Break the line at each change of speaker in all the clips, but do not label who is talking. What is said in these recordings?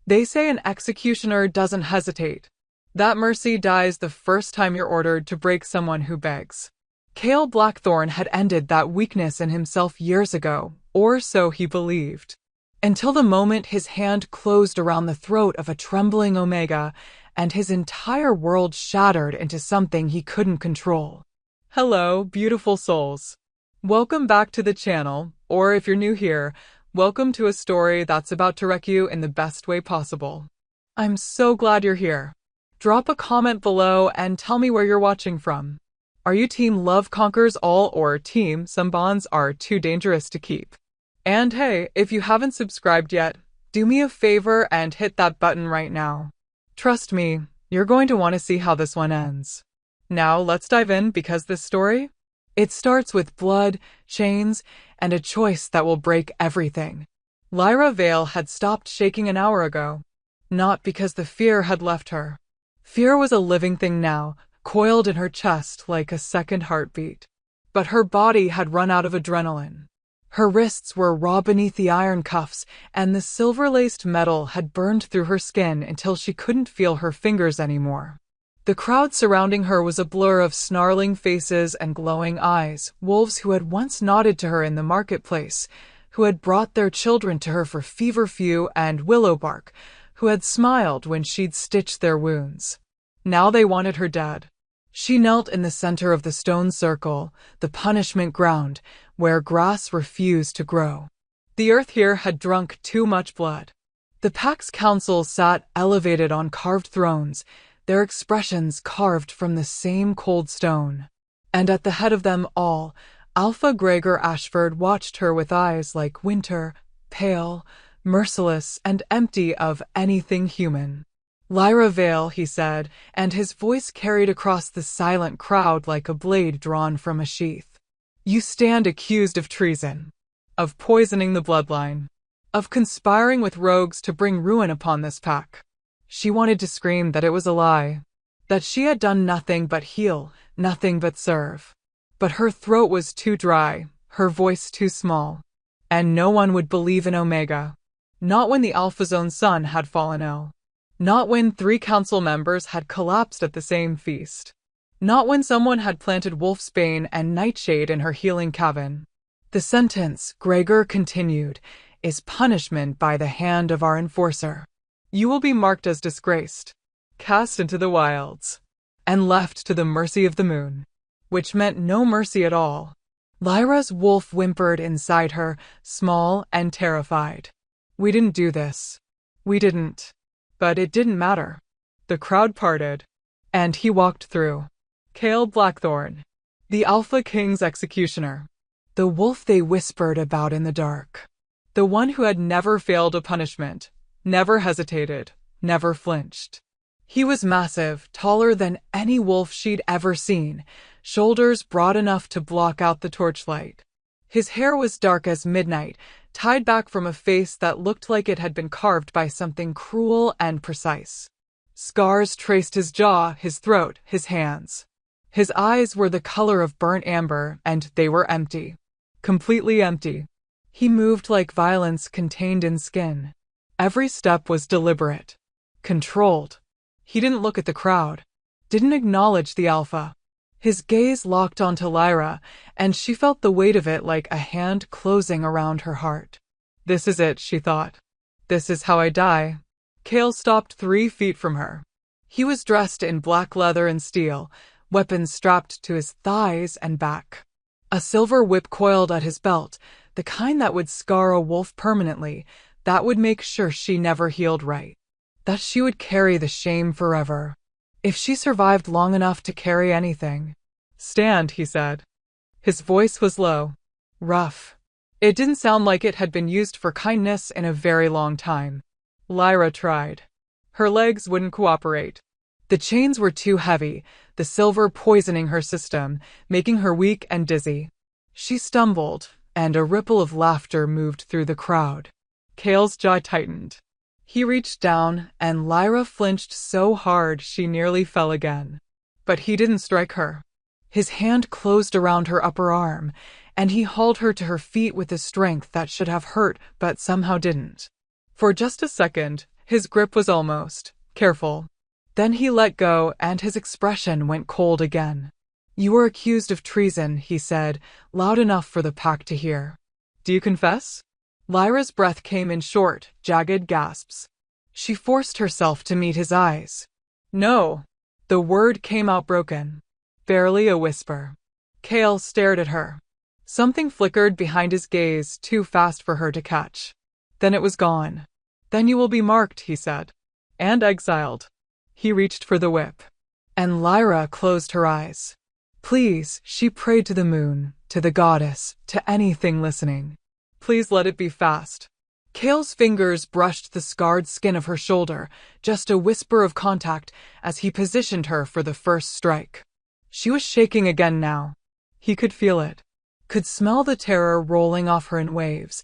They say an executioner doesn't hesitate. That mercy dies the first time you're ordered to break someone who begs. Cale Blackthorn had ended that weakness in himself years ago, or so he believed. Until the moment his hand closed around the throat of a trembling Omega, and his entire world shattered into something he couldn't control. Hello, beautiful souls. Welcome back to the channel, or if you're new here, welcome to a story that's about to wreck you in the best way possible. I'm so glad you're here. Drop a comment below and tell me where you're watching from. Are you team love conquers all or team some bonds are too dangerous to keep? And hey, if you haven't subscribed yet, do me a favor and hit that button right now. Trust me, you're going to want to see how this one ends. Now let's dive in because this story, it starts with blood, chains, and a choice that will break everything. Lyra Vale had stopped shaking an hour ago. Not because the fear had left her. Fear was a living thing now, coiled in her chest like a second heartbeat. But her body had run out of adrenaline. Her wrists were raw beneath the iron cuffs, and the silver-laced metal had burned through her skin until she couldn't feel her fingers anymore. The crowd surrounding her was a blur of snarling faces and glowing eyes, wolves who had once nodded to her in the marketplace, who had brought their children to her for feverfew and willowbark, who had smiled when she'd stitched their wounds. Now they wanted her dead. She knelt in the center of the stone circle, the punishment ground, where grass refused to grow. The earth here had drunk too much blood. The Pack's council sat elevated on carved thrones, their expressions carved from the same cold stone. And at the head of them all, Alpha Gregor Ashford watched her with eyes like winter, pale, merciless, and empty of anything human. Lyra Vale, he said, and his voice carried across the silent crowd like a blade drawn from a sheath. You stand accused of treason, of poisoning the bloodline, of conspiring with rogues to bring ruin upon this pack. She wanted to scream that it was a lie, that she had done nothing but heal, nothing but serve. But her throat was too dry, her voice too small. And no one would believe in Omega. Not when the Alpha's own son had fallen ill. Not when 3 council members had collapsed at the same feast. Not when someone had planted wolfsbane and nightshade in her healing cabin. The sentence, Gregor continued, is punishment by the hand of our enforcer. You will be marked as disgraced, cast into the wilds, and left to the mercy of the moon. Which meant no mercy at all. Lyra's wolf whimpered inside her, small and terrified. We didn't do this. We didn't. But it didn't matter. The crowd parted, and he walked through. Cale Blackthorn, the Alpha King's executioner. The wolf they whispered about in the dark. The one who had never failed a punishment, never hesitated, never flinched. He was massive, taller than any wolf she'd ever seen, shoulders broad enough to block out the torchlight. His hair was dark as midnight, tied back from a face that looked like it had been carved by something cruel and precise. Scars traced his jaw, his throat, his hands. His eyes were the color of burnt amber, and they were empty. Completely empty. He moved like violence contained in skin. Every step was deliberate. Controlled. He didn't look at the crowd. Didn't acknowledge the Alpha. His gaze locked onto Lyra, and she felt the weight of it like a hand closing around her heart. This is it, she thought. This is how I die. Cale stopped 3 feet from her. He was dressed in black leather and steel, weapons strapped to his thighs and back. A silver whip coiled at his belt, the kind that would scar a wolf permanently, that would make sure she never healed right. That she would carry the shame forever. If she survived long enough to carry anything. Stand, he said. His voice was low, rough. It didn't sound like it had been used for kindness in a very long time. Lyra tried. Her legs wouldn't cooperate. The chains were too heavy, the silver poisoning her system, making her weak and dizzy. She stumbled, and a ripple of laughter moved through the crowd. Cale's jaw tightened. He reached down, and Lyra flinched so hard she nearly fell again. But he didn't strike her. His hand closed around her upper arm, and he hauled her to her feet with a strength that should have hurt but somehow didn't. For just a second, His grip was almost careful. Then he let go and his expression went cold again. You were accused of treason, he said, loud enough for the pack to hear. Do you confess? Lyra's breath came in short, jagged gasps. She forced herself to meet his eyes. No. The word came out broken. Barely a whisper. Cale stared at her. Something flickered behind his gaze, too fast for her to catch. Then it was gone. Then you will be marked, he said. And exiled. He reached for the whip. And Lyra closed her eyes. Please, she prayed to the moon, to the goddess, to anything listening. Please let it be fast. Cale's fingers brushed the scarred skin of her shoulder, just a whisper of contact as he positioned her for the first strike. She was shaking again now. He could feel it. Could smell the terror rolling off her in waves,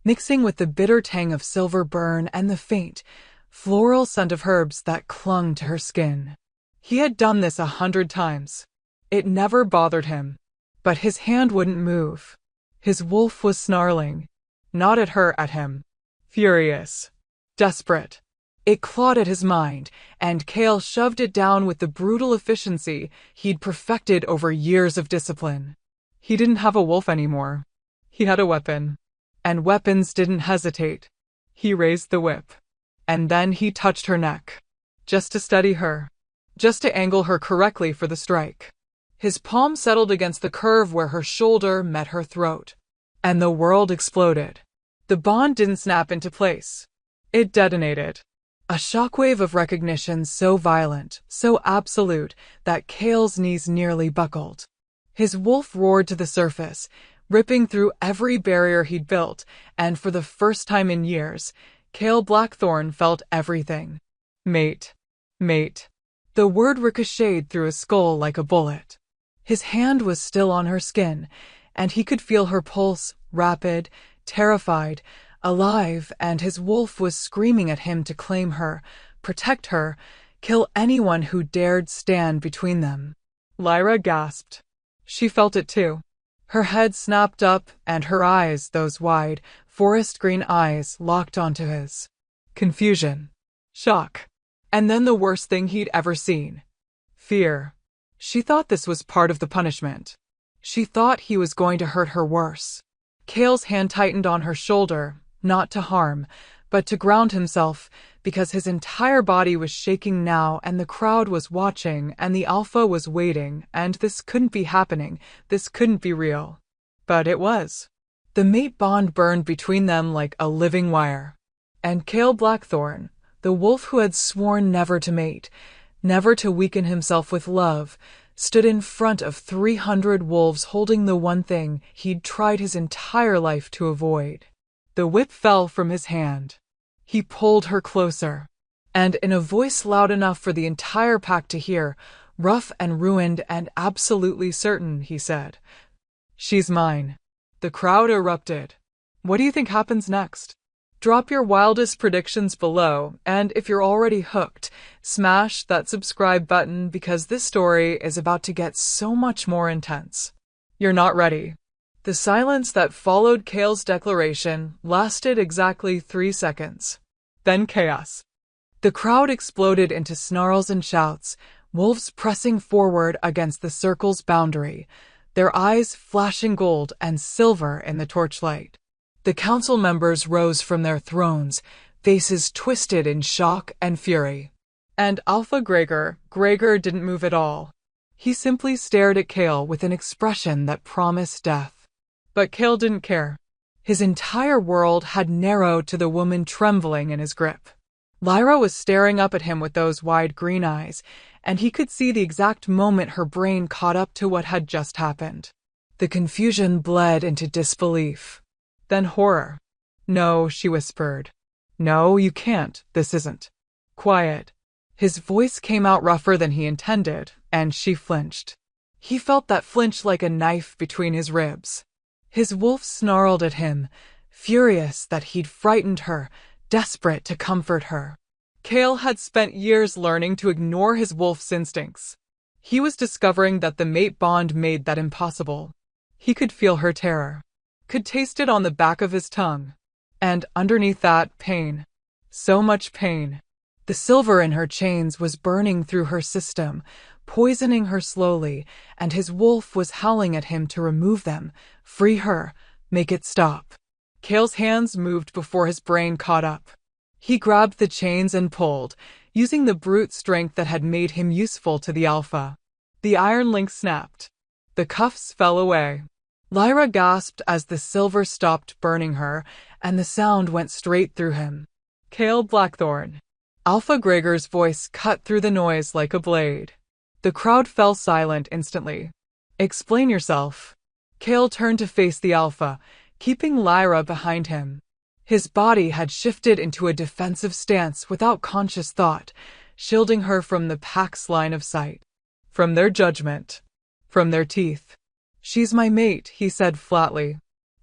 mixing with the bitter tang of silver burn and the faint, floral scent of herbs that clung to her skin. He had done this 100 times. It never bothered him. But his hand wouldn't move. His wolf was snarling. Not at her, at him. Furious. Desperate. It clawed at his mind, and Cale shoved it down with the brutal efficiency he'd perfected over years of discipline. He didn't have a wolf anymore. He had a weapon. And weapons didn't hesitate. He raised the whip. And then he touched her neck. Just to steady her. Just to angle her correctly for the strike. His palm settled against the curve where her shoulder met her throat. And the world exploded. The bond didn't snap into place. It detonated. A shockwave of recognition so violent, so absolute, that Cale's knees nearly buckled. His wolf roared to the surface, ripping through every barrier he'd built, and for the first time in years, Cale Blackthorn felt everything. Mate. Mate. The word ricocheted through his skull like a bullet. His hand was still on her skin, and he could feel her pulse, rapid, terrified, alive, and his wolf was screaming at him to claim her, protect her, kill anyone who dared stand between them. Lyra gasped. She felt it too. Her head snapped up, and her eyes, those wide, forest green eyes, locked onto his. Confusion. Shock. And then the worst thing he'd ever seen. Fear. She thought this was part of the punishment. She thought he was going to hurt her worse. Cale's hand tightened on her shoulder, not to harm, but to ground himself, because his entire body was shaking now and the crowd was watching and the alpha was waiting and this couldn't be happening, this couldn't be real. But it was. The mate bond burned between them like a living wire. And Cale Blackthorn, the wolf who had sworn never to mate, never to weaken himself with love, stood in front of 300 wolves holding the one thing he'd tried his entire life to avoid. The whip fell from his hand. He pulled her closer. And in a voice loud enough for the entire pack to hear, rough and ruined and absolutely certain, he said, "She's mine." The crowd erupted. What do you think happens next? Drop your wildest predictions below, and if you're already hooked, smash that subscribe button because this story is about to get so much more intense. You're not ready. The silence that followed Cale's declaration lasted exactly 3 seconds. Then chaos. The crowd exploded into snarls and shouts, wolves pressing forward against the circle's boundary, their eyes flashing gold and silver in the torchlight. The council members rose from their thrones, faces twisted in shock and fury. And Alpha Gregor didn't move at all. He simply stared at Cale with an expression that promised death. But Cale didn't care. His entire world had narrowed to the woman trembling in his grip. Lyra was staring up at him with those wide green eyes, and he could see the exact moment her brain caught up to what had just happened. The confusion bled into disbelief. Then horror. "No," she whispered. "No, you can't. This isn't." "Quiet." His voice came out rougher than he intended, and she flinched. He felt that flinch like a knife between his ribs. His wolf snarled at him, furious that he'd frightened her, desperate to comfort her. Cale had spent years learning to ignore his wolf's instincts. He was discovering that the mate bond made that impossible. He could feel her terror, could taste it on the back of his tongue. And underneath that, pain. So much pain. The silver in her chains was burning through her system, poisoning her slowly, and his wolf was howling at him to remove them. Free her. Make it stop. Kale's hands moved before his brain caught up. He grabbed the chains and pulled, using the brute strength that had made him useful to the alpha. The iron link snapped. The cuffs fell away. Lyra gasped as the silver stopped burning her, and the sound went straight through him. Kale Blackthorn. Alpha Gregor's voice cut through the noise like a blade. The crowd fell silent instantly. Explain yourself. Kale turned to face the alpha, keeping Lyra behind him. His body had shifted into a defensive stance without conscious thought, shielding her from the pack's line of sight. From their judgment. From their teeth. She's my mate, he said flatly.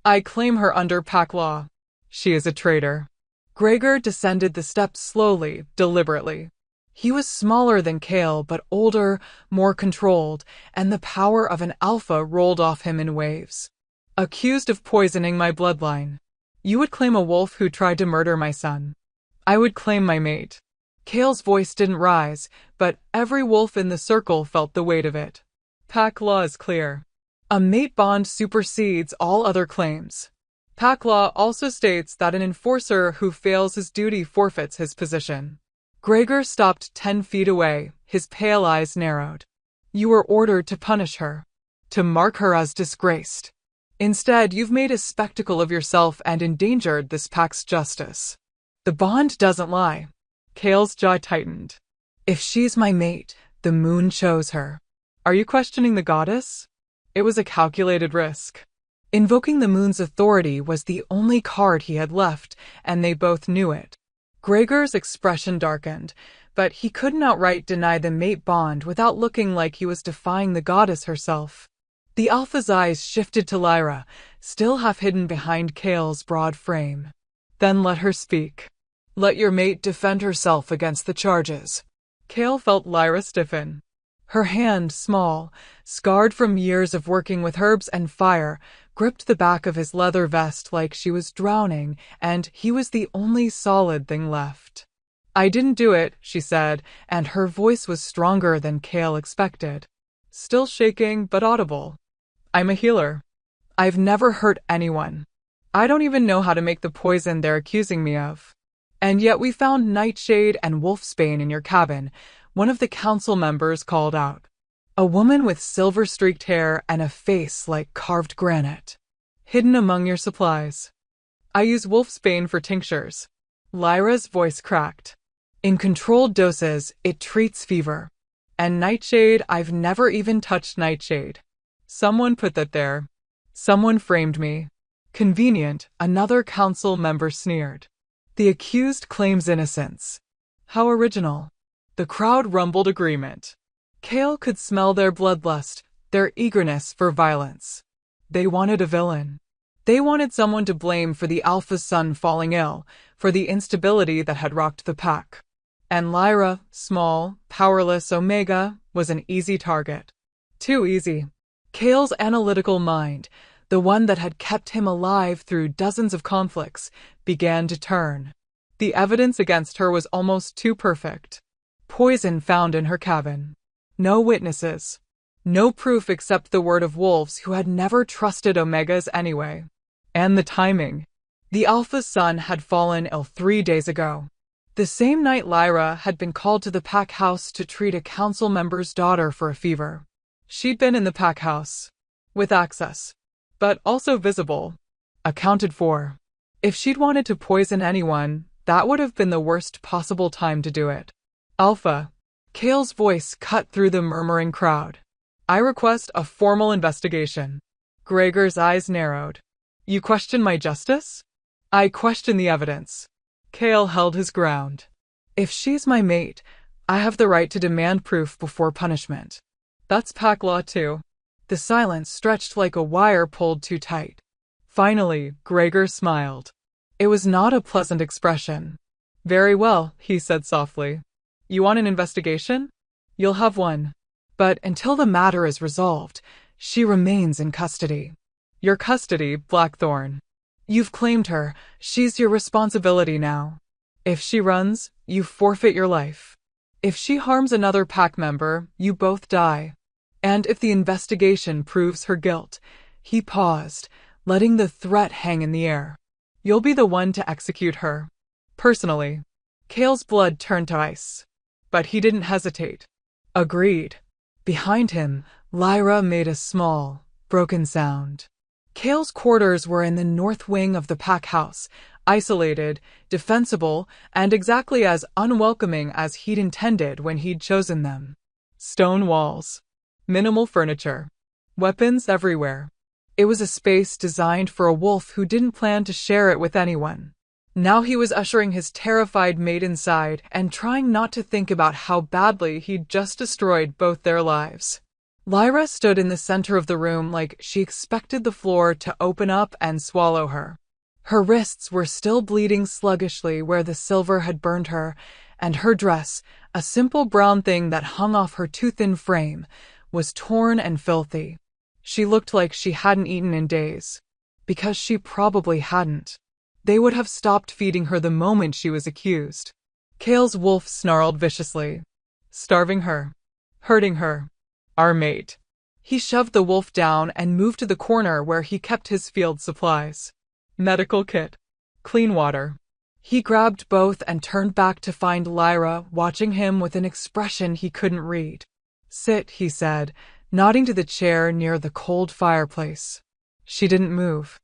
I claim her under pack law. She is a traitor. Gregor descended the steps slowly, deliberately. He was smaller than Kale, but older, more controlled, and the power of an alpha rolled off him in waves. Accused of poisoning my bloodline. You would claim a wolf who tried to murder my son. I would claim my mate. Kale's voice didn't rise, but every wolf in the circle felt the weight of it. Pack law is clear. A mate bond supersedes all other claims. Pack law also states that an enforcer who fails his duty forfeits his position. Gregor stopped 10 feet away, his pale eyes narrowed. You were ordered to punish her. To mark her as disgraced. Instead, you've made a spectacle of yourself and endangered this pack's justice. The bond doesn't lie. Kale's jaw tightened. If she's my mate, the moon chose her. Are you questioning the goddess? It was a calculated risk. Invoking the moon's authority was the only card he had left, and they both knew it. Gregor's expression darkened, but he couldn't outright deny the mate bond without looking like he was defying the goddess herself. The alpha's eyes shifted to Lyra, still half hidden behind Kale's broad frame. Then let her speak. Let your mate defend herself against the charges. Kale felt Lyra stiffen. Her hand, small, scarred from years of working with herbs and fire, gripped the back of his leather vest like she was drowning, and he was the only solid thing left. I didn't do it, she said, and her voice was stronger than Kale expected. Still shaking, but audible. I'm a healer. I've never hurt anyone. I don't even know how to make the poison they're accusing me of. And yet we found nightshade and wolfsbane in your cabin, one of the council members called out. A woman with silver-streaked hair and a face like carved granite. Hidden among your supplies. I use wolfsbane for tinctures. Lyra's voice cracked. In controlled doses, it treats fever. And nightshade, I've never even touched nightshade. Someone put that there. Someone framed me. Convenient, another council member sneered. The accused claims innocence. How original. The crowd rumbled agreement. Kale could smell their bloodlust, their eagerness for violence. They wanted a villain. They wanted someone to blame for the alpha's son falling ill, for the instability that had rocked the pack. And Lyra, small, powerless Omega, was an easy target. Too easy. Kale's analytical mind, the one that had kept him alive through dozens of conflicts, began to turn. The evidence against her was almost too perfect. Poison found in her cabin. No witnesses. No proof except the word of wolves who had never trusted Omegas anyway. And the timing. The alpha's son had fallen ill 3 days ago. The same night Lyra had been called to the pack house to treat a council member's daughter for a fever. She'd been in the pack house. With access. But also visible. Accounted for. If she'd wanted to poison anyone, that would have been the worst possible time to do it. Alpha. Kale's voice cut through the murmuring crowd. I request a formal investigation. Gregor's eyes narrowed. You question my justice? I question the evidence. Kale held his ground. If she's my mate, I have the right to demand proof before punishment. That's pack law too. The silence stretched like a wire pulled too tight. Finally, Gregor smiled. It was not a pleasant expression. Very well, he said softly. You want an investigation? You'll have one. But until the matter is resolved, she remains in custody. Your custody, Blackthorn. You've claimed her. She's your responsibility now. If she runs, you forfeit your life. If she harms another pack member, you both die. And if the investigation proves her guilt, he paused, letting the threat hang in the air. You'll be the one to execute her. Personally. Kale's blood turned to ice. But he didn't hesitate. Agreed. Behind him, Lyra made a small, broken sound. Kale's quarters were in the north wing of the pack house, isolated, defensible, and exactly as unwelcoming as he'd intended when he'd chosen them. Stone walls. Minimal furniture. Weapons everywhere. It was a space designed for a wolf who didn't plan to share it with anyone. Now he was ushering his terrified mate inside and trying not to think about how badly he'd just destroyed both their lives. Lyra stood in the center of the room like she expected the floor to open up and swallow her. Her wrists were still bleeding sluggishly where the silver had burned her, and her dress, a simple brown thing that hung off her too-thin frame, was torn and filthy. She looked like she hadn't eaten in days. Because she probably hadn't. They would have stopped feeding her the moment she was accused. Kale's wolf snarled viciously. Starving her. Hurting her. Our mate. He shoved the wolf down and moved to the corner where he kept his field supplies. Medical kit. Clean water. He grabbed both and turned back to find Lyra watching him with an expression he couldn't read. Sit, he said, nodding to the chair near the cold fireplace. She didn't move.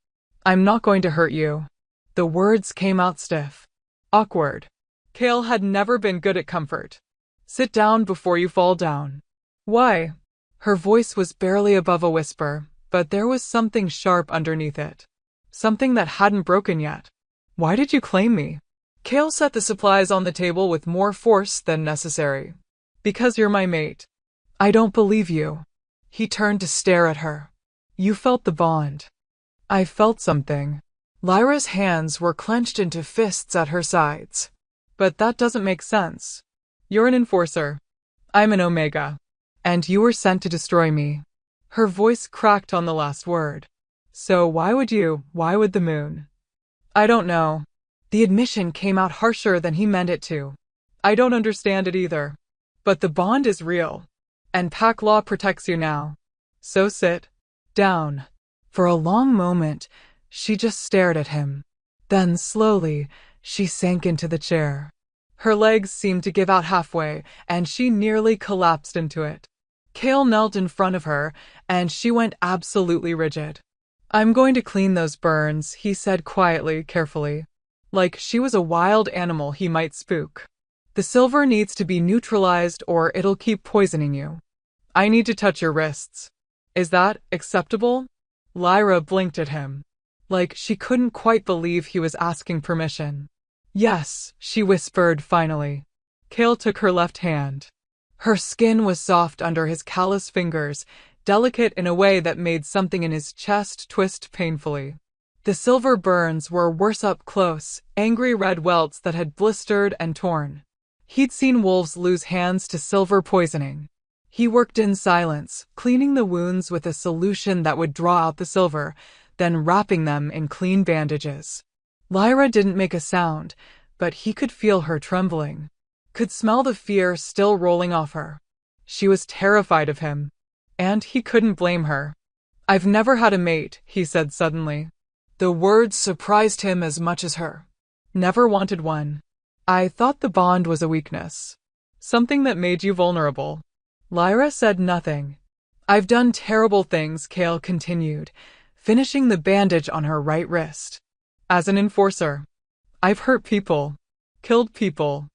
I'm not going to hurt you. The words came out stiff. Awkward. Kale had never been good at comfort. Sit down before you fall down. Why? Her voice was barely above a whisper, but there was something sharp underneath it. Something that hadn't broken yet. Why did you claim me? Kale set the supplies on the table with more force than necessary. Because you're my mate. I don't believe you. He turned to stare at her. You felt the bond. I felt something. Lyra's hands were clenched into fists at her sides. But that doesn't make sense. You're an enforcer. I'm an Omega. And you were sent to destroy me. Her voice cracked on the last word. So why would the moon? I don't know. The admission came out harsher than he meant it to. I don't understand it either. But the bond is real. And pack law protects you now. So sit down. For a long moment, she just stared at him. Then slowly, she sank into the chair. Her legs seemed to give out halfway, and she nearly collapsed into it. Kale knelt in front of her, and she went absolutely rigid. I'm going to clean those burns, he said quietly, carefully. Like she was a wild animal he might spook. The silver needs to be neutralized or it'll keep poisoning you. I need to touch your wrists. Is that acceptable? Lyra blinked at him. Like she couldn't quite believe he was asking permission. Yes, she whispered finally. Kale took her left hand. Her skin was soft under his callous fingers, delicate in a way that made something in his chest twist painfully. The silver burns were worse up close, angry red welts that had blistered and torn. He'd seen wolves lose hands to silver poisoning. He worked in silence, cleaning the wounds with a solution that would draw out the silver, then wrapping them in clean bandages. Lyra didn't make a sound, but he could feel her trembling. Could smell the fear still rolling off her. She was terrified of him. And he couldn't blame her. I've never had a mate, he said suddenly. The words surprised him as much as her. Never wanted one. I thought the bond was a weakness. Something that made you vulnerable. Lyra said nothing. I've done terrible things, Kale continued, finishing the bandage on her right wrist. As an enforcer. I've hurt people. Killed people.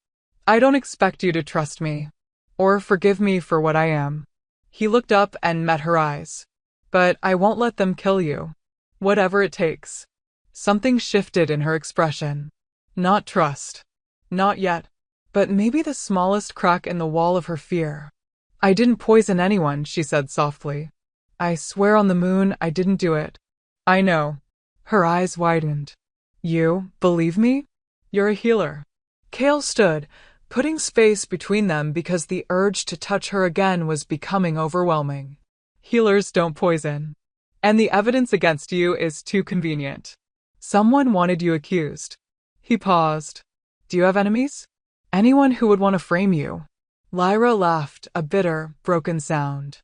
I don't expect you to trust me. Or forgive me for what I am. He looked up and met her eyes. But I won't let them kill you. Whatever it takes. Something shifted in her expression. Not trust. Not yet. But maybe the smallest crack in the wall of her fear. I didn't poison anyone, she said softly. I swear on the moon I didn't do it. I know. Her eyes widened. You believe me? You're a healer. Kale stood, putting space between them because the urge to touch her again was becoming overwhelming. Healers don't poison. And the evidence against you is too convenient. Someone wanted you accused. He paused. Do you have enemies? Anyone who would want to frame you? Lyra laughed, a bitter, broken sound.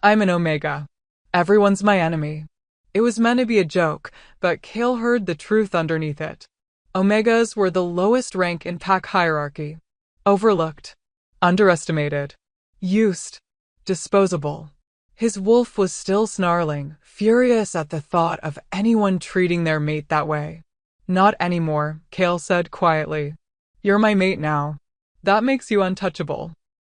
I'm an Omega. Everyone's my enemy. It was meant to be a joke, but Kale heard the truth underneath it. Omegas were the lowest rank in pack hierarchy. Overlooked. Underestimated. Used. Disposable. His wolf was still snarling, furious at the thought of anyone treating their mate that way. Not anymore, Kale said quietly. You're my mate now. That makes you untouchable.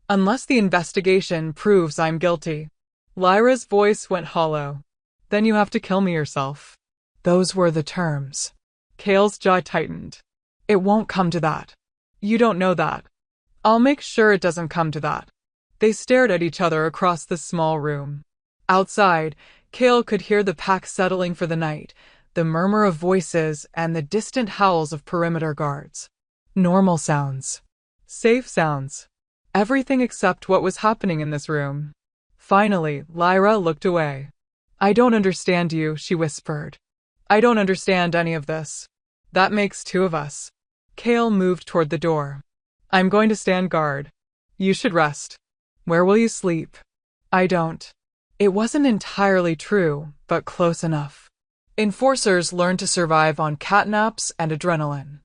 Unless the investigation proves I'm guilty. Lyra's voice went hollow. Then you have to kill me yourself. Those were the terms. Kale's jaw tightened. It won't come to that. You don't know that. I'll make sure it doesn't come to that. They stared at each other across the small room. Outside, Kale could hear the pack settling for the night, the murmur of voices and the distant howls of perimeter guards. Normal sounds. Safe sounds. Everything except what was happening in this room. Finally, Lyra looked away. I don't understand you, she whispered. I don't understand any of this. That makes two of us. Kale moved toward the door. I'm going to stand guard. You should rest. Where will you sleep? I don't. It wasn't entirely true, but close enough. Enforcers learn to survive on catnaps and adrenaline.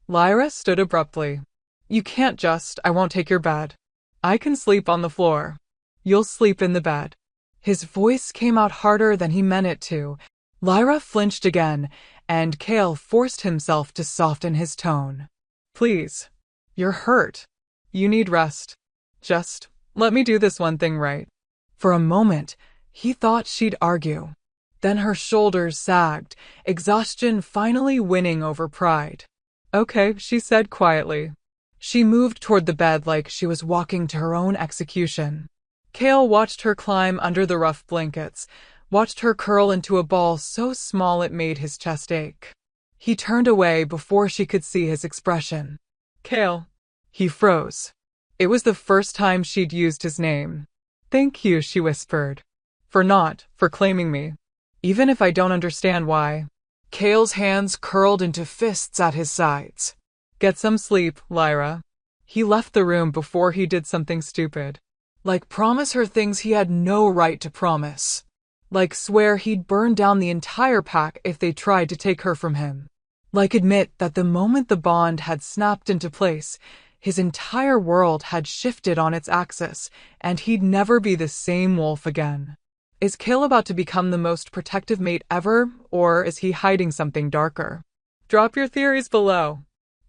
Lyra stood abruptly. You can't just, I won't take your bed. I can sleep on the floor. You'll sleep in the bed. His voice came out harder than he meant it to. Lyra flinched again, and Kale forced himself to soften his tone. Please. You're hurt. You need rest. Just let me do this one thing right. For a moment, he thought she'd argue. Then her shoulders sagged, exhaustion finally winning over pride. Okay, she said quietly. She moved toward the bed like she was walking to her own execution. Kale watched her climb under the rough blankets, watched her curl into a ball so small it made his chest ache. He turned away before she could see his expression. Kale. He froze. It was the first time she'd used his name. Thank you, she whispered. For claiming me. Even if I don't understand why. Kale's hands curled into fists at his sides. Get some sleep, Lyra. He left the room before he did something stupid. Like promise her things he had no right to promise. Like swear he'd burn down the entire pack if they tried to take her from him. Like admit that the moment the bond had snapped into place, his entire world had shifted on its axis, and he'd never be the same wolf again. Is Kale about to become the most protective mate ever, or is he hiding something darker? Drop your theories below.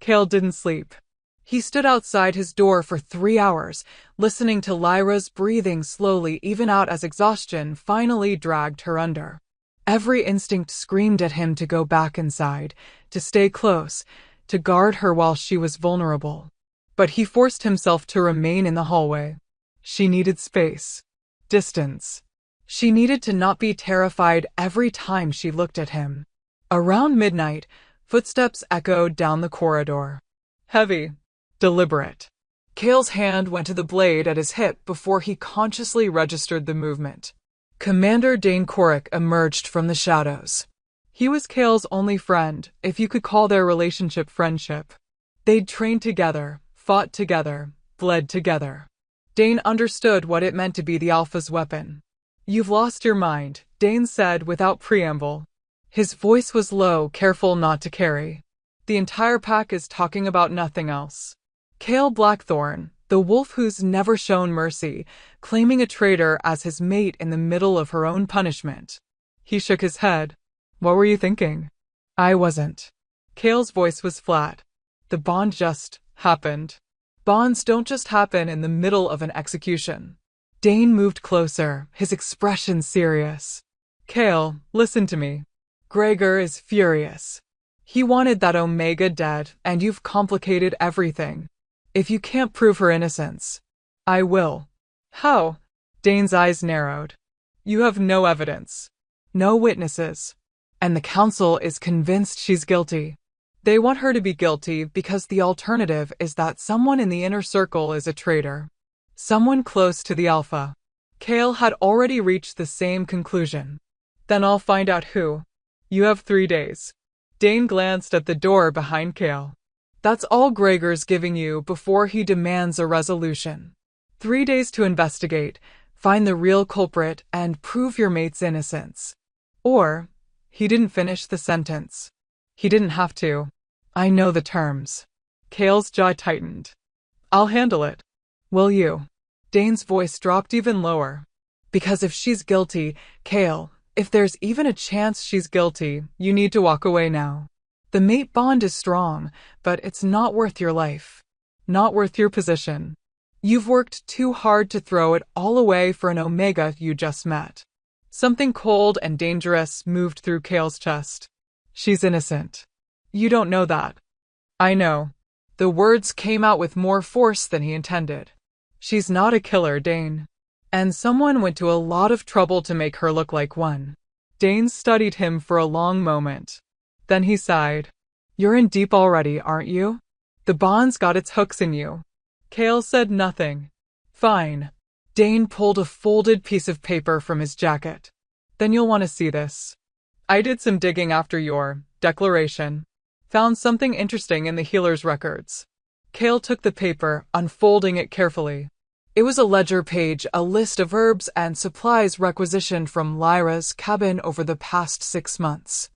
Kale didn't sleep. He stood outside his door for 3 hours, listening to Lyra's breathing slowly even out as exhaustion finally dragged her under. Every instinct screamed at him to go back inside, to stay close, to guard her while she was vulnerable. But he forced himself to remain in the hallway. She needed space. Distance. She needed to not be terrified every time she looked at him. Around midnight, footsteps echoed down the corridor. Heavy. Deliberate. Kale's hand went to the blade at his hip before he consciously registered the movement. Commander Dane Corrick emerged from the shadows. He was Kale's only friend, if you could call their relationship friendship. They'd trained together, fought together, bled together. Dane understood what it meant to be the Alpha's weapon. You've lost your mind, Dane said without preamble. His voice was low, careful not to carry. The entire pack is talking about nothing else. Kale Blackthorn, the wolf who's never shown mercy, claiming a traitor as his mate in the middle of her own punishment. He shook his head. What were you thinking? I wasn't. Kale's voice was flat. The bond just happened. Bonds don't just happen in the middle of an execution. Dane moved closer, his expression serious. Kale, listen to me. Gregor is furious. He wanted that Omega dead, and you've complicated everything. If you can't prove her innocence, I will. How? Dane's eyes narrowed. You have no evidence. No witnesses. And the council is convinced she's guilty. They want her to be guilty because the alternative is that someone in the inner circle is a traitor. Someone close to the Alpha. Kale had already reached the same conclusion. Then I'll find out who. You have 3 days. Dane glanced at the door behind Kale. That's all Gregor's giving you before he demands a resolution. 3 days to investigate, find the real culprit, and prove your mate's innocence. Or, he didn't finish the sentence. He didn't have to. I know the terms. Cale's jaw tightened. I'll handle it. Will you? Dane's voice dropped even lower. Because if she's guilty, Cale, if there's even a chance she's guilty, you need to walk away now. The mate bond is strong, but it's not worth your life. Not worth your position. You've worked too hard to throw it all away for an Omega you just met. Something cold and dangerous moved through Cale's chest. She's innocent. You don't know that. I know. The words came out with more force than he intended. She's not a killer, Dane. And someone went to a lot of trouble to make her look like one. Dane studied him for a long moment. Then he sighed. You're in deep already, aren't you? The bond's got its hooks in you. Cale said nothing. Fine. Dane pulled a folded piece of paper from his jacket. Then you'll want to see this. I did some digging after your declaration. Found something interesting in the healer's records. Cale took the paper, unfolding it carefully. It was a ledger page, a list of herbs and supplies requisitioned from Lyra's cabin over the past 6 months.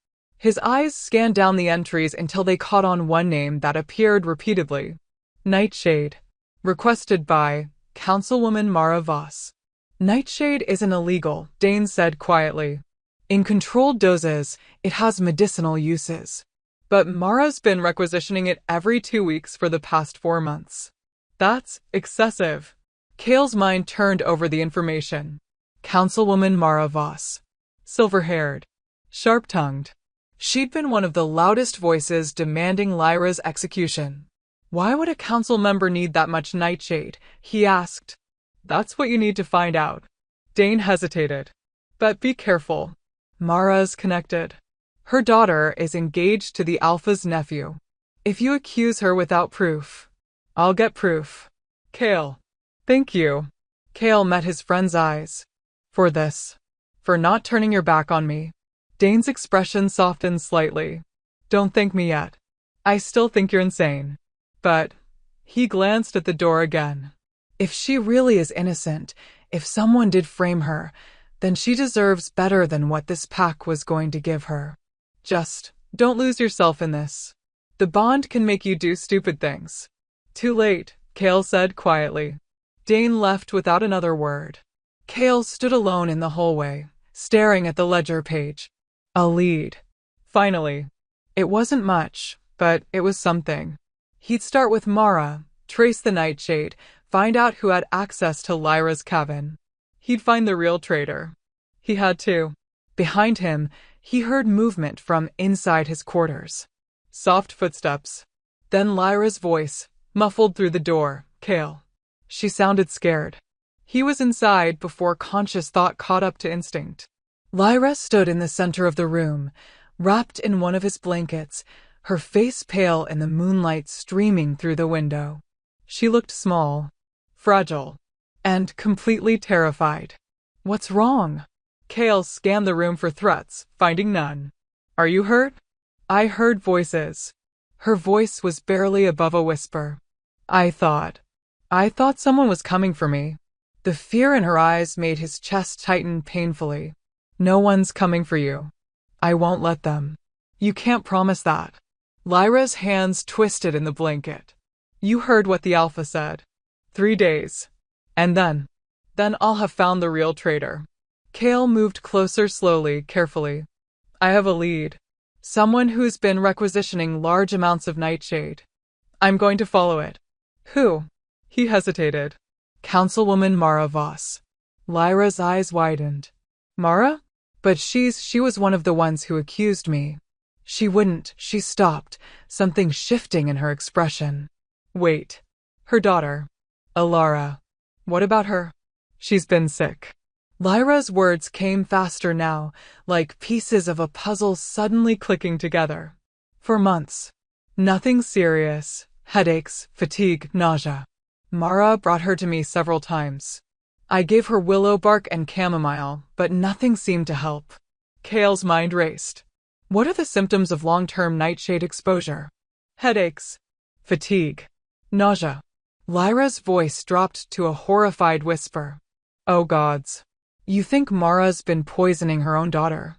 His eyes scanned down the entries until they caught on one name that appeared repeatedly. Nightshade. Requested by Councilwoman Mara Voss. Nightshade isn't illegal, Dane said quietly. In controlled doses, it has medicinal uses. But Mara's been requisitioning it every 2 weeks for the past 4 months. That's excessive. Cale's mind turned over the information. Councilwoman Mara Voss. Silver-haired. Sharp-tongued. She'd been one of the loudest voices demanding Lyra's execution. Why would a council member need that much nightshade? He asked. That's what you need to find out. Dane hesitated. But be careful. Mara's connected. Her daughter is engaged to the Alpha's nephew. If you accuse her without proof, I'll get proof. Cale. Thank you. Cale met his friend's eyes. For this. For not turning your back on me. Dane's expression softened slightly. Don't thank me yet. I still think you're insane. But, he glanced at the door again. If she really is innocent, if someone did frame her, then she deserves better than what this pack was going to give her. Just, don't lose yourself in this. The bond can make you do stupid things. Too late, Cale said quietly. Dane left without another word. Cale stood alone in the hallway, staring at the ledger page. A lead. Finally. It wasn't much, but it was something. He'd start with Mara, trace the nightshade, find out who had access to Lyra's cabin. He'd find the real traitor. He had to. Behind him, he heard movement from inside his quarters. Soft footsteps. Then Lyra's voice, muffled through the door. Cale. She sounded scared. He was inside before conscious thought caught up to instinct. Lyra stood in the center of the room, wrapped in one of his blankets, her face pale in the moonlight streaming through the window. She looked small, fragile, and completely terrified. What's wrong? Cale scanned the room for threats, finding none. Are you hurt? I heard voices. Her voice was barely above a whisper. I thought someone was coming for me. The fear in her eyes made his chest tighten painfully. No one's coming for you. I won't let them. You can't promise that. Lyra's hands twisted in the blanket. You heard what the Alpha said. 3 days. And then I'll have found the real traitor. Cale moved closer slowly, carefully. I have a lead. Someone who's been requisitioning large amounts of nightshade. I'm going to follow it. Who? He hesitated. Councilwoman Mara Voss. Lyra's eyes widened. Mara? But she was one of the ones who accused me. She wouldn't. She stopped, something shifting in her expression. Wait. Her daughter. Alara. What about her? She's been sick. Lyra's words came faster now, like pieces of a puzzle suddenly clicking together. For months. Nothing serious. Headaches, fatigue, nausea. Mara brought her to me several times. I gave her willow bark and chamomile, but nothing seemed to help. Cale's mind raced. What are the symptoms of long-term nightshade exposure? Headaches. fatigue, nausea. Lyra's voice dropped to a horrified whisper. Oh gods. You think Mara's been poisoning her own daughter?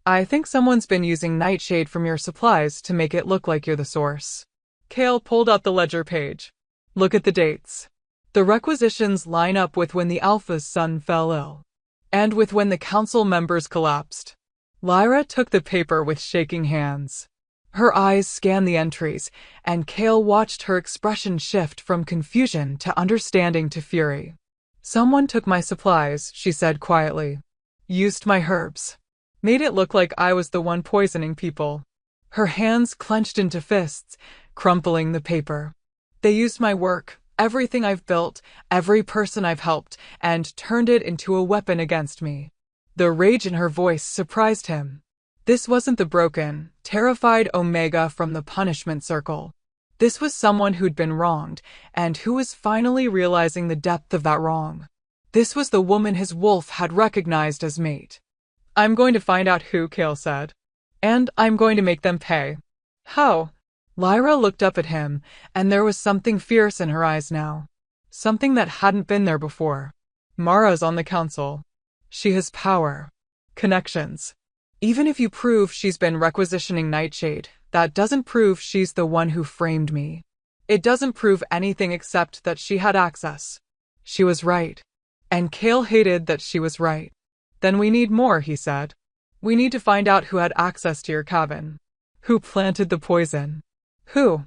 I think someone's been using nightshade from your supplies to make it look like you're the source. Kale pulled out the ledger page. Look at the dates. The requisitions line up with when the Alpha's son fell ill, and with when the council members collapsed. Lyra took the paper with shaking hands. Her eyes scanned the entries, and Kale watched her expression shift from confusion to understanding to fury. Someone took my supplies, she said quietly. Used my herbs. Made it look like I was the one poisoning people. Her hands clenched into fists, crumpling the paper. They used my work, everything I've built, every person I've helped, and turned it into a weapon against me. The rage in her voice surprised him. This wasn't the broken, terrified Omega from the punishment circle. This was someone who'd been wronged, and who was finally realizing the depth of that wrong. This was the woman his wolf had recognized as mate. I'm going to find out who, Kale said. And I'm going to make them pay. How? Lyra looked up at him, and there was something fierce in her eyes now. Something that hadn't been there before. Mara's on the council. She has power. Connections. Even if you prove she's been requisitioning Nightshade, that doesn't prove she's the one who framed me. It doesn't prove anything except that she had access. She was right. And Kale hated that she was right. Then we need more, he said. We need to find out who had access to your cabin. Who planted the poison. Who?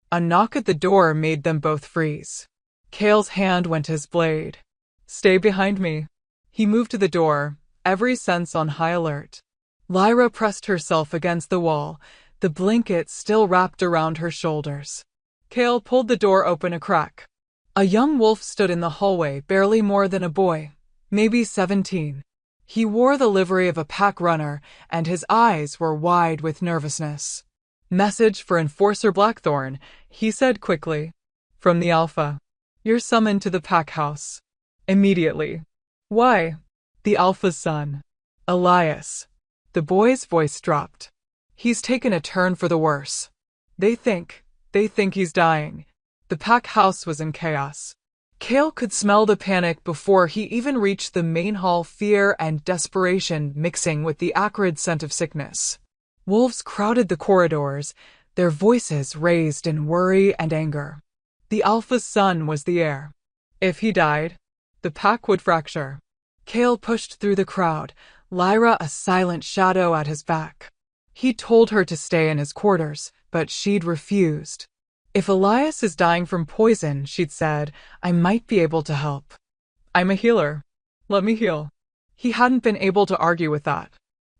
A knock at the door made them both freeze. Kale's hand went to his blade. Stay behind me. He moved to the door, every sense on high alert. Lyra pressed herself against the wall, the blanket still wrapped around her shoulders. Kale pulled the door open a crack. A young wolf stood in the hallway, barely more than a boy, maybe 17. He wore the livery of a pack runner, and his eyes were wide with nervousness. Message for Enforcer Blackthorn, he said quickly. From the Alpha. You're summoned to the pack house. Immediately. Why? The Alpha's son. Elias. The boy's voice dropped. He's taken a turn for the worse. They think he's dying. The pack house was in chaos. Kale could smell the panic before he even reached the main hall, fear and desperation mixing with the acrid scent of sickness. Wolves crowded the corridors, their voices raised in worry and anger. The Alpha's son was the heir. If he died, the pack would fracture. Kale pushed through the crowd, Lyra a silent shadow at his back. He told her to stay in his quarters, but she'd refused. If Elias is dying from poison, she'd said, I might be able to help. I'm a healer. Let me heal. He hadn't been able to argue with that.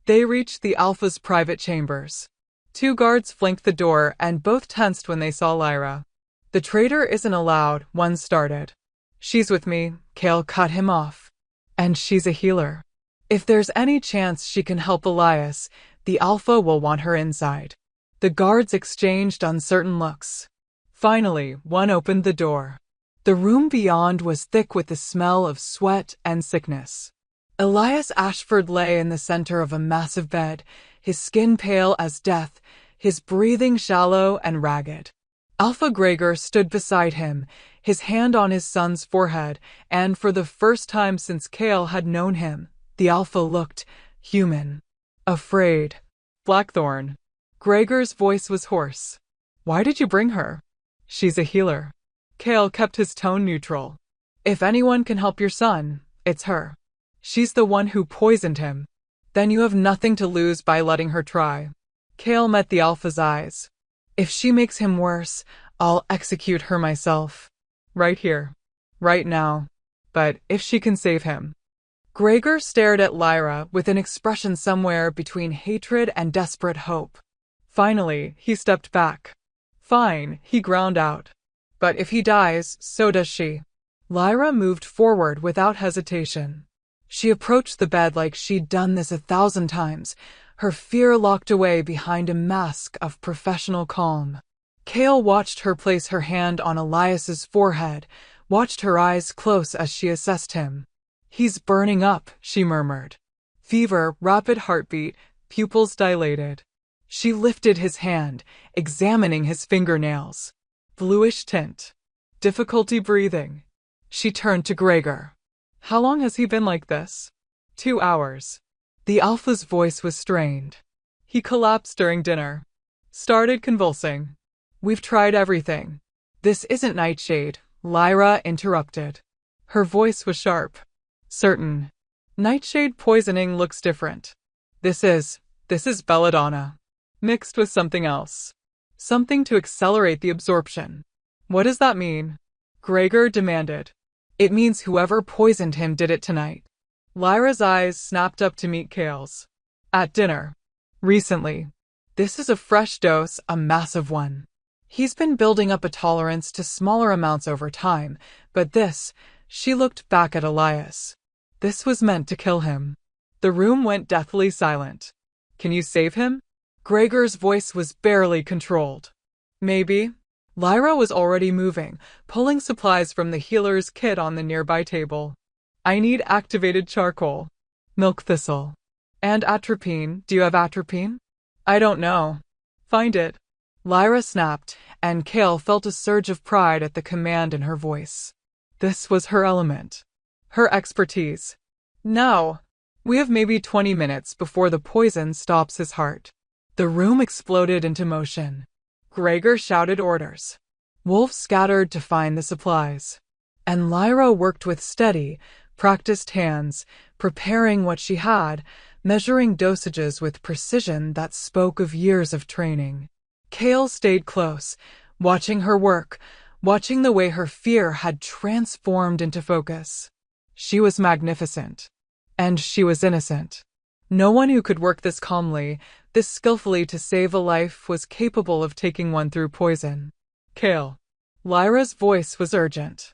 They reached the Alpha's private chambers. 2 guards flanked the door and both tensed when they saw Lyra. The traitor isn't allowed, one started. She's with me, Kale cut him off. And she's a healer. If there's any chance she can help Elias, the Alpha will want her inside. The guards exchanged uncertain looks. Finally, one opened the door. The room beyond was thick with the smell of sweat and sickness. Elias Ashford lay in the center of a massive bed, his skin pale as death, his breathing shallow and ragged. Alpha Gregor stood beside him, his hand on his son's forehead, and for the first time since Kale had known him, the Alpha looked human. Afraid. Blackthorn. Gregor's voice was hoarse. Why did you bring her? She's a healer. Kale kept his tone neutral. If anyone can help your son, it's her. She's the one who poisoned him. Then you have nothing to lose by letting her try. Kale met the Alpha's eyes. If she makes him worse, I'll execute her myself. Right here. Right now. But if she can save him. Gregor stared at Lyra with an expression somewhere between hatred and desperate hope. Finally, he stepped back. Fine, he ground out. But if he dies, so does she. Lyra moved forward without hesitation. She approached the bed like she'd done this 1,000 times, her fear locked away behind a mask of professional calm. Kale watched her place her hand on Elias's forehead, watched her eyes close as she assessed him. He's burning up, she murmured. Fever, rapid heartbeat, pupils dilated. She lifted his hand, examining his fingernails. bluish tint. Difficulty breathing. She turned to Gregor. How long has he been like this? 2 hours. The alpha's voice was strained. He collapsed during dinner. Started convulsing. We've tried everything. This isn't Nightshade, Lyra interrupted. Her voice was sharp. Certain. Nightshade poisoning looks different. This is belladonna. Mixed with something else. Something to accelerate the absorption. What does that mean? Gregor demanded. It means whoever poisoned him did it tonight. Lyra's eyes snapped up to meet Kale's. At dinner. Recently. This is a fresh dose, a massive one. He's been building up a tolerance to smaller amounts over time, but this, she looked back at Elias. This was meant to kill him. The room went deathly silent. Can you save him? Gregor's voice was barely controlled. Maybe. Lyra was already moving, pulling supplies from the healer's kit on the nearby table. I need activated charcoal. Milk thistle. And atropine. Do you have atropine? I don't know. Find it. Lyra snapped, and Kale felt a surge of pride at the command in her voice. This was her element. Her expertise. Now, we have maybe 20 minutes before the poison stops his heart. The room exploded into motion. Gregor shouted orders. Wolves scattered to find the supplies. And Lyra worked with steady, practiced hands, preparing what she had, measuring dosages with precision that spoke of years of training. Kale stayed close, watching her work, watching the way her fear had transformed into focus. She was magnificent. And she was innocent. No one who could work this calmly, this skillfully to save a life was capable of taking one through poison. Kale. Lyra's voice was urgent.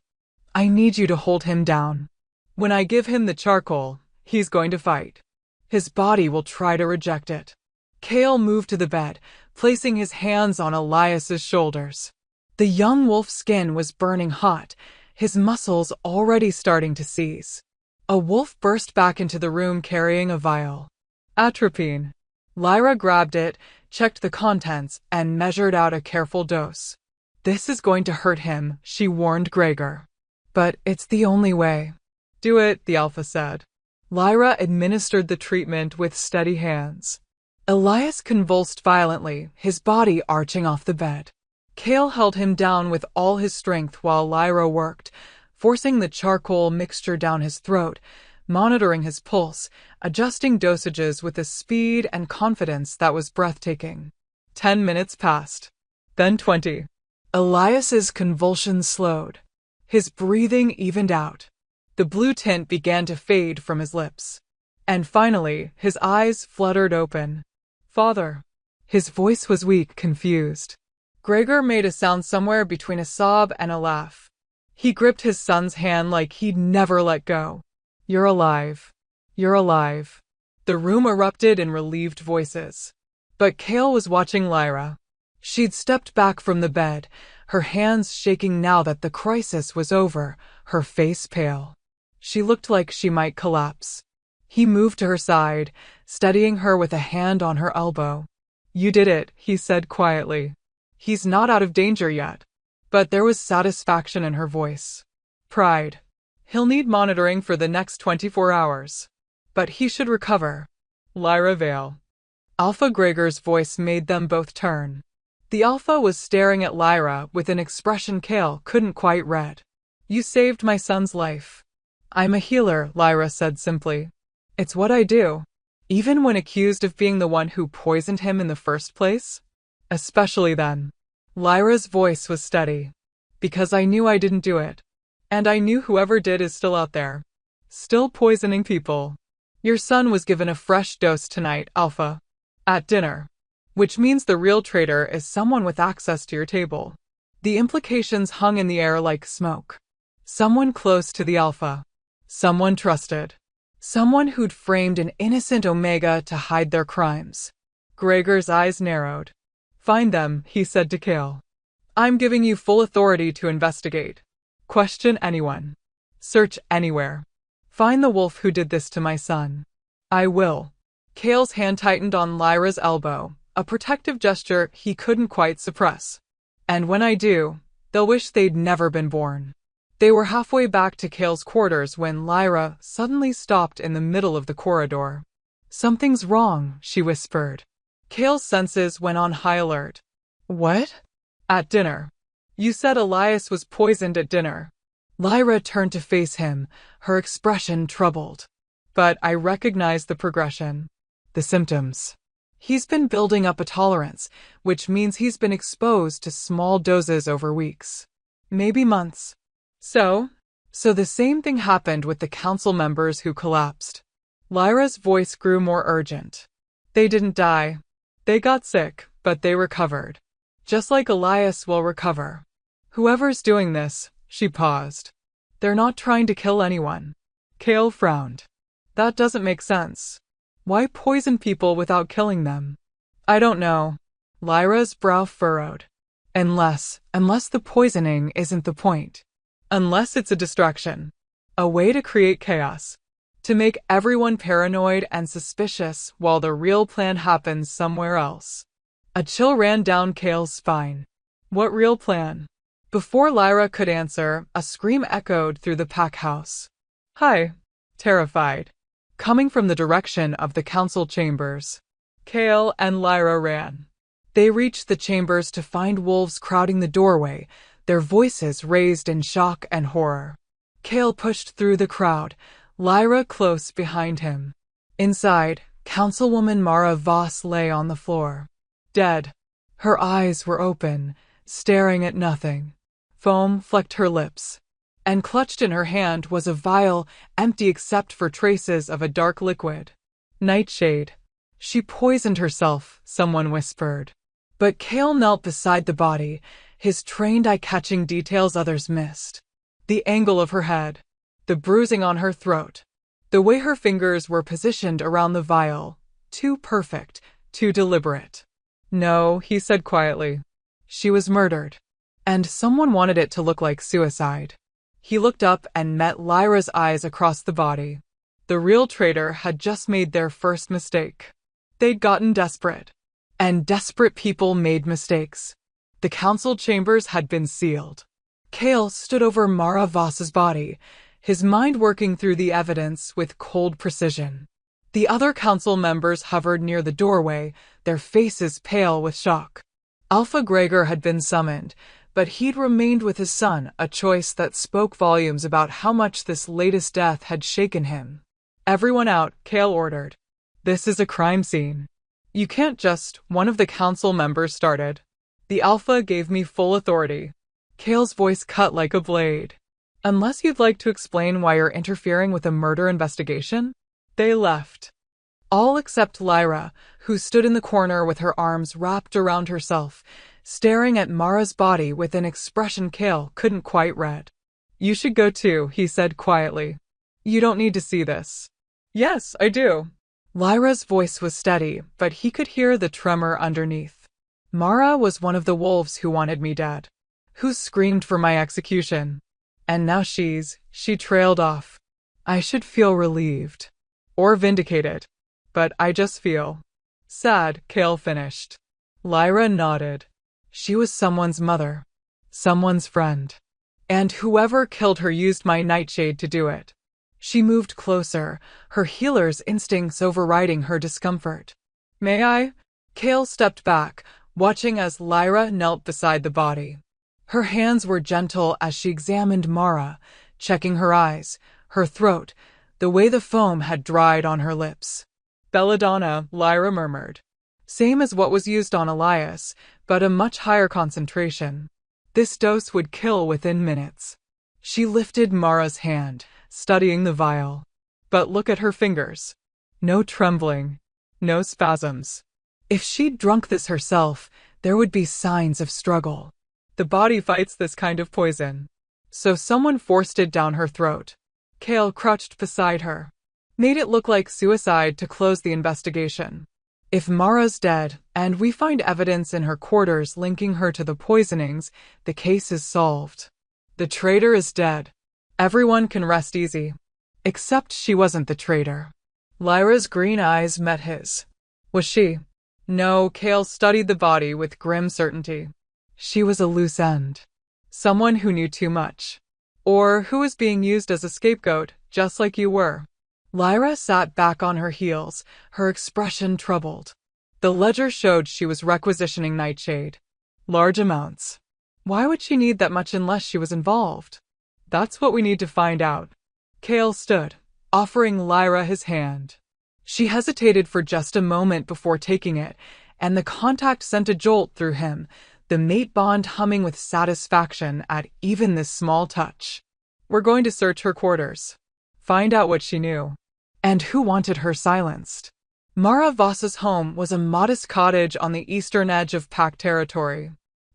I need you to hold him down. When I give him the charcoal, he's going to fight. His body will try to reject it. Kale moved to the bed, placing his hands on Elias's shoulders. The young wolf's skin was burning hot, his muscles already starting to seize. A wolf burst back into the room carrying a vial. Atropine. Lyra grabbed it, checked the contents, and measured out a careful dose. This is going to hurt him, she warned Gregor. But it's the only way. Do it, the alpha said. Lyra administered the treatment with steady hands. Elias convulsed violently, his body arching off the bed. Kale held him down with all his strength while Lyra worked, forcing the charcoal mixture down his throat, monitoring his pulse, adjusting dosages with a speed and confidence that was breathtaking. 10 minutes passed. Then 20. Elias's convulsions slowed. His breathing evened out. The blue tint began to fade from his lips. And finally, his eyes fluttered open. Father. His voice was weak, confused. Gregor made a sound somewhere between a sob and a laugh. He gripped his son's hand like he'd never let go. You're alive. You're alive. The room erupted in relieved voices. But Kale was watching Lyra. She'd stepped back from the bed, her hands shaking now that the crisis was over, her face pale. She looked like she might collapse. He moved to her side, steadying her with a hand on her elbow. You did it, he said quietly. He's not out of danger yet. But there was satisfaction in her voice. Pride. He'll need monitoring for the next 24 hours. But he should recover. Lyra Vale. Alpha Gregor's voice made them both turn. The alpha was staring at Lyra with an expression Kale couldn't quite read. You saved my son's life. I'm a healer, Lyra said simply. It's what I do. Even when accused of being the one who poisoned him in the first place? Especially then. Lyra's voice was steady. Because I knew I didn't do it. And I knew whoever did is still out there. Still poisoning people. Your son was given a fresh dose tonight, Alpha. At dinner. Which means the real traitor is someone with access to your table. The implications hung in the air like smoke. Someone close to the Alpha. Someone trusted. Someone who'd framed an innocent Omega to hide their crimes. Gregor's eyes narrowed. Find them, he said to Kale. I'm giving you full authority to investigate. Question anyone. Search anywhere. Find the wolf who did this to my son. I will. Kale's hand tightened on Lyra's elbow, a protective gesture he couldn't quite suppress. And when I do, They'll wish they'd never been born. They were halfway back to Kale's quarters when Lyra suddenly stopped in the middle of the corridor. "Something's wrong," she whispered. Kale's senses went on high alert. "What?" "At dinner. You said Elias was poisoned at dinner." Lyra turned to face him, her expression troubled. "But I recognize the progression. The symptoms. He's been building up a tolerance, which means he's been exposed to small doses over weeks. Maybe months. So the same thing happened with the council members who collapsed." Lyra's voice grew more urgent. "They didn't die. They got sick, but they recovered. Just like Elias will recover. Whoever's doing this," she paused. "They're not trying to kill anyone." Kale frowned. "That doesn't make sense. Why poison people without killing them?" "I don't know." Lyra's brow furrowed. Unless the poisoning isn't the point. Unless it's a distraction. A way to create chaos. To make everyone paranoid and suspicious while the real plan happens somewhere else. A chill ran down Kale's spine. What real plan? Before Lyra could answer, a scream echoed through the pack house. "Hi," terrified. Coming from the direction of the council chambers. Kale and Lyra ran. They reached the chambers to find wolves crowding the doorway, their voices raised in shock and horror. Kale pushed through the crowd, Lyra close behind him. Inside, Councilwoman Mara Voss lay on the floor. Dead. Her eyes were open, staring at nothing. Foam flecked her lips. And clutched in her hand was a vial, empty except for traces of a dark liquid. Nightshade. "She poisoned herself," someone whispered. But Kale knelt beside the body, his trained eye catching details others missed. The angle of her head. The bruising on her throat. The way her fingers were positioned around the vial. Too perfect, too deliberate. "No," he said quietly. "She was murdered. And someone wanted it to look like suicide." He looked up and met Lyra's eyes across the body. The real traitor had just made their first mistake. They'd gotten desperate. And desperate people made mistakes. The council chambers had been sealed. Kale stood over Mara Voss's body, his mind working through the evidence with cold precision. The other council members hovered near the doorway, their faces pale with shock. Alpha Gregor had been summoned, but he'd remained with his son, a choice that spoke volumes about how much this latest death had shaken him. "Everyone out," Kale ordered. "This is a crime scene." "You can't just," one of the council members started. "The Alpha gave me full authority." Kale's voice cut like a blade. "Unless you'd like to explain why you're interfering with a murder investigation?" They left. All except Lyra, who stood in the corner with her arms wrapped around herself, staring at Mara's body with an expression Kale couldn't quite read. "You should go too," he said quietly. "You don't need to see this." "Yes, I do." Lyra's voice was steady, but he could hear the tremor underneath. "Mara was one of the wolves who wanted me dead. Who screamed for my execution. And now she trailed off. I should feel relieved. Or vindicated. But I just feel sad," Kale finished. Lyra nodded. She was someone's mother. Someone's friend. And whoever killed her used my nightshade to do it. She moved closer, her healer's instincts overriding her discomfort. "May I?" Kale stepped back, watching as Lyra knelt beside the body. Her hands were gentle as she examined Mara, checking her eyes, her throat, the way the foam had dried on her lips. "Belladonna," Lyra murmured. "Same as what was used on Elias, but a much higher concentration. This dose would kill within minutes." She lifted Mara's hand, studying the vial. But look at her fingers. No trembling. No spasms. If she'd drunk this herself, there would be signs of struggle. The body fights this kind of poison. So someone forced it down her throat. Kale crouched beside her. Made it look like suicide to close the investigation. If Mara's dead, and we find evidence in her quarters linking her to the poisonings, the case is solved. The traitor is dead. Everyone can rest easy. Except she wasn't the traitor. Lyra's green eyes met his. Was she? No, Kale studied the body with grim certainty. She was a loose end. Someone who knew too much. Or who was being used as a scapegoat, just like you were. Lyra sat back on her heels, her expression troubled. The ledger showed she was requisitioning Nightshade. Large amounts. Why would she need that much unless she was involved? That's what we need to find out. Cale stood, offering Lyra his hand. She hesitated for just a moment before taking it, and the contact sent a jolt through him, the mate bond humming with satisfaction at even this small touch. We're going to search her quarters. Find out what she knew. And who wanted her silenced. Mara Voss's home was a modest cottage on the eastern edge of Pack territory.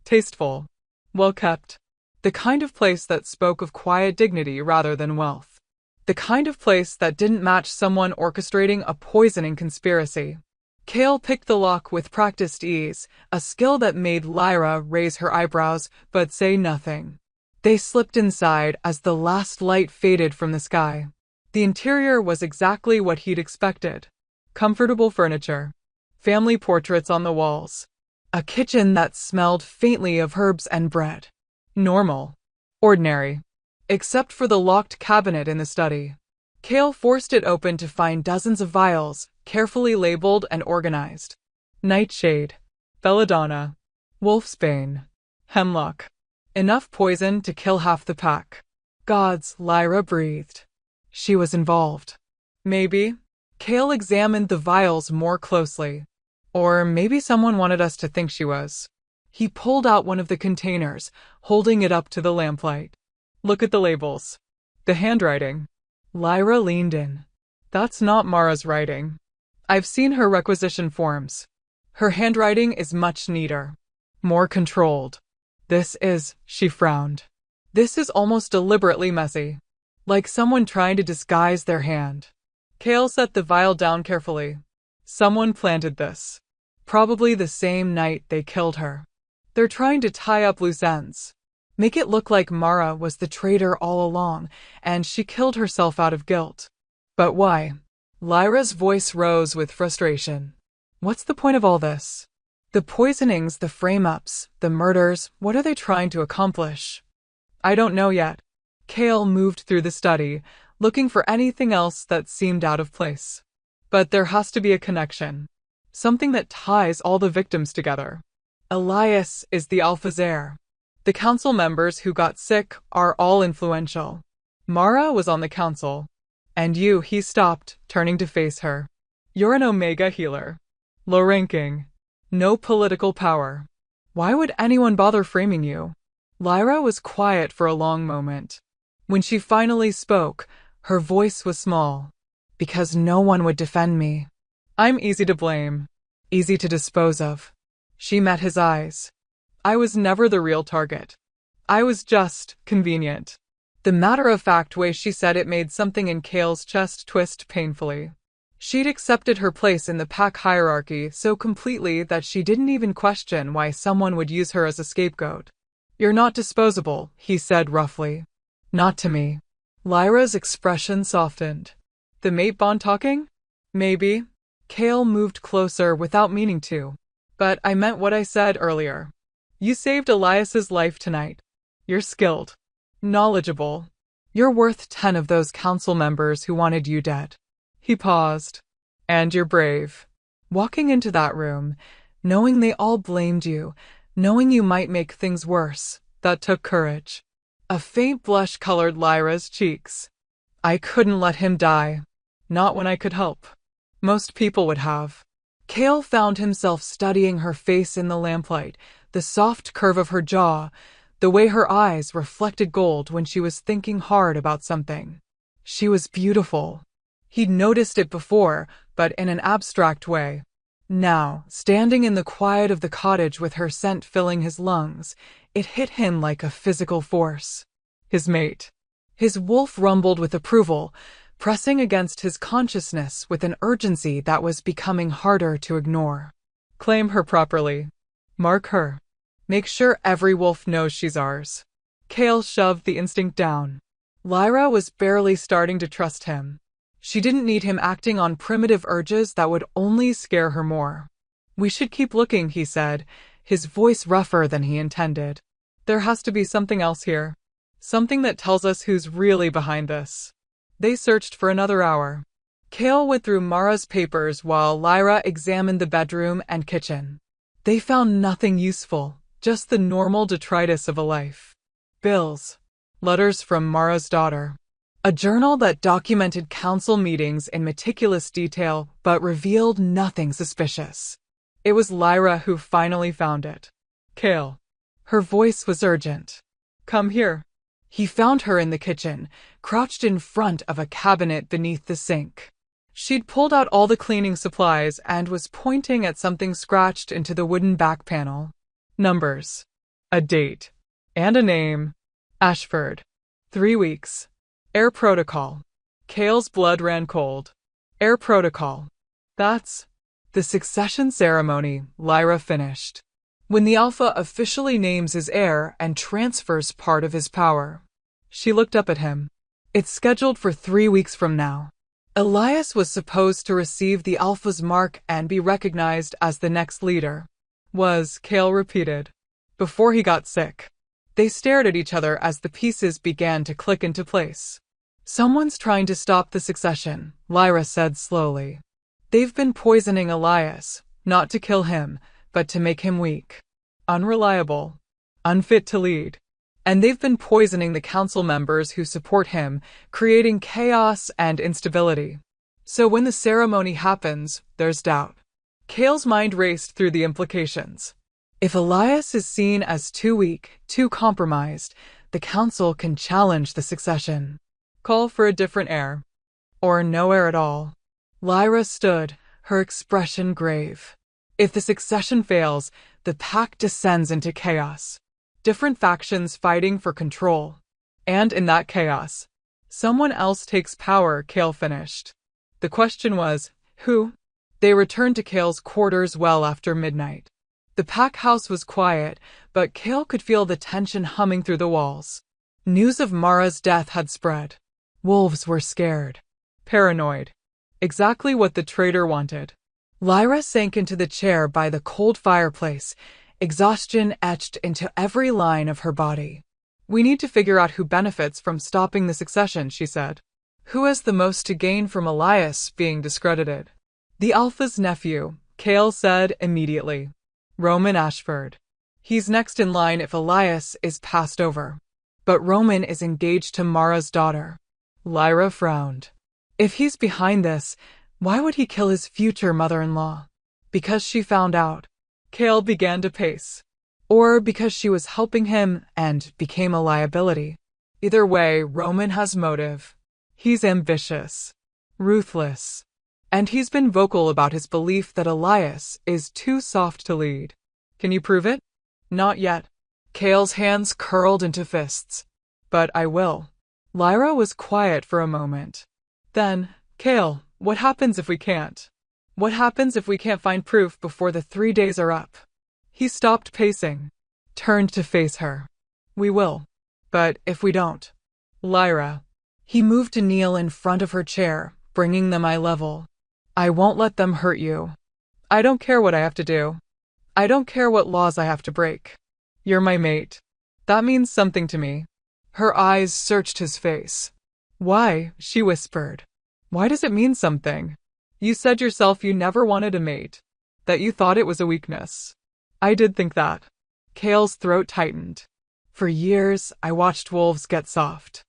Tasteful. Well kept. The kind of place that spoke of quiet dignity rather than wealth. The kind of place that didn't match someone orchestrating a poisoning conspiracy. Cale picked the lock with practiced ease, a skill that made Lyra raise her eyebrows but say nothing. They slipped inside as the last light faded from the sky. The interior was exactly what he'd expected. Comfortable furniture. Family portraits on the walls. A kitchen that smelled faintly of herbs and bread. Normal. Ordinary. Except for the locked cabinet in the study. Cale forced it open to find dozens of vials, carefully labeled and organized. Nightshade. Belladonna. Wolfsbane. Hemlock. Enough poison to kill half the pack. Gods, Lyra breathed. She was involved. Maybe. Cale examined the vials more closely. Or maybe someone wanted us to think she was. He pulled out one of the containers, holding it up to the lamplight. Look at the labels. The handwriting. Lyra leaned in. That's not Mara's writing. I've seen her requisition forms. Her handwriting is much neater. More controlled. This is, she frowned. This is almost deliberately messy. Like someone trying to disguise their hand. Cale set the vial down carefully. Someone planted this. Probably the same night they killed her. They're trying to tie up loose ends. Make it look like Mara was the traitor all along, and she killed herself out of guilt. But why? Lyra's voice rose with frustration. What's the point of all this? The poisonings, the frame-ups, the murders, what are they trying to accomplish? I don't know yet. Cale moved through the study, looking for anything else that seemed out of place. But there has to be a connection. Something that ties all the victims together. Elias is the Alphazair. The council members who got sick are all influential. Mara was on the council. And you, he stopped, turning to face her. You're an Omega healer. Low ranking. No political power. Why would anyone bother framing you? Lyra was quiet for a long moment. When she finally spoke, her voice was small. Because no one would defend me. I'm easy to blame. Easy to dispose of. She met his eyes. I was never the real target. I was just convenient. The matter-of-fact way she said it made something in Cale's chest twist painfully. She'd accepted her place in the pack hierarchy so completely that she didn't even question why someone would use her as a scapegoat. You're not disposable, he said roughly. Not to me. Lyra's expression softened. The mate bond talking? Maybe. Cale moved closer without meaning to. But I meant what I said earlier. You saved Elias's life tonight. You're skilled. Knowledgeable. You're worth 10 of those council members who wanted you dead. He paused. And you're brave. Walking into that room, knowing they all blamed you, knowing you might make things worse, that took courage. A faint blush colored Lyra's cheeks. I couldn't let him die. Not when I could help. Most people would have. Cale found himself studying her face in the lamplight, the soft curve of her jaw, the way her eyes reflected gold when she was thinking hard about something. She was beautiful. He'd noticed it before, but in an abstract way. Now, standing in the quiet of the cottage with her scent filling his lungs, it hit him like a physical force. His mate. His wolf rumbled with approval, pressing against his consciousness with an urgency that was becoming harder to ignore. Claim her properly. Mark her. Make sure every wolf knows she's ours. Cale shoved the instinct down. Lyra was barely starting to trust him. She didn't need him acting on primitive urges that would only scare her more. We should keep looking, he said, his voice rougher than he intended. There has to be something else here. Something that tells us who's really behind this. They searched for another hour. Kale went through Mara's papers while Lyra examined the bedroom and kitchen. They found nothing useful, just the normal detritus of a life. Bills. Letters from Mara's daughter. A journal that documented council meetings in meticulous detail but revealed nothing suspicious. It was Lyra who finally found it. Kale. Her voice was urgent. Come here. He found her in the kitchen, crouched in front of a cabinet beneath the sink. She'd pulled out all the cleaning supplies and was pointing at something scratched into the wooden back panel. Numbers. A date. And a name. Ashford. 3 weeks. Air protocol. Kale's blood ran cold. Air protocol. That's the succession ceremony, Lyra finished. When the Alpha officially names his heir and transfers part of his power. She looked up at him. It's scheduled for 3 weeks from now. Elias was supposed to receive the Alpha's mark and be recognized as the next leader. Kale repeated. Before he got sick. They stared at each other as the pieces began to click into place. Someone's trying to stop the succession, Lyra said slowly. They've been poisoning Elias, not to kill him, but to make him weak, unreliable, unfit to lead. And they've been poisoning the council members who support him, creating chaos and instability. So when the ceremony happens, there's doubt. Kale's mind raced through the implications. If Elias is seen as too weak, too compromised, the council can challenge the succession. Call for a different heir. Or no heir at all. Lyra stood, her expression grave. If the succession fails, the pact descends into chaos. Different factions fighting for control. And in that chaos, someone else takes power, Kale finished. The question was, who? They returned to Kale's quarters well after midnight. The pack house was quiet, but Kale could feel the tension humming through the walls. News of Mara's death had spread. Wolves were scared. Paranoid. Exactly what the traitor wanted. Lyra sank into the chair by the cold fireplace, exhaustion etched into every line of her body. We need to figure out who benefits from stopping the succession, she said. Who has the most to gain from Elias being discredited? The Alpha's nephew, Kale said immediately. Roman Ashford. He's next in line if Elias is passed over. But Roman is engaged to Mara's daughter. Lyra frowned. If he's behind this, why would he kill his future mother-in-law? Because she found out. Kale began to pace. Or because she was helping him and became a liability. Either way, Roman has motive. He's ambitious. Ruthless. And he's been vocal about his belief that Elias is too soft to lead. Can you prove it? Not yet. Kale's hands curled into fists. But I will. Lyra was quiet for a moment. Then, Kale, what happens if we can't? What happens if we can't find proof before the 3 days are up? He stopped pacing, turned to face her. We will. But if we don't? Lyra. He moved to kneel in front of her chair, bringing them eye level. I won't let them hurt you. I don't care what I have to do. I don't care what laws I have to break. You're my mate. That means something to me. Her eyes searched his face. Why? She whispered. Why does it mean something? You said yourself you never wanted a mate. That you thought it was a weakness. I did think that. Kale's throat tightened. For years, I watched wolves get soft.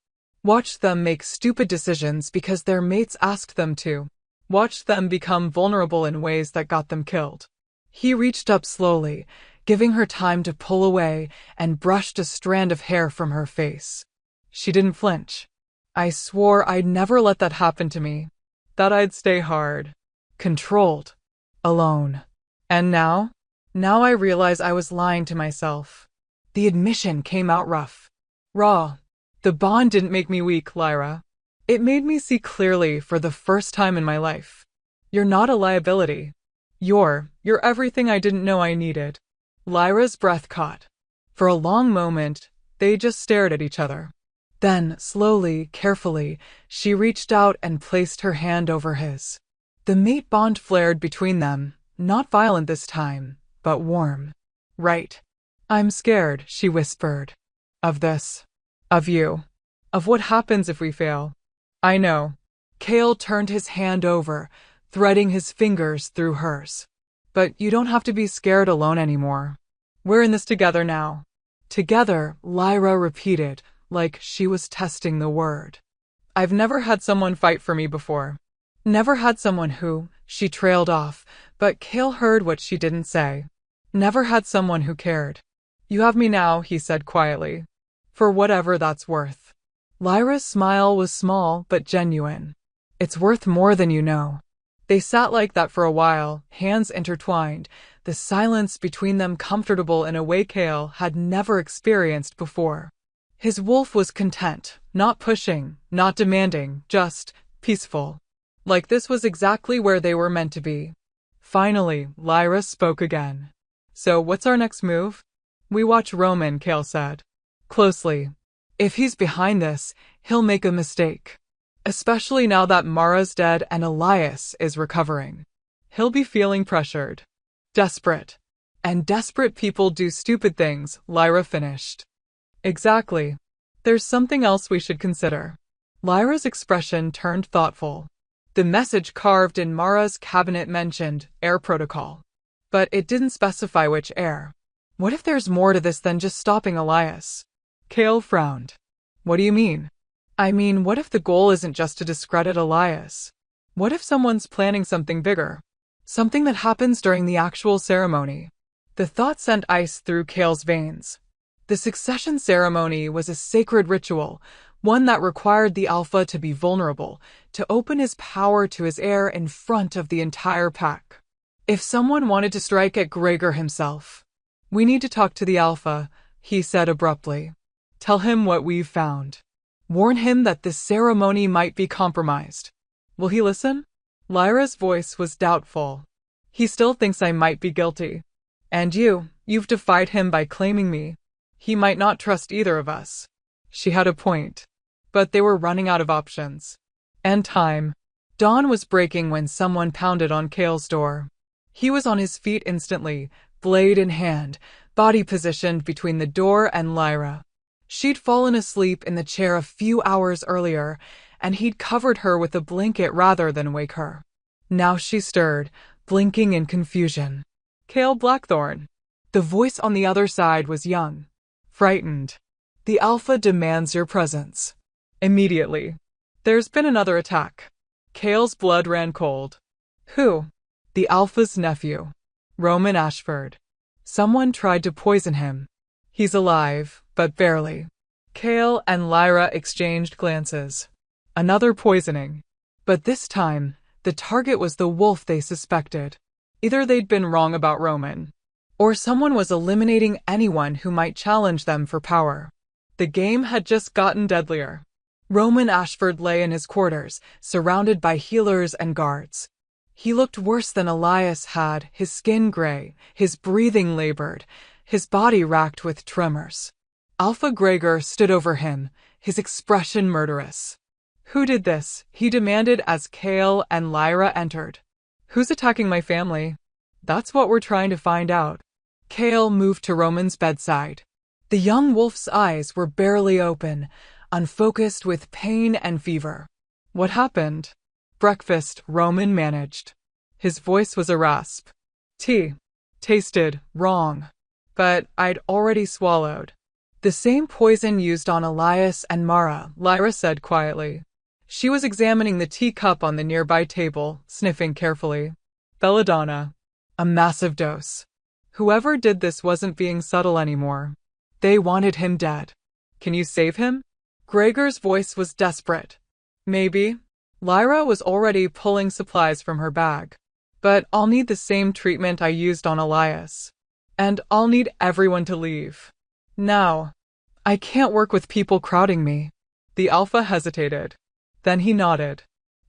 Watched them make stupid decisions because their mates asked them to. Watched them become vulnerable in ways that got them killed. He reached up slowly, giving her time to pull away, and brushed a strand of hair from her face. She didn't flinch. I swore I'd never let that happen to me. That I'd stay hard. Controlled. Alone. And now? Now I realize I was lying to myself. The admission came out rough. Raw. The bond didn't make me weak, Lyra. It made me see clearly for the first time in my life. You're not a liability. You're everything I didn't know I needed. Lyra's breath caught. For a long moment, they just stared at each other. Then, slowly, carefully, she reached out and placed her hand over his. The mate bond flared between them, not violent this time, but warm. Right. I'm scared, she whispered. Of this. Of you. Of what happens if we fail. I know. Cale turned his hand over, threading his fingers through hers. But you don't have to be scared alone anymore. We're in this together now. Together, Lyra repeated, like she was testing the word. I've never had someone fight for me before. Never had someone who, she trailed off, but Cale heard what she didn't say. Never had someone who cared. You have me now, he said quietly. For whatever that's worth. Lyra's smile was small but genuine. It's worth more than you know. They sat like that for a while, hands intertwined, the silence between them comfortable in a way Cale had never experienced before. His wolf was content, not pushing, not demanding, just peaceful. Like this was exactly where they were meant to be. Finally, Lyra spoke again. So what's our next move? We watch Roman, Cale said. Closely. If he's behind this, he'll make a mistake. Especially now that Mara's dead and Elias is recovering. He'll be feeling pressured. Desperate. And desperate people do stupid things, Lyra finished. Exactly. There's something else we should consider. Lyra's expression turned thoughtful. The message carved in Mara's cabinet mentioned air protocol. But it didn't specify which air. What if there's more to this than just stopping Elias? Cale frowned. What do you mean? I mean, what if the goal isn't just to discredit Elias? What if someone's planning something bigger? Something that happens during the actual ceremony? The thought sent ice through Cale's veins. The succession ceremony was a sacred ritual, one that required the Alpha to be vulnerable, to open his power to his heir in front of the entire pack. If someone wanted to strike at Gregor himself, we need to talk to the Alpha, he said abruptly. Tell him what we've found. Warn him that the ceremony might be compromised. Will he listen? Lyra's voice was doubtful. He still thinks I might be guilty. And you've defied him by claiming me. He might not trust either of us. She had a point. But they were running out of options. And time. Dawn was breaking when someone pounded on Cale's door. He was on his feet instantly, blade in hand, body positioned between the door and Lyra. She'd fallen asleep in the chair a few hours earlier, and he'd covered her with a blanket rather than wake her. Now she stirred, blinking in confusion. Cale Blackthorn. The voice on the other side was young. Frightened. The Alpha demands your presence. Immediately. There's been another attack. Cale's blood ran cold. Who? The Alpha's nephew. Roman Ashford. Someone tried to poison him. He's alive, but barely. Cale and Lyra exchanged glances. Another poisoning. But this time, the target was the wolf they suspected. Either they'd been wrong about Roman, or someone was eliminating anyone who might challenge them for power. The game had just gotten deadlier. Roman Ashford lay in his quarters, surrounded by healers and guards. He looked worse than Elias had, his skin gray, his breathing labored, his body racked with tremors. Alpha Gregor stood over him, his expression murderous. Who did this? He demanded as Cale and Lyra entered. Who's attacking my family? That's what we're trying to find out. Cale moved to Roman's bedside. The young wolf's eyes were barely open, unfocused with pain and fever. What happened? Breakfast, Roman managed. His voice was a rasp. Tea. Tasted wrong. But I'd already swallowed. The same poison used on Elias and Mara, Lyra said quietly. She was examining the teacup on the nearby table, sniffing carefully. Belladonna. A massive dose. Whoever did this wasn't being subtle anymore. They wanted him dead. Can you save him? Gregor's voice was desperate. Maybe. Lyra was already pulling supplies from her bag. But I'll need the same treatment I used on Elias. And I'll need everyone to leave. Now. I can't work with people crowding me. The Alpha hesitated. Then he nodded.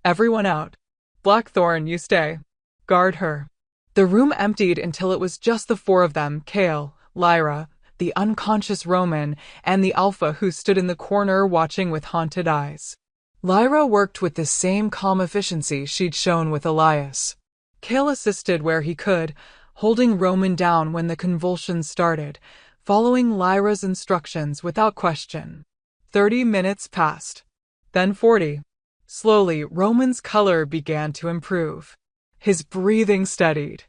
Everyone out. Blackthorn, you stay. Guard her. The room emptied until it was just the four of them, Cale, Lyra, the unconscious Roman, and the Alpha who stood in the corner watching with haunted eyes. Lyra worked with the same calm efficiency she'd shown with Elias. Cale assisted where he could, holding Roman down when the convulsions started, following Lyra's instructions without question. 30 minutes passed. Then 40. Slowly, Roman's color began to improve. His breathing steadied.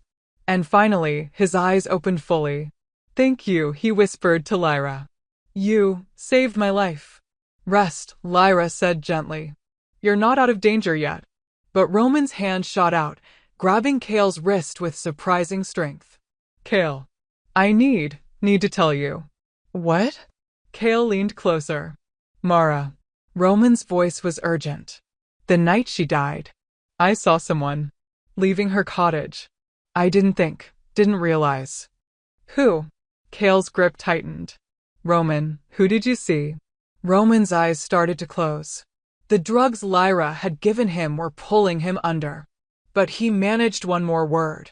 And finally, his eyes opened fully. "Thank you," he whispered to Lyra. "You saved my life." "Rest," Lyra said gently. "You're not out of danger yet." But Roman's hand shot out, grabbing Kale's wrist with surprising strength. "Kale, I need to tell you." "What?" Kale leaned closer. "Mara." Roman's voice was urgent. "The night she died, I saw someone leaving her cottage. I didn't realize." "Who?" Kale's grip tightened. "Roman, who did you see?" Roman's eyes started to close. The drugs Lyra had given him were pulling him under. But he managed one more word.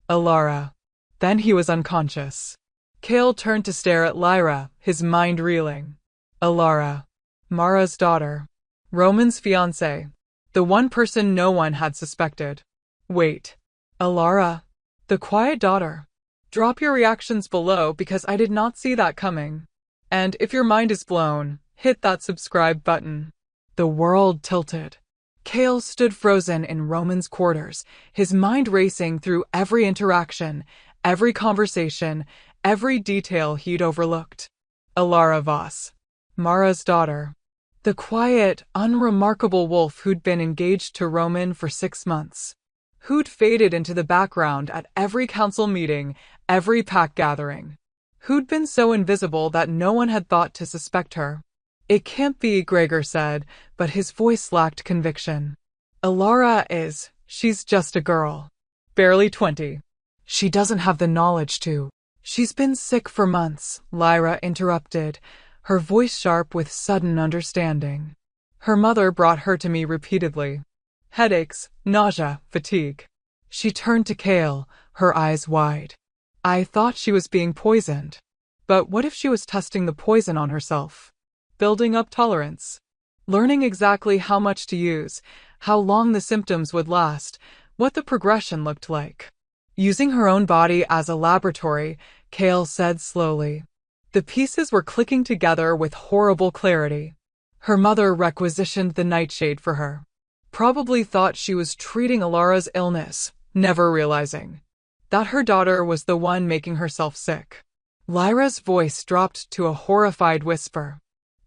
"Alara." Then he was unconscious. Kale turned to stare at Lyra, his mind reeling. Alara. Mara's daughter. Roman's fiancée. The one person no one had suspected. Wait. Alara. The quiet daughter. Drop your reactions below because I did not see that coming. And if your mind is blown, hit that subscribe button. The world tilted. Kale stood frozen in Roman's quarters, his mind racing through every interaction, every conversation, every detail he'd overlooked. Alara Voss. Mara's daughter. The quiet, unremarkable wolf who'd been engaged to Roman for 6 months. Who'd faded into the background at every council meeting, every pack gathering. Who'd been so invisible that no one had thought to suspect her. "It can't be," Gregor said, but his voice lacked conviction. "Alara she's just a girl. Barely 20. She doesn't have the knowledge to." "She's been sick for months," Lyra interrupted, her voice sharp with sudden understanding. "Her mother brought her to me repeatedly. Headaches, nausea, fatigue." She turned to Kale, her eyes wide. "I thought she was being poisoned. But what if she was testing the poison on herself? Building up tolerance. Learning exactly how much to use, how long the symptoms would last, what the progression looked like. Using her own body as a laboratory," Kale said slowly. The pieces were clicking together with horrible clarity. Her mother requisitioned the nightshade for her. Probably thought she was treating Alara's illness, never realizing that her daughter was the one making herself sick. Lyra's voice dropped to a horrified whisper.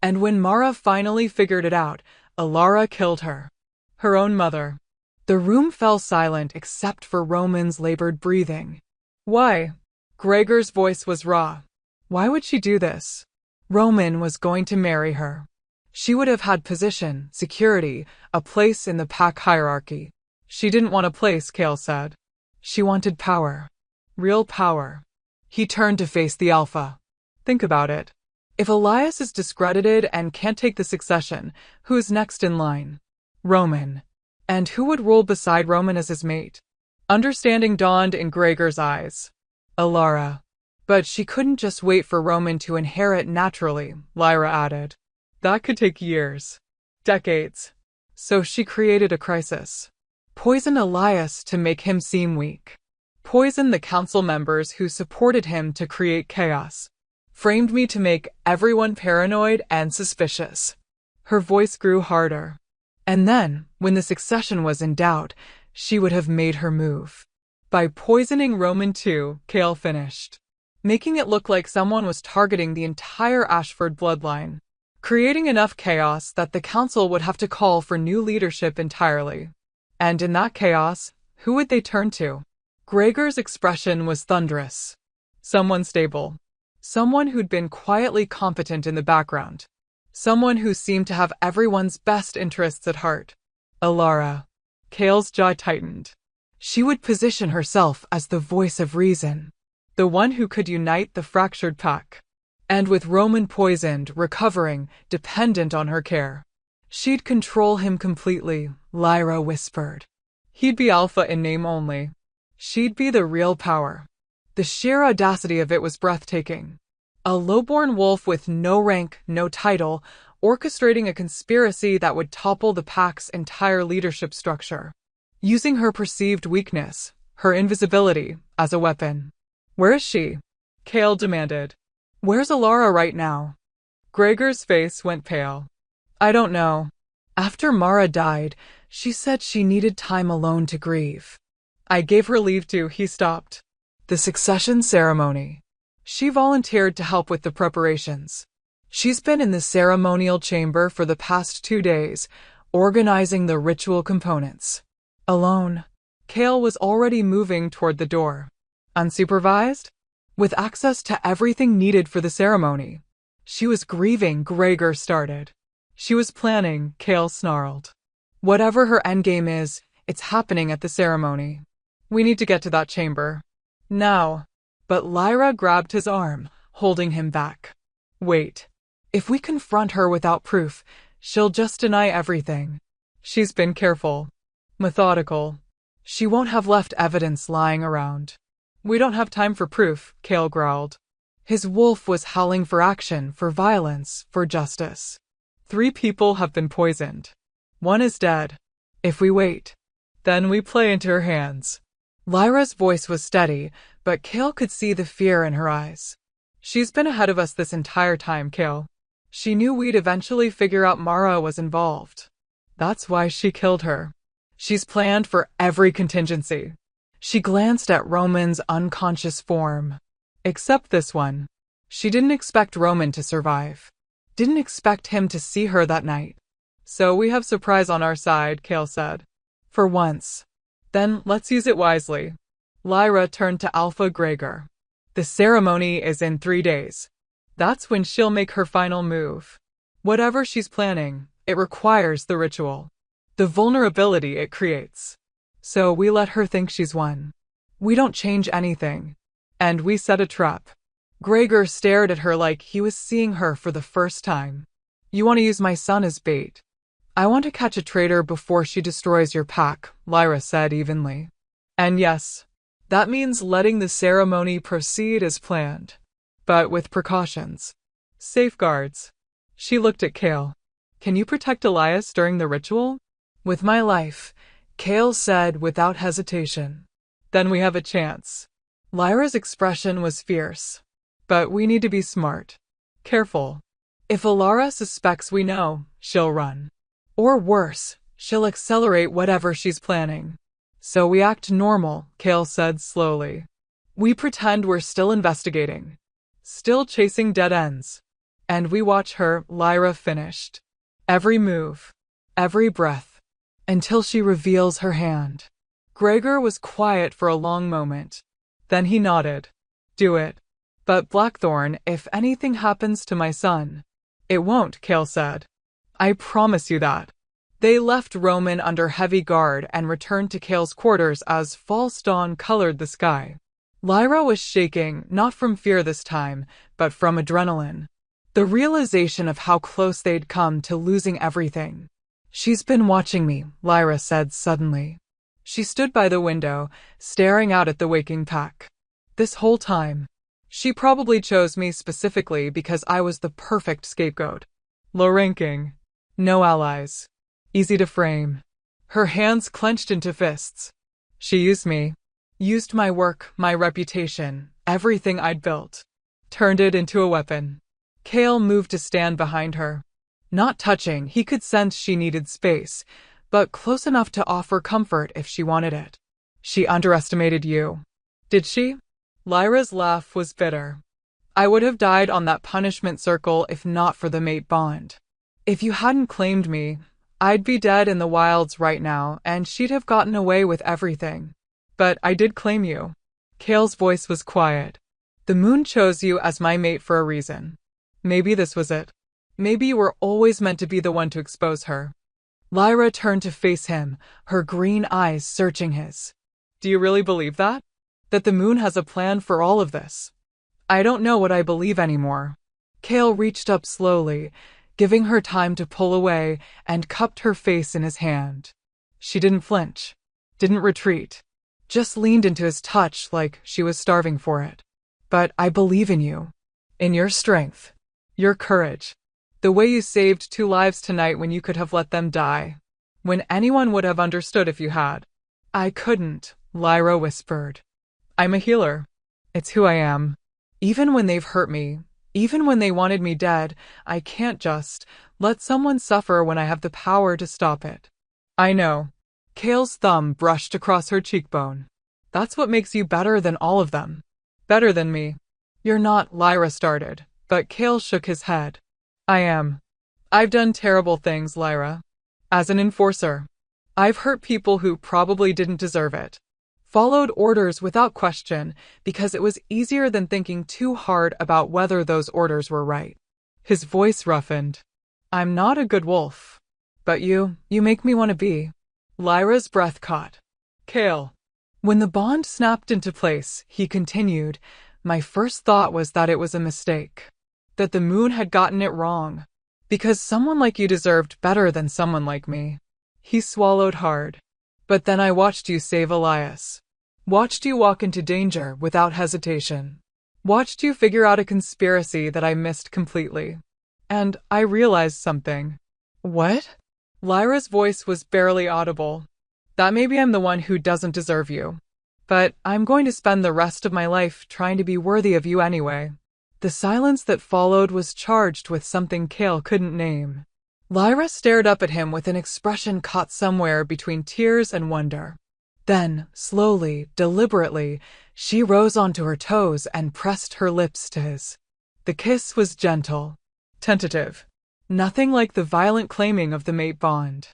And when Mara finally figured it out, Alara killed her. Her own mother. The room fell silent except for Roman's labored breathing. "Why?" Gregor's voice was raw. "Why would she do this?" Roman was going to marry her. She would have had position, security, a place in the pack hierarchy. She didn't want a place, Kale said. She wanted power. Real power. He turned to face the Alpha. "Think about it. If Elias is discredited and can't take the succession, who's next in line?" "Roman." "And who would rule beside Roman as his mate?" Understanding dawned in Gregor's eyes. "Alara." "But she couldn't just wait for Roman to inherit naturally," Lyra added. "That could take years. Decades." So she created a crisis. Poisoned Elias to make him seem weak. Poisoned the council members who supported him to create chaos. Framed me to make everyone paranoid and suspicious. Her voice grew harder. And then, when the succession was in doubt, she would have made her move. By poisoning Roman too, Kale finished. Making it look like someone was targeting the entire Ashford bloodline. Creating enough chaos that the council would have to call for new leadership entirely. And in that chaos, who would they turn to? Gregor's expression was thunderous. Someone stable. Someone who'd been quietly competent in the background. Someone who seemed to have everyone's best interests at heart. Alara. Kale's jaw tightened. She would position herself as the voice of reason. The one who could unite the fractured pack. And with Roman poisoned, recovering, dependent on her care. She'd control him completely, Lyra whispered. He'd be Alpha in name only. She'd be the real power. The sheer audacity of it was breathtaking. A lowborn wolf with no rank, no title, orchestrating a conspiracy that would topple the pack's entire leadership structure. Using her perceived weakness, her invisibility, as a weapon. "Where is she?" Kale demanded. Where's Alara right now? Gregor's face went pale. I don't know. After Mara died, she said she needed time alone to grieve. I gave her leave to, he stopped. The succession ceremony. She volunteered to help with the preparations. She's been in the ceremonial chamber for the past 2 days, organizing the ritual components. Alone, Kale was already moving toward the door. Unsupervised? With access to everything needed for the ceremony. She was grieving, Gregor started. She was planning, Kale snarled. Whatever her endgame is, it's happening at the ceremony. We need to get to that chamber. Now. But Lyra grabbed his arm, holding him back. Wait. If we confront her without proof, she'll just deny everything. She's been careful. Methodical. She won't have left evidence lying around. We don't have time for proof, Kale growled. His wolf was howling for action, for violence, for justice. 3 people have been poisoned. 1 is dead. If we wait, then we play into her hands. Lyra's voice was steady, but Kale could see the fear in her eyes. She's been ahead of us this entire time, Kale. She knew we'd eventually figure out Mara was involved. That's why she killed her. She's planned for every contingency. She glanced at Roman's unconscious form. Except this one. She didn't expect Roman to survive. Didn't expect him to see her that night. So we have surprise on our side, Kale said. For once. Then let's use it wisely. Lyra turned to Alpha Gregor. The ceremony is in 3 days. That's when she'll make her final move. Whatever she's planning, it requires the ritual. The vulnerability it creates. So we let her think she's won. We don't change anything. And we set a trap. Gregor stared at her like he was seeing her for the first time. You want to use my son as bait. I want to catch a traitor before she destroys your pack, Lyra said evenly. And yes, that means letting the ceremony proceed as planned. But with precautions. Safeguards. She looked at Kale. Can you protect Elias during the ritual? With my life, Kale said without hesitation. Then we have a chance. Lyra's expression was fierce. But we need to be smart. Careful. If Alara suspects we know, she'll run. Or worse, she'll accelerate whatever she's planning. So we act normal, Kale said slowly. We pretend we're still investigating. Still chasing dead ends. And we watch her, Lyra finished. Every move. Every breath. Until she reveals her hand. Gregor was quiet for a long moment. Then he nodded. Do it. But Blackthorn, if anything happens to my son. It won't, Kale said. I promise you that. They left Roman under heavy guard and returned to Kale's quarters as false dawn colored the sky. Lyra was shaking, not from fear this time, but from adrenaline. The realization of how close they'd come to losing everything. She's been watching me, Lyra said suddenly. She stood by the window, staring out at the waking pack. This whole time. She probably chose me specifically because I was the perfect scapegoat. Low ranking. No allies. Easy to frame. Her hands clenched into fists. She used me. Used my work, my reputation, everything I'd built. Turned it into a weapon. Kale moved to stand behind her. Not touching, he could sense she needed space, but close enough to offer comfort if she wanted it. She underestimated you. Did she? Lyra's laugh was bitter. I would have died on that punishment circle if not for the mate bond. If you hadn't claimed me, I'd be dead in the wilds right now, and she'd have gotten away with everything. But I did claim you. Kale's voice was quiet. The moon chose you as my mate for a reason. Maybe this was it. Maybe you were always meant to be the one to expose her. Lyra turned to face him, her green eyes searching his. Do you really believe that? That the moon has a plan for all of this? I don't know what I believe anymore. Kale reached up slowly, giving her time to pull away, and cupped her face in his hand. She didn't flinch. Didn't retreat. Just leaned into his touch like she was starving for it. But I believe in you. In your strength. Your courage. The way you saved 2 lives tonight when you could have let them die. When anyone would have understood if you had. I couldn't, Lyra whispered. I'm a healer. It's who I am. Even when they've hurt me, Even when they wanted me dead, I can't just let someone suffer when I have the power to stop it. I know. Kale's thumb brushed across her cheekbone. That's what makes you better than all of them. Better than me. You're not, Lyra started, but Kale shook his head. I am. I've done terrible things, Lyra. As an enforcer, I've hurt people who probably didn't deserve it. Followed orders without question because it was easier than thinking too hard about whether those orders were right. His voice roughened. I'm not a good wolf. But you make me want to be. Lyra's breath caught. Kale. When the bond snapped into place, he continued, my first thought was that it was a mistake. That the moon had gotten it wrong. Because someone like you deserved better than someone like me. He swallowed hard. But then I watched you save Elias. Watched you walk into danger without hesitation. Watched you figure out a conspiracy that I missed completely. And I realized something. What? Lyra's voice was barely audible. That maybe I'm the one who doesn't deserve you. But I'm going to spend the rest of my life trying to be worthy of you anyway. The silence that followed was charged with something Kale couldn't name. Lyra stared up at him with an expression caught somewhere between tears and wonder. Then, slowly, deliberately, she rose onto her toes and pressed her lips to his. The kiss was gentle, tentative. Nothing like the violent claiming of the mate bond.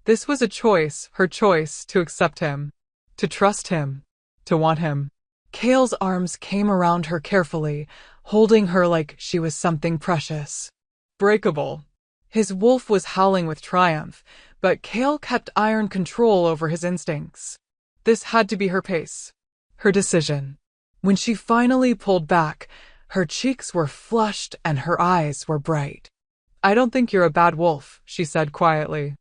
This was a choice, her choice, to accept him, to trust him, to want him. Kale's arms came around her carefully, holding her like she was something precious. Breakable. His wolf was howling with triumph, but Kale kept iron control over his instincts. This had to be her pace, her decision. When she finally pulled back, her cheeks were flushed and her eyes were bright. I don't think you're a bad wolf, she said quietly.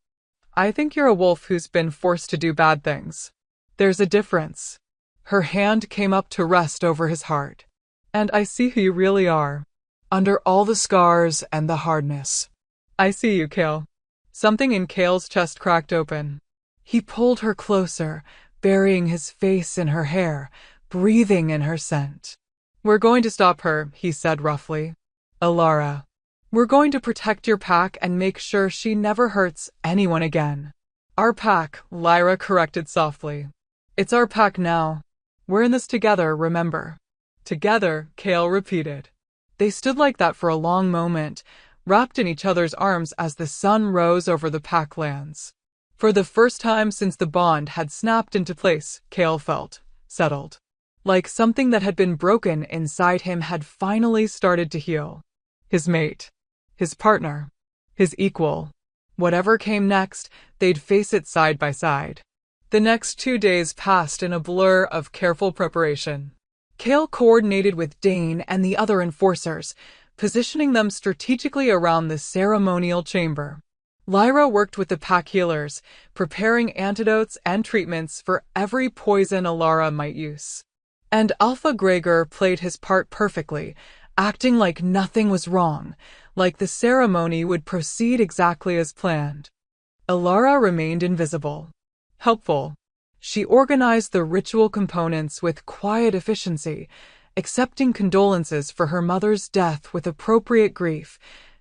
I think you're a wolf who's been forced to do bad things. There's a difference. Her hand came up to rest over his heart. And I see who you really are. Under all the scars and the hardness. I see you, Kale. Something in Kale's chest cracked open. He pulled her closer, burying his face in her hair, breathing in her scent. We're going to stop her, he said roughly. Alara. We're going to protect your pack and make sure she never hurts anyone again. Our pack, Lyra corrected softly. It's our pack now. We're in this together, remember. Together, Kale repeated. They stood like that for a long moment, wrapped in each other's arms as the sun rose over the packlands. For the first time since the bond had snapped into place, Kale felt settled. Like something that had been broken inside him had finally started to heal. His mate. His partner. His equal. Whatever came next, they'd face it side by side. The next 2 days passed in a blur of careful preparation. Kale coordinated with Dane and the other enforcers, positioning them strategically around the ceremonial chamber. Lyra worked with the pack healers, preparing antidotes and treatments for every poison Alara might use. And Alpha Gregor played his part perfectly, acting like nothing was wrong, like the ceremony would proceed exactly as planned. Alara remained invisible. Helpful. She organized the ritual components with quiet efficiency, accepting condolences for her mother's death with appropriate grief,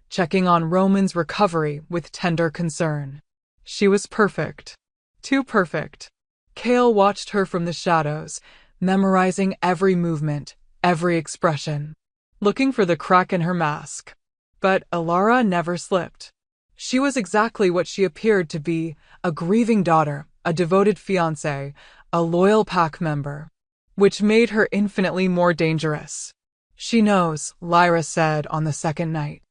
checking on Roman's recovery with tender concern. She was perfect. Too perfect. Kale watched her from the shadows, memorizing every movement, every expression, looking for the crack in her mask. But Alara never slipped. She was exactly what she appeared to be, a grieving daughter, a devoted fiancée, a loyal pack member, which made her infinitely more dangerous. She knows, Lyra said on the second night.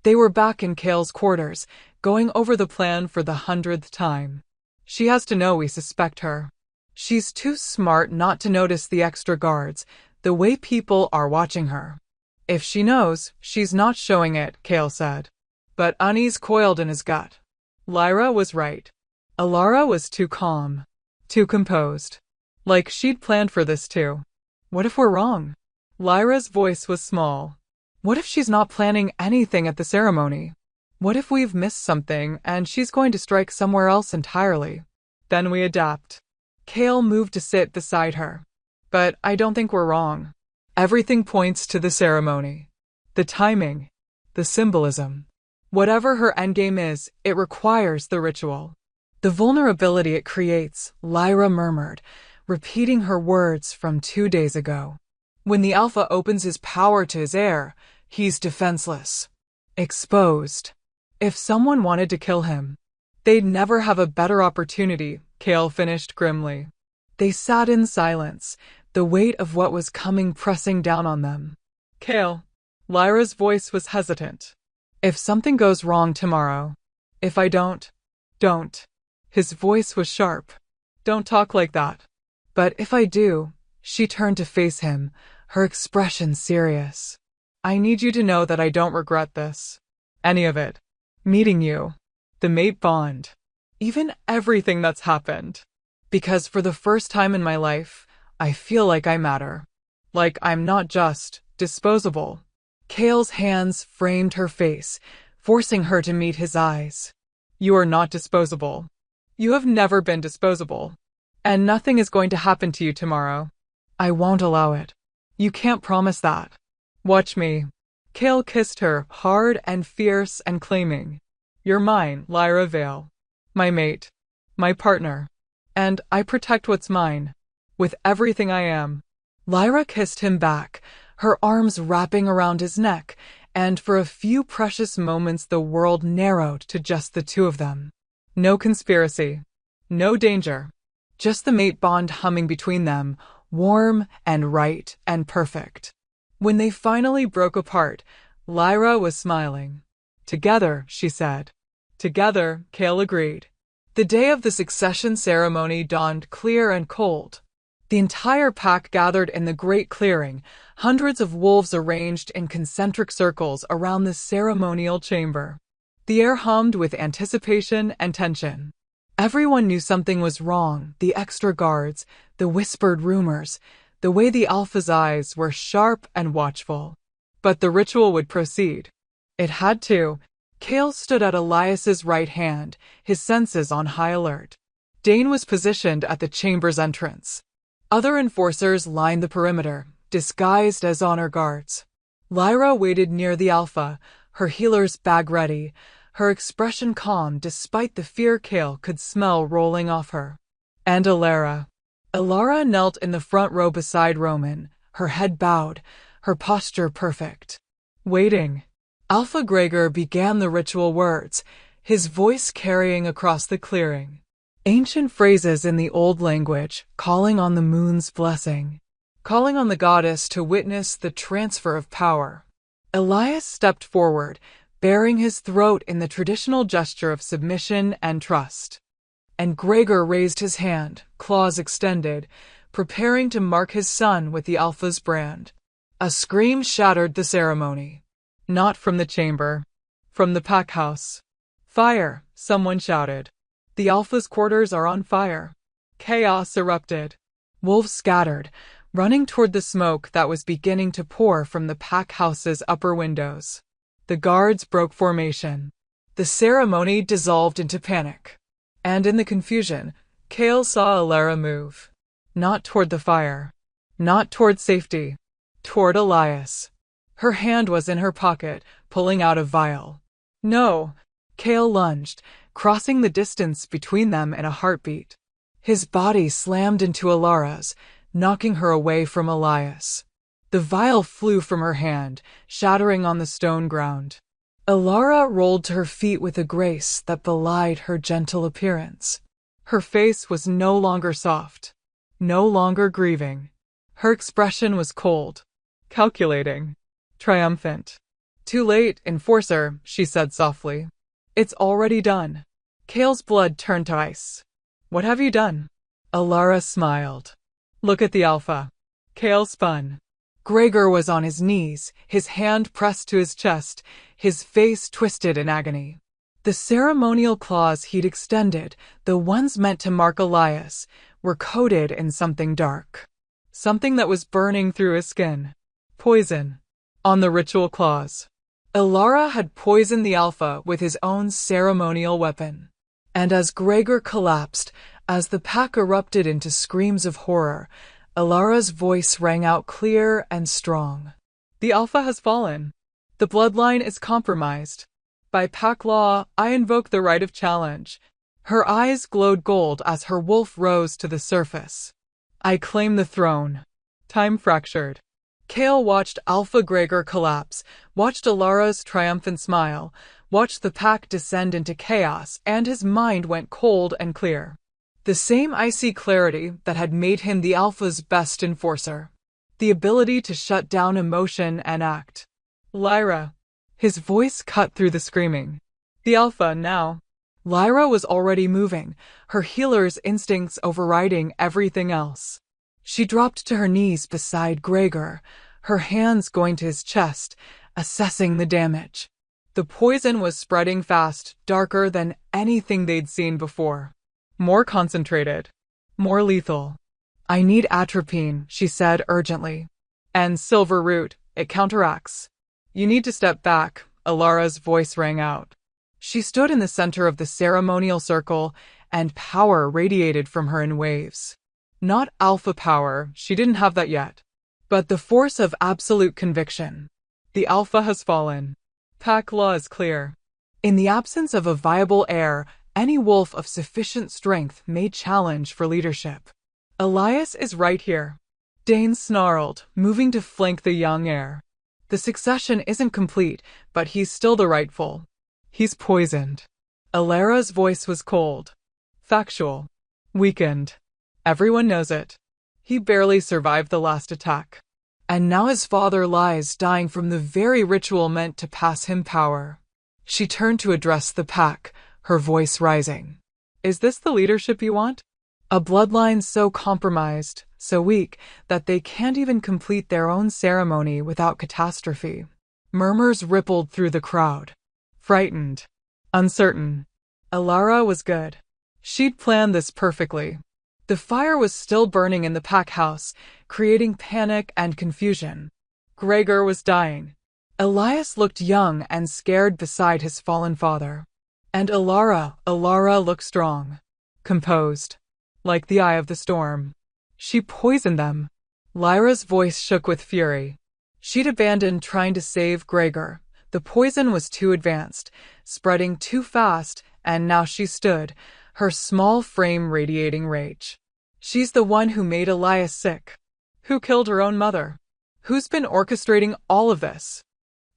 They were back in Kale's quarters, going over the plan for the 100th time. She has to know we suspect her. She's too smart not to notice the extra guards, the way people are watching her. If she knows, she's not showing it, Kale said. But unease coiled in his gut. Lyra was right. Alara was too calm, too composed. Like she'd planned for this too. What if we're wrong? Lyra's voice was small. What if she's not planning anything at the ceremony? What if we've missed something and she's going to strike somewhere else entirely? Then we adapt. Kale moved to sit beside her. But I don't think we're wrong. Everything points to the ceremony. The timing, the symbolism. Whatever her endgame is, it requires the ritual. The vulnerability it creates, Lyra murmured, repeating her words from 2 days ago. When the Alpha opens his power to his heir, he's defenseless. Exposed. If someone wanted to kill him, they'd never have a better opportunity, Cale finished grimly. They sat in silence, the weight of what was coming pressing down on them. Cale. Lyra's voice was hesitant. If something goes wrong tomorrow, if I don't. His voice was sharp. Don't talk like that. But if I do, she turned to face him, her expression serious. I need you to know that I don't regret this. Any of it. Meeting you. The mate bond. Even everything that's happened. Because for the first time in my life, I feel like I matter. Like I'm not just disposable. Cale's hands framed her face, forcing her to meet his eyes. You are not disposable. You have never been disposable. And nothing is going to happen to you tomorrow. I won't allow it. You can't promise that. Watch me. Cale kissed her, hard and fierce and claiming. You're mine, Lyra Vale. My mate. My partner. And I protect what's mine. With everything I am. Lyra kissed him back, her arms wrapping around his neck, and for a few precious moments the world narrowed to just the two of them. No conspiracy. No danger. Just the mate bond humming between them, warm and right and perfect. When they finally broke apart, Lyra was smiling. Together, she said. Together, Cale agreed. The day of the succession ceremony dawned clear and cold. The entire pack gathered in the great clearing, hundreds of wolves arranged in concentric circles around the ceremonial chamber. The air hummed with anticipation and tension. Everyone knew something was wrong, the extra guards, the whispered rumors, the way the Alpha's eyes were sharp and watchful. But the ritual would proceed. It had to. Cale stood at Elias's right hand, his senses on high alert. Dane was positioned at the chamber's entrance. Other enforcers lined the perimeter, disguised as honor guards. Lyra waited near the Alpha, her healer's bag ready, her expression calm despite the fear Cale could smell rolling off her. And Alara. Alara knelt in the front row beside Roman, her head bowed, her posture perfect. Waiting. Alpha Gregor began the ritual words, his voice carrying across the clearing. Ancient phrases in the old language, calling on the moon's blessing, calling on the goddess to witness the transfer of power. Elias stepped forward, baring his throat in the traditional gesture of submission and trust. And Gregor raised his hand, claws extended, preparing to mark his son with the Alpha's brand. A scream shattered the ceremony. Not from the chamber. From the pack house. Fire, someone shouted. The Alpha's quarters are on fire. Chaos erupted. Wolves scattered, running toward the smoke that was beginning to pour from the pack house's upper windows. The guards broke formation. The ceremony dissolved into panic. And in the confusion, Cale saw Alara move. Not toward the fire. Not toward safety. Toward Elias. Her hand was in her pocket, pulling out a vial. No! Cale lunged, crossing the distance between them in a heartbeat. His body slammed into Alara's, knocking her away from Elias. The vial flew from her hand, shattering on the stone ground. Alara rolled to her feet with a grace that belied her gentle appearance. Her face was no longer soft, no longer grieving. Her expression was cold, calculating, triumphant. Too late, enforcer, she said softly. It's already done. Cale's blood turned to ice. What have you done? Alara smiled. Look at the Alpha. Cale spun. Gregor was on his knees, his hand pressed to his chest, his face twisted in agony. The ceremonial claws he'd extended, the ones meant to mark Elias, were coated in something dark. Something that was burning through his skin. Poison. On the ritual claws. Alara had poisoned the Alpha with his own ceremonial weapon. And as Gregor collapsed, as the pack erupted into screams of horror, Alara's voice rang out clear and strong. The Alpha has fallen. The bloodline is compromised. By pack law, I invoke the right of challenge. Her eyes glowed gold as her wolf rose to the surface. I claim the throne. Time fractured. Kale watched Alpha Gregor collapse, watched Alara's triumphant smile, watched the pack descend into chaos, and his mind went cold and clear. The same icy clarity that had made him the Alpha's best enforcer. The ability to shut down emotion and act. Lyra. His voice cut through the screaming. The Alpha now. Lyra was already moving, her healer's instincts overriding everything else. She dropped to her knees beside Gregor, her hands going to his chest, assessing the damage. The poison was spreading fast, darker than anything they'd seen before. More concentrated. More lethal. I need atropine, she said urgently. And silver root, it counteracts. You need to step back, Alara's voice rang out. She stood in the center of the ceremonial circle, and power radiated from her in waves. Not alpha power, she didn't have that yet. But the force of absolute conviction. The Alpha has fallen. Pack law is clear. In the absence of a viable heir, any wolf of sufficient strength may challenge for leadership. Elias is right here. Dane snarled, moving to flank the young heir. The succession isn't complete, but he's still the rightful. He's poisoned. Alara's voice was cold. Factual. Weakened. Everyone knows it. He barely survived the last attack. And now his father lies dying from the very ritual meant to pass him power. She turned to address the pack, her voice rising. Is this the leadership you want? A bloodline so compromised, so weak, that they can't even complete their own ceremony without catastrophe. Murmurs rippled through the crowd. Frightened. Uncertain. Alara was good. She'd planned this perfectly. The fire was still burning in the pack house, creating panic and confusion. Gregor was dying. Elias looked young and scared beside his fallen father. And Alara looked strong. Composed. Like the eye of the storm. She poisoned them. Lyra's voice shook with fury. She'd abandoned trying to save Gregor. The poison was too advanced, spreading too fast, and now she stood, her small frame radiating rage. She's the one who made Elias sick. Who killed her own mother? Who's been orchestrating all of this?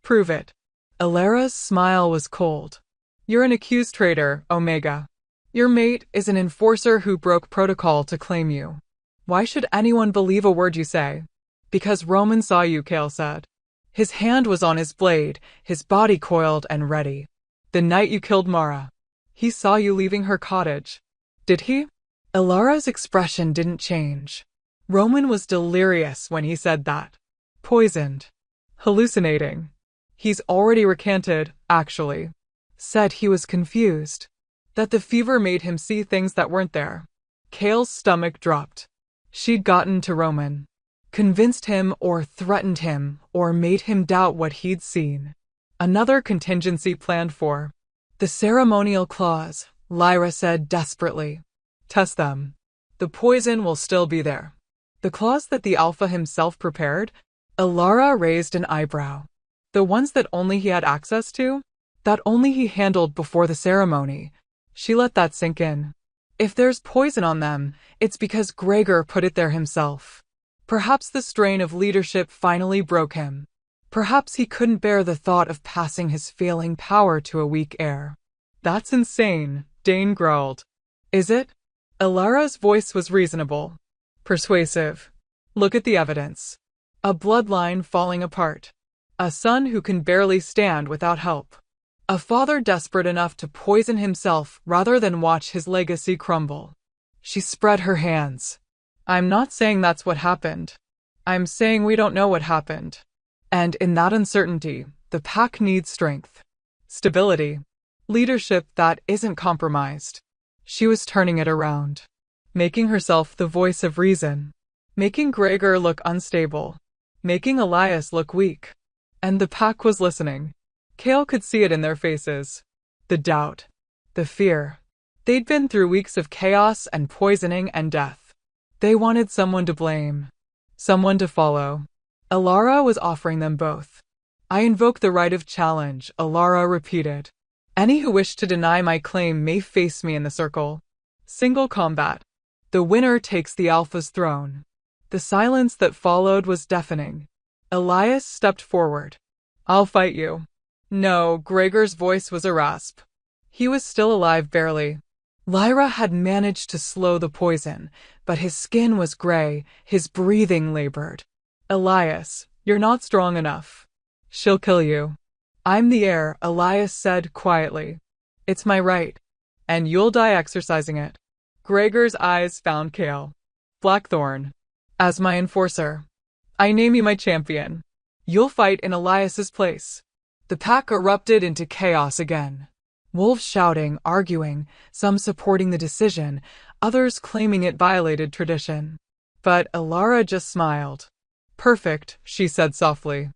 Prove it. Alara's smile was cold. You're an accused traitor, Omega. Your mate is an enforcer who broke protocol to claim you. Why should anyone believe a word you say? Because Roman saw you, Kale said. His hand was on his blade, his body coiled and ready. The night you killed Mara. He saw you leaving her cottage. Did he? Alara's expression didn't change. Roman was delirious when he said that. Poisoned. Hallucinating. He's already recanted, actually. Said he was confused. That the fever made him see things that weren't there. Kale's stomach dropped. She'd gotten to Roman. Convinced him or threatened him or made him doubt what he'd seen. Another contingency planned for. The ceremonial clause, Lyra said desperately. Test them. The poison will still be there. The clause that the Alpha himself prepared? Alara raised an eyebrow. The ones that only he had access to? That only he handled before the ceremony. She let that sink in. If there's poison on them, it's because Gregor put it there himself. Perhaps the strain of leadership finally broke him. Perhaps he couldn't bear the thought of passing his failing power to a weak heir. That's insane, Dane growled. Is it? Alara's voice was reasonable. Persuasive. Look at the evidence. A bloodline falling apart. A son who can barely stand without help. A father desperate enough to poison himself rather than watch his legacy crumble. She spread her hands. I'm not saying that's what happened. I'm saying we don't know what happened. And in that uncertainty, the pack needs strength. Stability. Leadership that isn't compromised. She was turning it around. Making herself the voice of reason. Making Gregor look unstable. Making Elias look weak. And the pack was listening. Kale could see it in their faces. The doubt. The fear. They'd been through weeks of chaos and poisoning and death. They wanted someone to blame. Someone to follow. Alara was offering them both. I invoke the right of challenge, Alara repeated. Any who wish to deny my claim may face me in the circle. Single combat. The winner takes the Alpha's throne. The silence that followed was deafening. Elias stepped forward. I'll fight you. No, Gregor's voice was a rasp. He was still alive barely. Lyra had managed to slow the poison, but his skin was gray, his breathing labored. Elias, you're not strong enough. She'll kill you. I'm the heir, Elias said quietly. It's my right. And you'll die exercising it. Gregor's eyes found Cale. Blackthorn. As my enforcer. I name you my champion. You'll fight in Elias's place. The pack erupted into chaos again. Wolves shouting, arguing, some supporting the decision, others claiming it violated tradition. But Alara just smiled. Perfect, she said softly.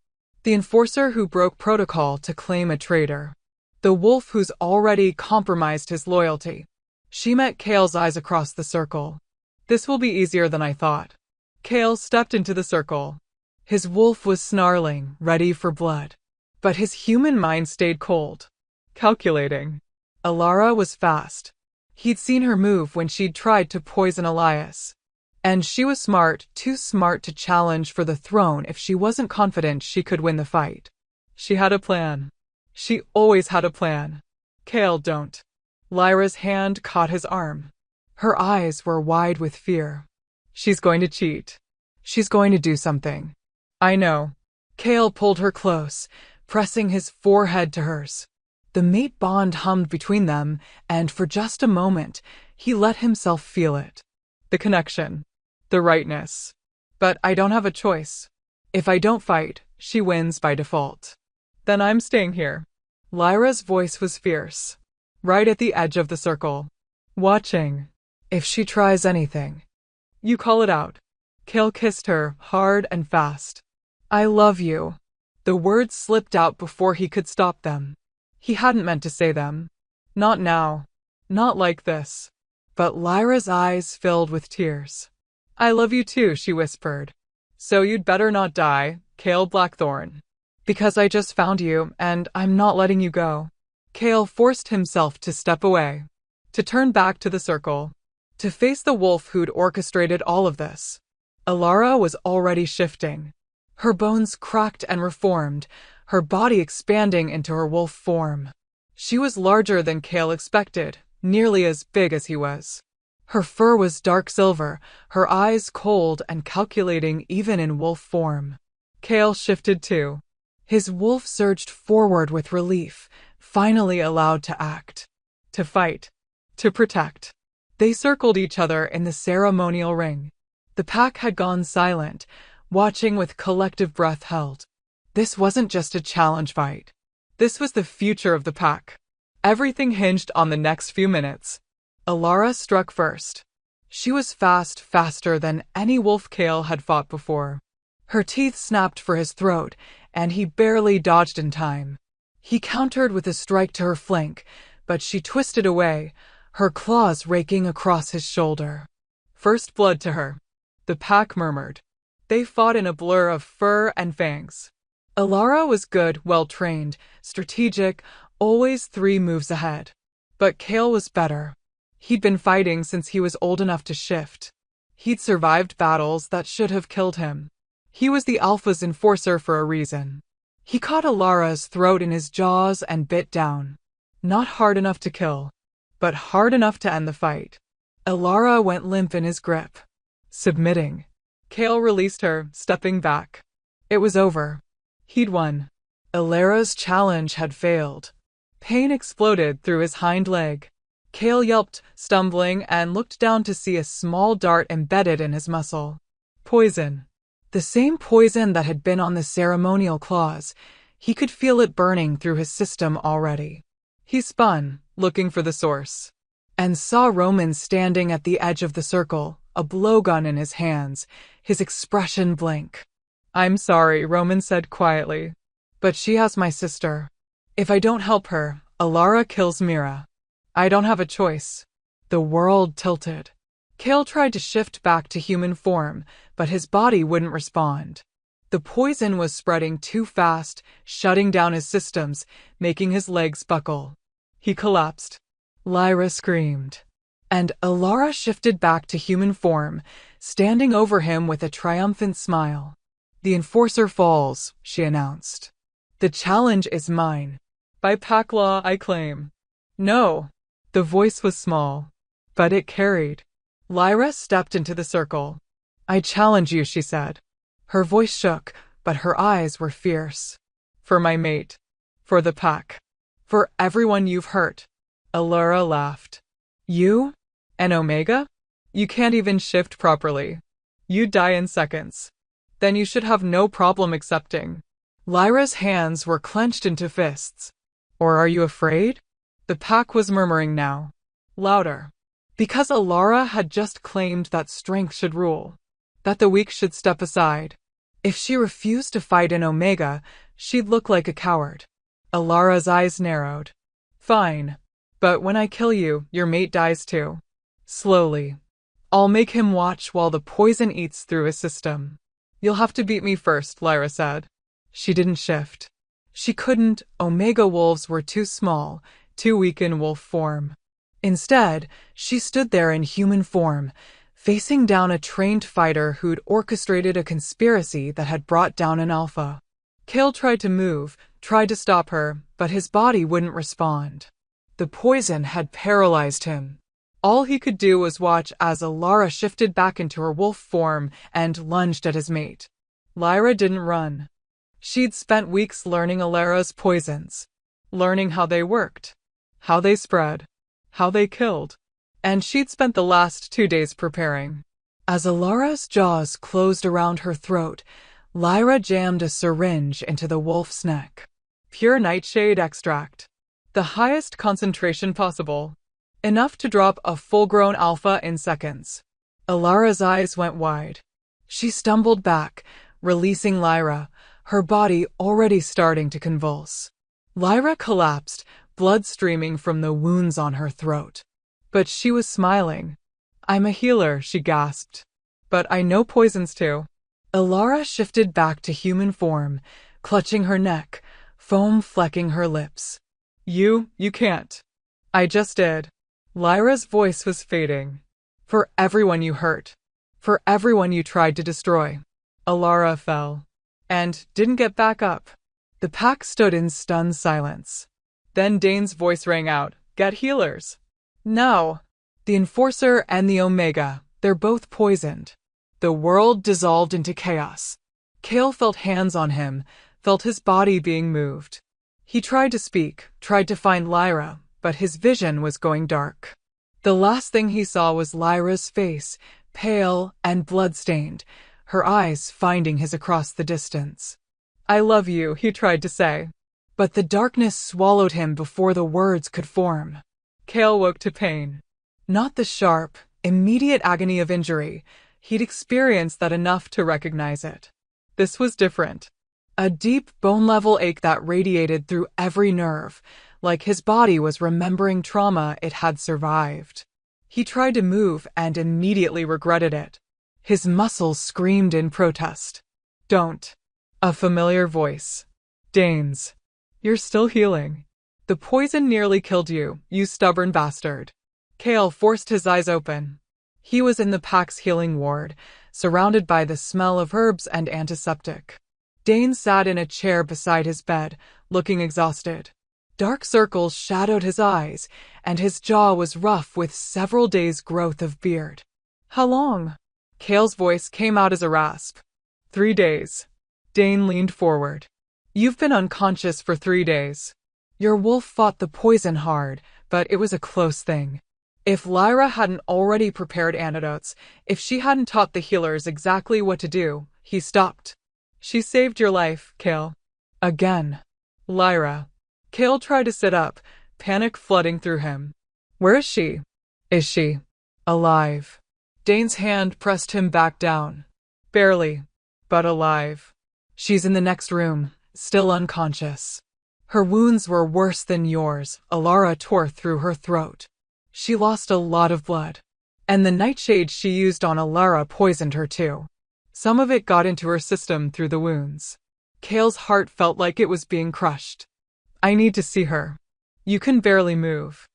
The enforcer who broke protocol to claim a traitor. The wolf who's already compromised his loyalty. She met Cale's eyes across the circle. This will be easier than I thought. Cale stepped into the circle. His wolf was snarling, ready for blood. But his human mind stayed cold. Calculating. Alara was fast. He'd seen her move when she'd tried to poison Elias. And she was smart, too smart to challenge for the throne if she wasn't confident she could win the fight. She had a plan. She always had a plan. Cale, don't. Lyra's hand caught his arm. Her eyes were wide with fear. She's going to cheat. She's going to do something. I know. Cale pulled her close, pressing his forehead to hers. The mate bond hummed between them, and for just a moment, he let himself feel it. The connection. The rightness. But I don't have a choice. If I don't fight, she wins by default. Then I'm staying here. Lyra's voice was fierce. Right at the edge of the circle. Watching. If she tries anything. You call it out. Cale kissed her, hard and fast. I love you. The words slipped out before he could stop them. He hadn't meant to say them. Not now. Not like this. But Lyra's eyes filled with tears. I love you too, she whispered. So you'd better not die, Cale Blackthorn. Because I just found you, and I'm not letting you go. Cale forced himself to step away. To turn back to the circle. To face the wolf who'd orchestrated all of this. Alara was already shifting. Her bones cracked and reformed, her body expanding into her wolf form. She was larger than Cale expected, nearly as big as he was. Her fur was dark silver, her eyes cold and calculating even in wolf form. Cale shifted too. His wolf surged forward with relief, finally allowed to act. To fight. To protect. They circled each other in the ceremonial ring. The pack had gone silent, watching with collective breath held. This wasn't just a challenge fight. This was the future of the pack. Everything hinged on the next few minutes. Alara struck first. She was fast, faster than any wolf Cale had fought before. Her teeth snapped for his throat, and he barely dodged in time. He countered with a strike to her flank, but she twisted away, her claws raking across his shoulder. First blood to her. The pack murmured. They fought in a blur of fur and fangs. Alara was good, well-trained, strategic, always 3 moves ahead. But Cale was better. He'd been fighting since he was old enough to shift. He'd survived battles that should have killed him. He was the Alpha's enforcer for a reason. He caught Alara's throat in his jaws and bit down. Not hard enough to kill, but hard enough to end the fight. Alara went limp in his grip. Submitting. Cale released her, stepping back. It was over. He'd won. Alara's challenge had failed. Pain exploded through his hind leg. Cale yelped, stumbling, and looked down to see a small dart embedded in his muscle. Poison. The same poison that had been on the ceremonial claws. He could feel it burning through his system already. He spun, looking for the source, and saw Roman standing at the edge of the circle, a blowgun in his hands, his expression blank. I'm sorry, Roman said quietly, but she has my sister. If I don't help her, Alara kills Mira. I don't have a choice. The world tilted. Cale tried to shift back to human form, but his body wouldn't respond. The poison was spreading too fast, shutting down his systems, making his legs buckle. He collapsed. Lyra screamed. And Alara shifted back to human form, standing over him with a triumphant smile. "The enforcer falls," she announced. "The challenge is mine. By pack law, I claim." "No." The voice was small, but it carried. Lyra stepped into the circle. "I challenge you," she said. Her voice shook, but her eyes were fierce. "For my mate. For the pack. For everyone you've hurt." Alara laughed. "You? An Omega? You can't even shift properly. You die in seconds. Then you should have no problem accepting." Lyra's hands were clenched into fists. "Or are you afraid?" The pack was murmuring now. Louder. Because Alara had just claimed that strength should rule. That the weak should step aside. If she refused to fight an Omega, she'd look like a coward. Alara's eyes narrowed. "Fine. But when I kill you, your mate dies too. Slowly. I'll make him watch while the poison eats through his system." "You'll have to beat me first," Lyra said. She didn't shift. She couldn't. Omega wolves were too small, too weak in wolf form. Instead, she stood there in human form, facing down a trained fighter who'd orchestrated a conspiracy that had brought down an alpha. Kale tried to move, tried to stop her, but his body wouldn't respond. The poison had paralyzed him. All he could do was watch as Alara shifted back into her wolf form and lunged at his mate. Lyra didn't run. She'd spent weeks learning Alara's poisons, learning how they worked, how they spread, how they killed. And she'd spent the last 2 days preparing. As Alara's jaws closed around her throat, Lyra jammed a syringe into the wolf's neck. Pure nightshade extract. The highest concentration possible. Enough to drop a full-grown alpha in seconds. Alara's eyes went wide. She stumbled back, releasing Lyra, her body already starting to convulse. Lyra collapsed, blood streaming from the wounds on her throat. But she was smiling. "I'm a healer," she gasped. "But I know poisons too." Alara shifted back to human form, clutching her neck, foam flecking her lips. You can't." "I just did." Lyra's voice was fading. "For everyone you hurt. For everyone you tried to destroy." Alara fell. And didn't get back up. The pack stood in stunned silence. Then Dane's voice rang out, "Get healers." "No." "The Enforcer and the Omega, they're both poisoned." The world dissolved into chaos. Kale felt hands on him, felt his body being moved. He tried to speak, tried to find Lyra, but his vision was going dark. The last thing he saw was Lyra's face, pale and blood-stained, her eyes finding his across the distance. "I love you," he tried to say. But the darkness swallowed him before the words could form. Kale woke to pain. Not the sharp, immediate agony of injury. He'd experienced that enough to recognize it. This was different. A deep, bone-level ache that radiated through every nerve, like his body was remembering trauma it had survived. He tried to move and immediately regretted it. His muscles screamed in protest. "Don't." A familiar voice. Dane's. "You're still healing. The poison nearly killed you, you stubborn bastard." Kale forced his eyes open. He was in the pack's healing ward, surrounded by the smell of herbs and antiseptic. Dane sat in a chair beside his bed, looking exhausted. Dark circles shadowed his eyes, and his jaw was rough with several days' growth of beard. "How long?" Kale's voice came out as a rasp. 3 days. Dane leaned forward. "You've been unconscious for 3 days. Your wolf fought the poison hard, but it was a close thing. If Lyra hadn't already prepared antidotes, if she hadn't taught the healers exactly what to do," he stopped. "She saved your life, Kale." Again. "Lyra." Kale tried to sit up, panic flooding through him. "Where is she? Is she alive?" Dane's hand pressed him back down. "Barely, but alive. She's in the next room, still unconscious. Her wounds were worse than yours," Alara tore through her throat. "She lost a lot of blood. And the nightshade she used on Alara poisoned her too." Some of it got into her system through the wounds. Kale's heart felt like it was being crushed. I need to see her. You can barely move.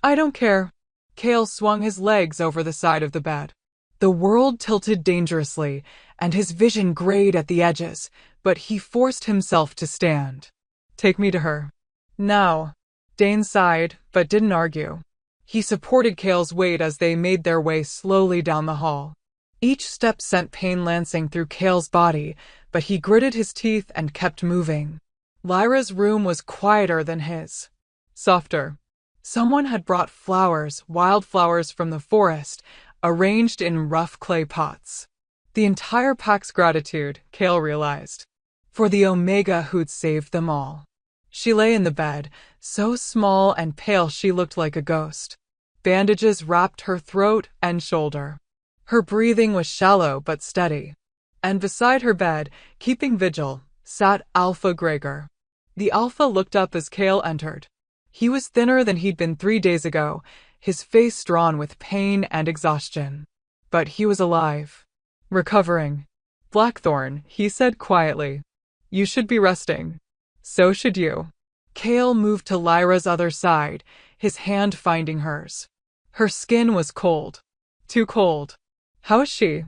I don't care. Kale swung his legs over the side of the bed. The world tilted dangerously, and his vision grayed at the edges, but he forced himself to stand. Take me to her. Now. Dane sighed, but didn't argue. He supported Kale's weight as they made their way slowly down the hall. Each step sent pain lancing through Kale's body, but he gritted his teeth and kept moving. Lyra's room was quieter than his. Softer. Someone had brought flowers, wildflowers from the forest, arranged in rough clay pots. The entire pack's gratitude, Kale realized, for the Omega who'd saved them all. She lay in the bed, so small and pale she looked like a ghost. Bandages wrapped her throat and shoulder. Her breathing was shallow but steady. And beside her bed, keeping vigil, sat Alpha Gregor. The Alpha looked up as Kale entered. He was thinner than he'd been 3 days ago, his face drawn with pain and exhaustion. But he was alive. Recovering. Blackthorn, he said quietly. You should be resting. So should you. Kale moved to Lyra's other side, his hand finding hers. Her skin was cold. Too cold. How is she?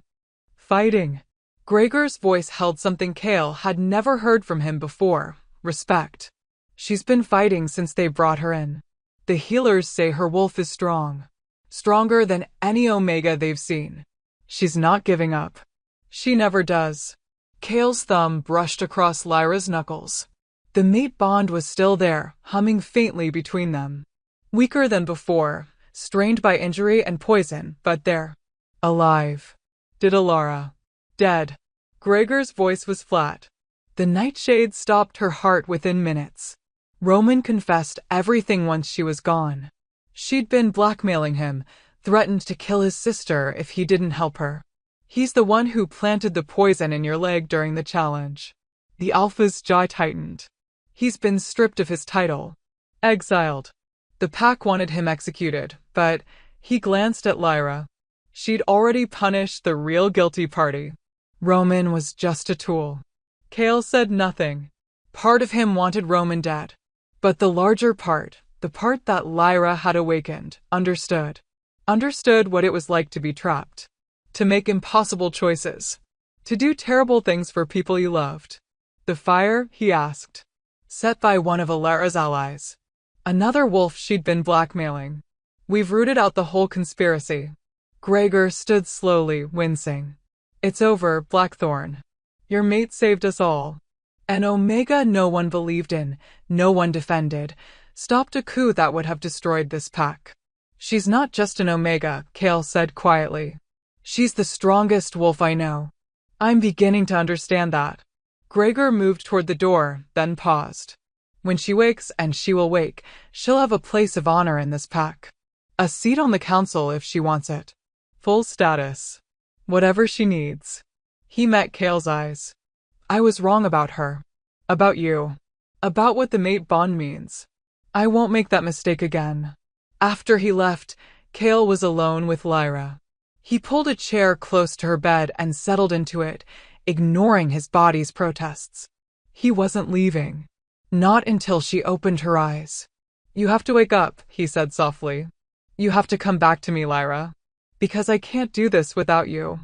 Fighting. Gregor's voice held something Kale had never heard from him before, respect. She's been fighting since they brought her in. The healers say her wolf is strong. Stronger than any Omega they've seen. She's not giving up. She never does. Kale's thumb brushed across Lyra's knuckles. The mate bond was still there, humming faintly between them. Weaker than before, strained by injury and poison, but there. Alive. Did Alara. Dead. Gregor's voice was flat. The nightshade stopped her heart within minutes. Roman confessed everything once she was gone. She'd been blackmailing him, threatened to kill his sister if he didn't help her. He's the one who planted the poison in your leg during the challenge. The Alpha's jaw tightened. He's been stripped of his title. Exiled. The pack wanted him executed, but he glanced at Lyra. She'd already punished the real guilty party. Roman was just a tool. Kale said nothing. Part of him wanted Roman dead. But the larger part, the part that Lyra had awakened, understood. Understood what it was like to be trapped. To make impossible choices. To do terrible things for people you loved. The fire, he asked. Set by one of Alara's allies. Another wolf she'd been blackmailing. We've rooted out the whole conspiracy. Gregor stood slowly, wincing. It's over, Blackthorn. Your mate saved us all. An Omega no one believed in, no one defended, stopped a coup that would have destroyed this pack. She's not just an Omega, Kale said quietly. She's the strongest wolf I know. I'm beginning to understand that. Gregor moved toward the door, then paused. When she wakes, and she will wake, she'll have a place of honor in this pack. A seat on the council if she wants it. Full status. Whatever she needs. He met Kale's eyes. I was wrong about her. About you. About what the mate bond means. I won't make that mistake again. After he left, Kale was alone with Lyra. He pulled a chair close to her bed and settled into it, ignoring his body's protests. He wasn't leaving. Not until she opened her eyes. You have to wake up, he said softly. You have to come back to me, Lyra. Because I can't do this without you.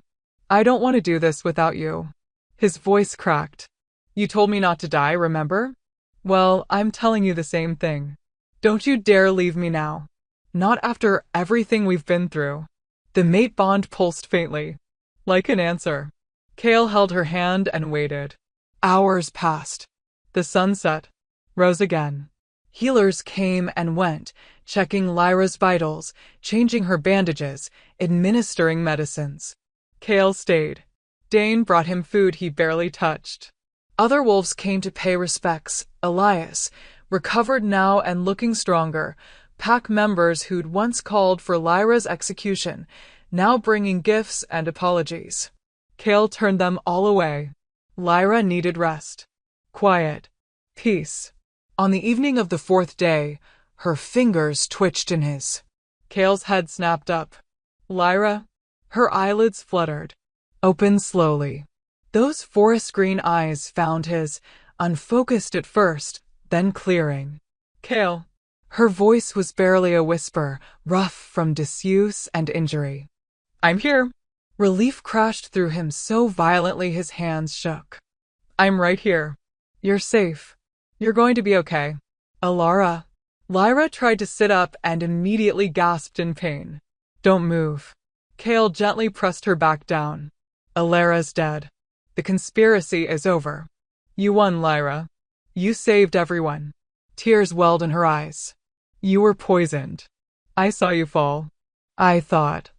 I don't want to do this without you. His voice cracked. You told me not to die, remember? Well, I'm telling you the same thing. Don't you dare leave me now. Not after everything we've been through. The mate bond pulsed faintly. Like an answer. Kale held her hand and waited. Hours passed. The sun set. Rose again. Healers came and went, checking Lyra's vitals, changing her bandages, administering medicines. Kale stayed. Dane brought him food he barely touched. Other wolves came to pay respects. Elias, recovered now and looking stronger, pack members who'd once called for Lyra's execution, now bringing gifts and apologies. Kale turned them all away. Lyra needed rest. Quiet. Peace. On the evening of the 4th day, her fingers twitched in his. Kale's head snapped up. Lyra? Her eyelids fluttered. Opened slowly. Those forest green eyes found his, unfocused at first, then clearing. Kale. Her voice was barely a whisper, rough from disuse and injury. I'm here. Relief crashed through him so violently his hands shook. I'm right here. You're safe. You're going to be okay. Alara. Lyra tried to sit up and immediately gasped in pain. Don't move. Kale gently pressed her back down. Alara's dead. The conspiracy is over. You won, Lyra. You saved everyone. Tears welled in her eyes. You were poisoned. I saw you fall. I thought.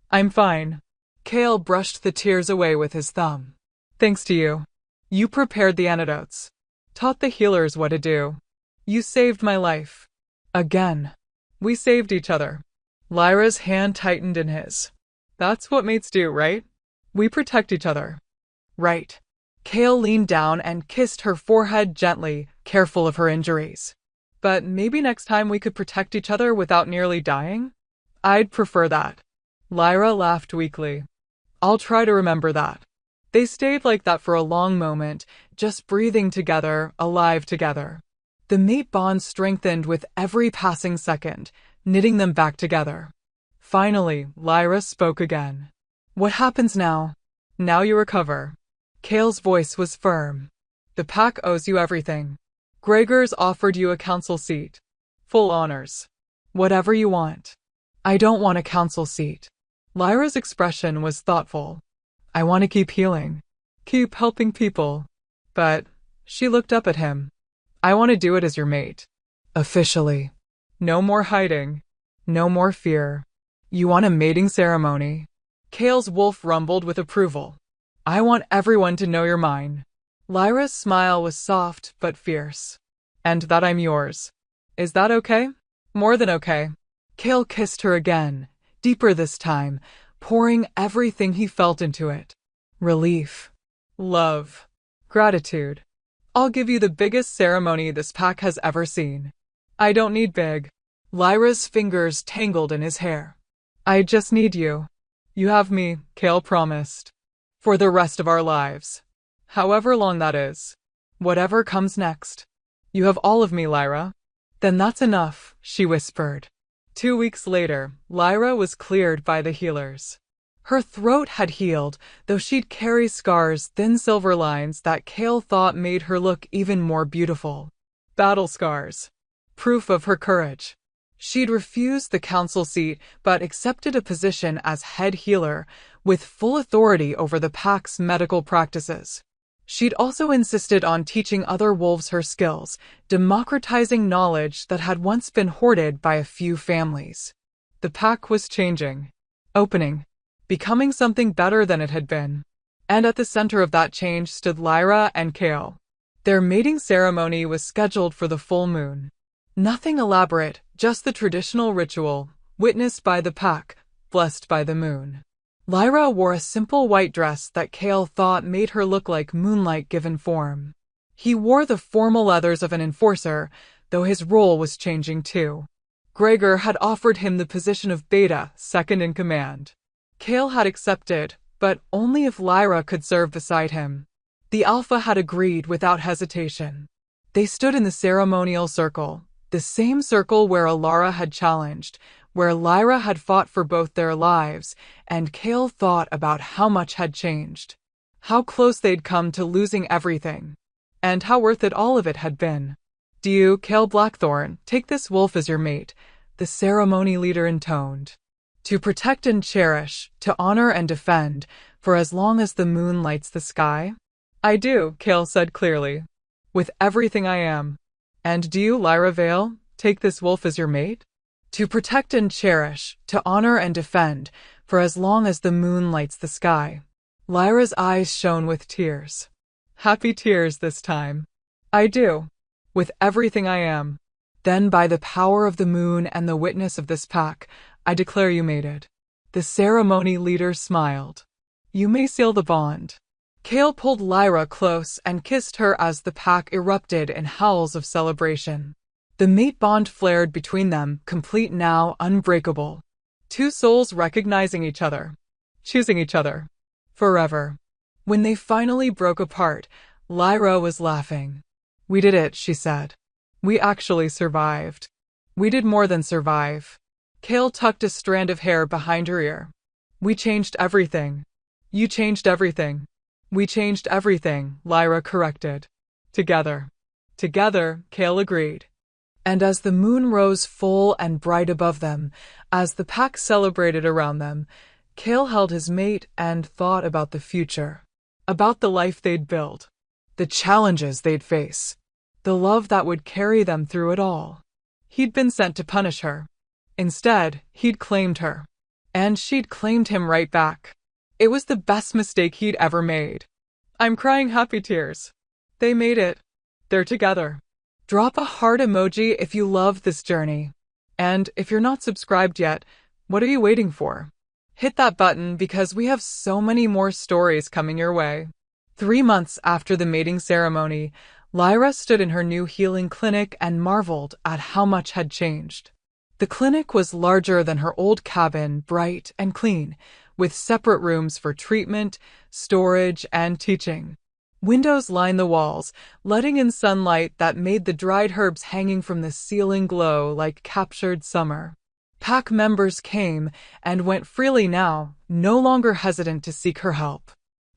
I'm fine. Kale brushed the tears away with his thumb. Thanks to you. You prepared the antidotes. Taught the healers what to do. You saved my life. Again. We saved each other. Lyra's hand tightened in his. That's what mates do, right? We protect each other. Right. Kale leaned down and kissed her forehead gently, careful of her injuries. But maybe next time we could protect each other without nearly dying? I'd prefer that. Lyra laughed weakly. I'll try to remember that. They stayed like that for a long moment, just breathing together, alive together. The mate bond strengthened with every passing second, knitting them back together. Finally, Lyra spoke again. What happens now? Now you recover. Kale's voice was firm. The pack owes you everything. Gregor's offered you a council seat. Full honors. Whatever you want. I don't want a council seat. Lyra's expression was thoughtful. I want to keep healing. Keep helping people. But, she looked up at him. I want to do it as your mate. Officially. No more hiding. No more fear. You want a mating ceremony? Kale's wolf rumbled with approval. I want everyone to know you're mine. Lyra's smile was soft but fierce. And that I'm yours. Is that okay? More than okay. Kale kissed her again, deeper this time, pouring everything he felt into it. Relief. Love. Gratitude. I'll give you the biggest ceremony this pack has ever seen. I don't need big. Lyra's fingers tangled in his hair. I just need you. You have me, Kale promised. For the rest of our lives. However long that is. Whatever comes next. You have all of me, Lyra. Then that's enough, she whispered. 2 weeks later, Lyra was cleared by the healers. Her throat had healed, though she'd carry scars, thin silver lines that Kale thought made her look even more beautiful. Battle scars. Proof of her courage. She'd refused the council seat, but accepted a position as head healer, with full authority over the pack's medical practices. She'd also insisted on teaching other wolves her skills, democratizing knowledge that had once been hoarded by a few families. The pack was changing. Opening. Becoming something better than it had been. And at the center of that change stood Lyra and Kale. Their mating ceremony was scheduled for the full moon. Nothing elaborate, just the traditional ritual, witnessed by the pack, blessed by the moon. Lyra wore a simple white dress that Kale thought made her look like moonlight given form. He wore the formal leathers of an enforcer, though his role was changing too. Gregor had offered him the position of Beta, second in command. Kale had accepted, but only if Lyra could serve beside him. The Alpha had agreed without hesitation. They stood in the ceremonial circle, the same circle where Alara had challenged, where Lyra had fought for both their lives, and Kale thought about how much had changed. How close they'd come to losing everything. And how worth it all of it had been. Do you, Kale Blackthorn, take this wolf as your mate? The ceremony leader intoned. To protect and cherish, to honor and defend, for as long as the moon lights the sky? I do, Kale said clearly. With everything I am. And do you, Lyra Vale, take this wolf as your mate? To protect and cherish, to honor and defend, for as long as the moon lights the sky. Lyra's eyes shone with tears. Happy tears this time. I do. With everything I am. Then by the power of the moon and the witness of this pack, I declare you mated. The ceremony leader smiled. You may seal the bond. Kale pulled Lyra close and kissed her as the pack erupted in howls of celebration. The mate bond flared between them, complete now, unbreakable. Two souls recognizing each other. Choosing each other. Forever. When they finally broke apart, Lyra was laughing. "We did it," she said. "We actually survived." "We did more than survive." Kale tucked a strand of hair behind her ear. "We changed everything." "You changed everything." "We changed everything," Lyra corrected. "Together." "Together," Kale agreed. And as the moon rose full and bright above them, as the pack celebrated around them, Kale held his mate and thought about the future. About the life they'd build. The challenges they'd face. The love that would carry them through it all. He'd been sent to punish her. Instead, he'd claimed her. And she'd claimed him right back. It was the best mistake he'd ever made. I'm crying happy tears. They made it. They're together. Drop a heart emoji if you love this journey. And if you're not subscribed yet, what are you waiting for? Hit that button because we have so many more stories coming your way. 3 months after the mating ceremony, Lyra stood in her new healing clinic and marveled at how much had changed. The clinic was larger than her old cabin, bright and clean, with separate rooms for treatment, storage, and teaching. Windows lined the walls, letting in sunlight that made the dried herbs hanging from the ceiling glow like captured summer. Pack members came and went freely now, no longer hesitant to seek her help.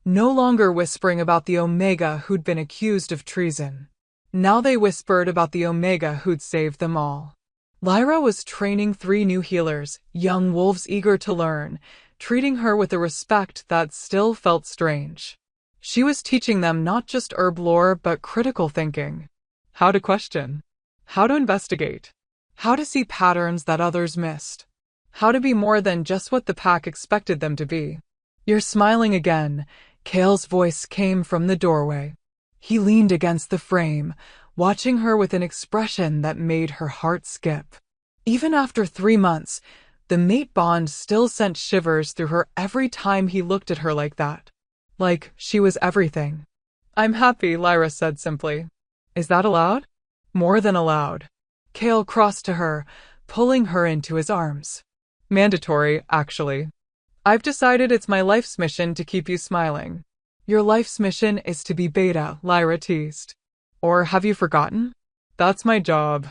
No longer whispering about the Omega who'd been accused of treason. Now they whispered about the Omega who'd saved them all. Lyra was training 3 new healers, young wolves eager to learn, treating her with a respect that still felt strange. She was teaching them not just herb lore but critical thinking. How to question. How to investigate. How to see patterns that others missed. How to be more than just what the pack expected them to be. "You're smiling again," Kale's voice came from the doorway. He leaned against the frame, watching her with an expression that made her heart skip. Even after 3 months, the mate bond still sent shivers through her every time he looked at her like that. Like she was everything. "I'm happy," Lyra said simply. "Is that allowed?" "More than allowed." Kale crossed to her, pulling her into his arms. "Mandatory, actually. I've decided it's my life's mission to keep you smiling." "Your life's mission is to be Beta," Lyra teased. "Or have you forgotten? That's my job.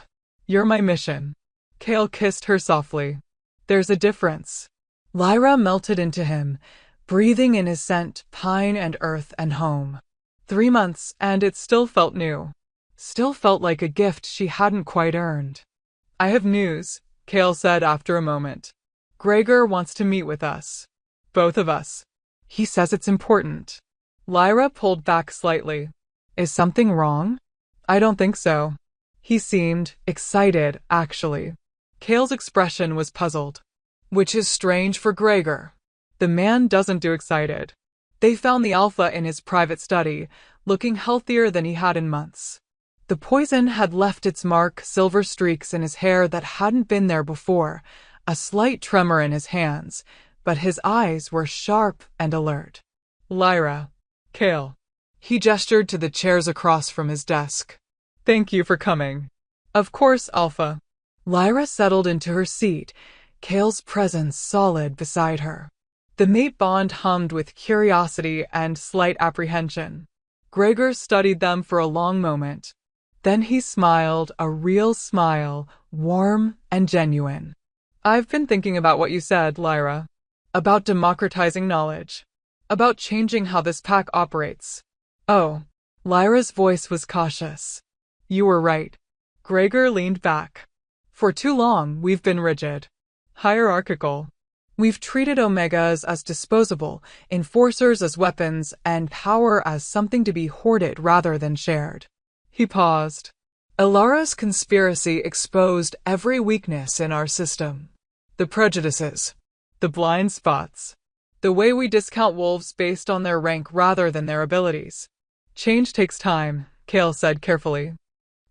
You're my mission." Kale kissed her softly. "There's a difference." Lyra melted into him, breathing in his scent, pine and earth and home. 3 months, and it still felt new. Still felt like a gift she hadn't quite earned. "I have news," Kale said after a moment. "Gregor wants to meet with us. Both of us. He says it's important." Lyra pulled back slightly. "Is something wrong?" "I don't think so." He seemed excited, actually. Kale's expression was puzzled. Which is strange for Gregor. The man doesn't do excited. They found the alpha in his private study, looking healthier than he had in months. The poison had left its mark, silver streaks in his hair that hadn't been there before, a slight tremor in his hands, but his eyes were sharp and alert. "Lyra. Kale." He gestured to the chairs across from his desk. "Thank you for coming." "Of course, Alpha." Lyra settled into her seat, Kale's presence solid beside her. The mate bond hummed with curiosity and slight apprehension. Gregor studied them for a long moment. Then he smiled, a real smile, warm and genuine. "I've been thinking about what you said, Lyra. About democratizing knowledge. About changing how this pack operates." "Oh." Lyra's voice was cautious. "You were right." Gregor leaned back. "For too long, we've been rigid. Hierarchical. We've treated Omegas as disposable, enforcers as weapons, and power as something to be hoarded rather than shared." He paused. "Elara's conspiracy exposed every weakness in our system. The prejudices. The blind spots. The way we discount wolves based on their rank rather than their abilities. Change takes time," Kale said carefully.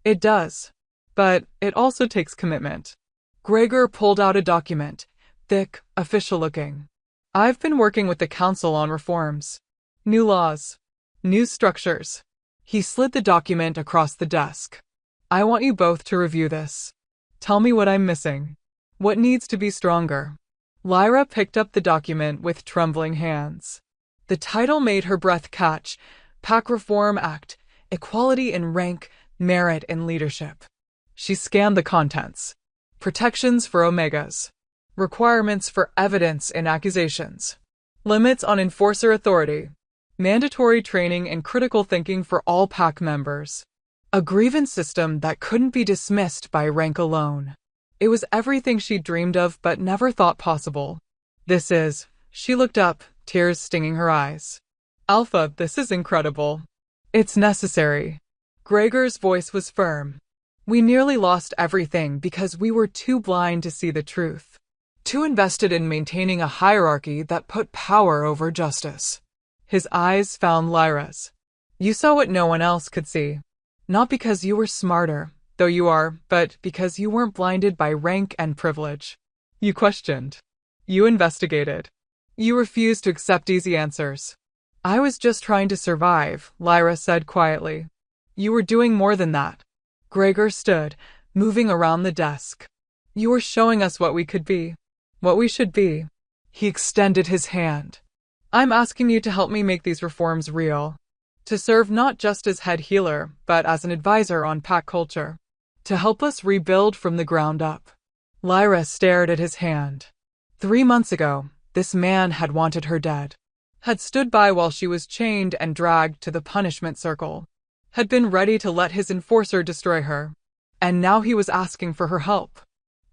"It does. But it also takes commitment." Gregor pulled out a document, thick, official-looking. "I've been working with the council on reforms. New laws. New structures." He slid the document across the desk. "I want you both to review this. Tell me what I'm missing. What needs to be stronger." Lyra picked up the document with trembling hands. The title made her breath catch. Pack Reform Act, equality in rank, merit in leadership. She scanned the contents. Protections for Omegas. Requirements for evidence in accusations. Limits on enforcer authority. Mandatory training in critical thinking for all pack members. A grievance system that couldn't be dismissed by rank alone. It was everything she dreamed of but never thought possible. She looked up, tears stinging her eyes. Alpha, this is incredible. It's necessary. Gregor's voice was firm. We nearly lost everything because we were too blind to see the truth. Too invested in maintaining a hierarchy that put power over justice. His eyes found Lyra's. You saw what no one else could see. Not because you were smarter, though you are, but because you weren't blinded by rank and privilege. You questioned. You investigated. You refused to accept easy answers. I was just trying to survive, Lyra said quietly. You were doing more than that. Gregor stood, moving around the desk. You were showing us what we could be. What we should be. He extended his hand. I'm asking you to help me make these reforms real. To serve not just as head healer, but as an advisor on pack culture. To help us rebuild from the ground up. Lyra stared at his hand. 3 months ago, this man had wanted her dead. Had stood by while she was chained and dragged to the punishment circle. Had been ready to let his enforcer destroy her. And now he was asking for her help.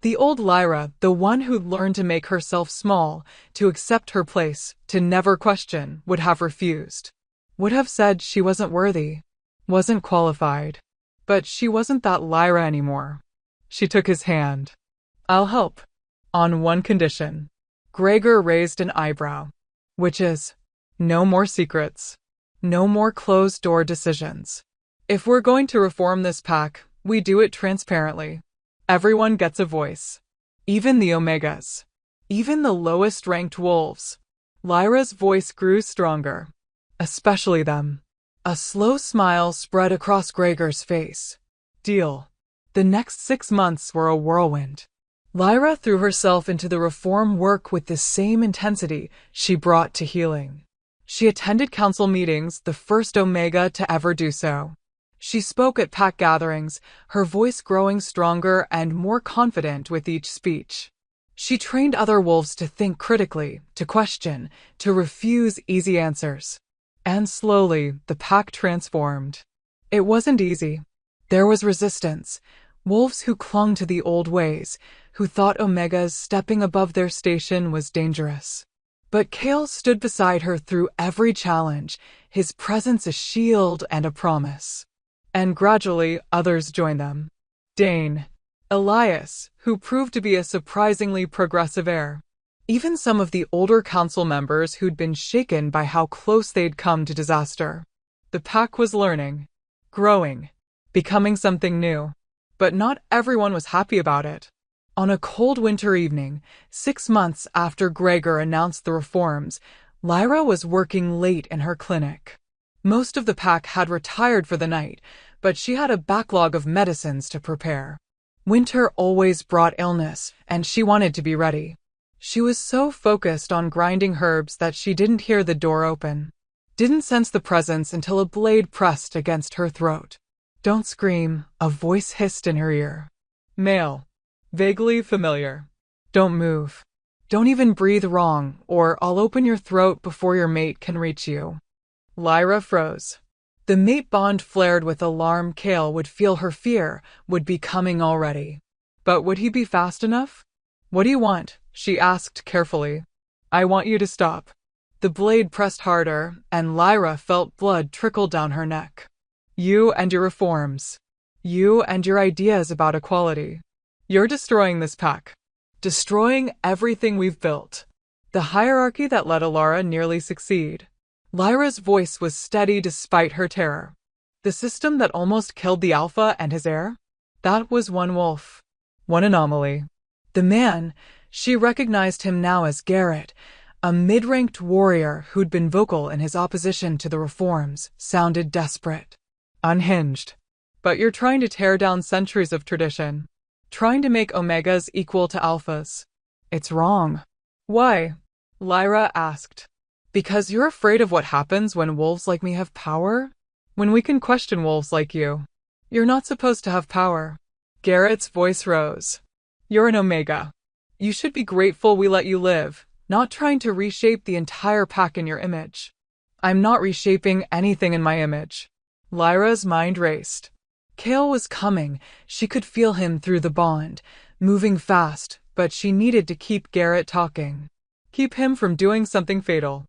The old Lyra, the one who'd learned to make herself small, to accept her place, to never question, would have refused. Would have said she wasn't worthy. Wasn't qualified. But she wasn't that Lyra anymore. She took his hand. I'll help. On one condition. Gregor raised an eyebrow. Which is, no more secrets. No more closed-door decisions. If we're going to reform this pack, we do it transparently. Everyone gets a voice. Even the Omegas. Even the lowest-ranked wolves. Lyra's voice grew stronger. Especially them. A slow smile spread across Gregor's face. Deal. The next 6 months were a whirlwind. Lyra threw herself into the reform work with the same intensity she brought to healing. She attended council meetings, the first Omega to ever do so. She spoke at pack gatherings, her voice growing stronger and more confident with each speech. She trained other wolves to think critically, to question, to refuse easy answers. And slowly, the pack transformed. It wasn't easy. There was resistance. Wolves who clung to the old ways, who thought Omegas stepping above their station was dangerous. But Kale stood beside her through every challenge, his presence a shield and a promise. And gradually, others joined them. Dane. Elias, who proved to be a surprisingly progressive heir. Even some of the older council members who'd been shaken by how close they'd come to disaster. The pack was learning, growing, becoming something new. But not everyone was happy about it. On a cold winter evening, 6 months after Gregor announced the reforms, Lyra was working late in her clinic. Most of the pack had retired for the night, but she had a backlog of medicines to prepare. Winter always brought illness, and she wanted to be ready. She was so focused on grinding herbs that she didn't hear the door open. Didn't sense the presence until a blade pressed against her throat. Don't scream, a voice hissed in her ear. Male. Vaguely familiar. Don't move. Don't even breathe wrong, or I'll open your throat before your mate can reach you. Lyra froze. The mate bond flared with alarm. Kale would feel her fear, would be coming already. But would he be fast enough? What do you want? She asked carefully. I want you to stop. The blade pressed harder, and Lyra felt blood trickle down her neck. You and your reforms. You and your ideas about equality. You're destroying this pack. Destroying everything we've built. The hierarchy that let Alara nearly succeed. Lyra's voice was steady despite her terror. The system that almost killed the Alpha and his heir? That was one wolf. One anomaly. The man, she recognized him now as Garrett, a mid-ranked warrior who'd been vocal in his opposition to the reforms, sounded desperate. Unhinged. But you're trying to tear down centuries of tradition. Trying to make Omegas equal to Alphas. It's wrong. Why? Lyra asked. Because you're afraid of what happens when wolves like me have power? When we can question wolves like you? You're not supposed to have power. Garrett's voice rose. You're an Omega. You should be grateful we let you live, not trying to reshape the entire pack in your image. I'm not reshaping anything in my image. Lyra's mind raced. Kale was coming. She could feel him through the bond, moving fast, but she needed to keep Garrett talking. Keep him from doing something fatal.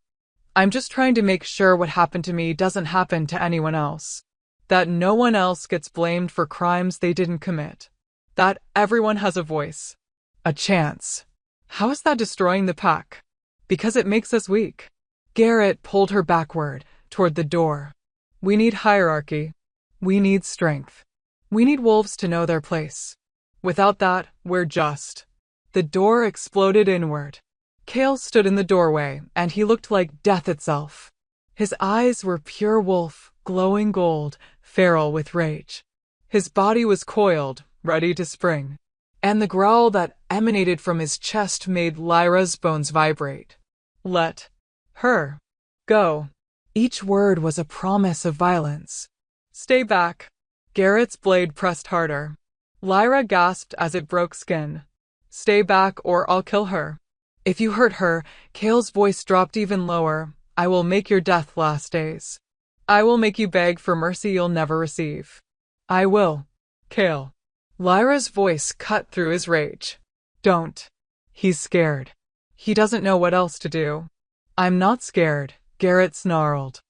I'm just trying to make sure what happened to me doesn't happen to anyone else. That no one else gets blamed for crimes they didn't commit. That everyone has a voice. A chance. How is that destroying the pack? Because it makes us weak. Garrett pulled her backward, toward the door. We need hierarchy. We need strength. We need wolves to know their place. Without that, we're just. The door exploded inward. Kale stood in the doorway, and he looked like death itself. His eyes were pure wolf, glowing gold, feral with rage. His body was coiled, ready to spring. And the growl that emanated from his chest made Lyra's bones vibrate. Let her go. Each word was a promise of violence. Stay back. Garrett's blade pressed harder. Lyra gasped as it broke skin. Stay back or I'll kill her. If you hurt her, Kale's voice dropped even lower, I will make your death last days. I will make you beg for mercy you'll never receive. I will. Kale. Lyra's voice cut through his rage. Don't. He's scared. He doesn't know what else to do. I'm not scared, Garrett snarled.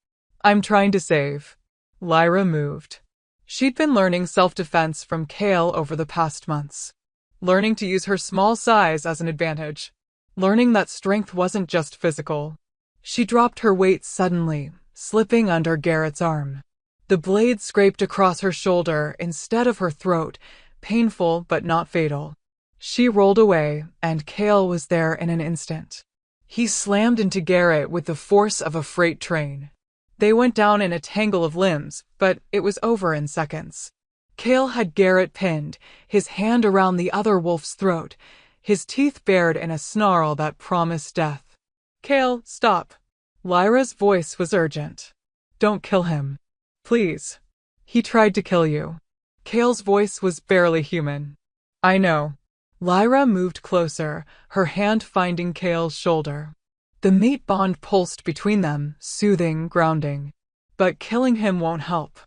I'm trying to save. Lyra moved. She'd been learning self-defense from Kale over the past months. Learning to use her small size as an advantage. Learning that strength wasn't just physical. She dropped her weight suddenly, slipping under Garrett's arm. The blade scraped across her shoulder instead of her throat, painful but not fatal. She rolled away, and Kale was there in an instant. He slammed into Garrett with the force of a freight train. They went down in a tangle of limbs, but it was over in seconds. Kale had Garrett pinned, his hand around the other wolf's throat, his teeth bared in a snarl that promised death. Kale, stop. Lyra's voice was urgent. Don't kill him. Please. He tried to kill you. Kale's voice was barely human. I know. Lyra moved closer, her hand finding Kale's shoulder. The mate bond pulsed between them, soothing, grounding. But killing him won't help.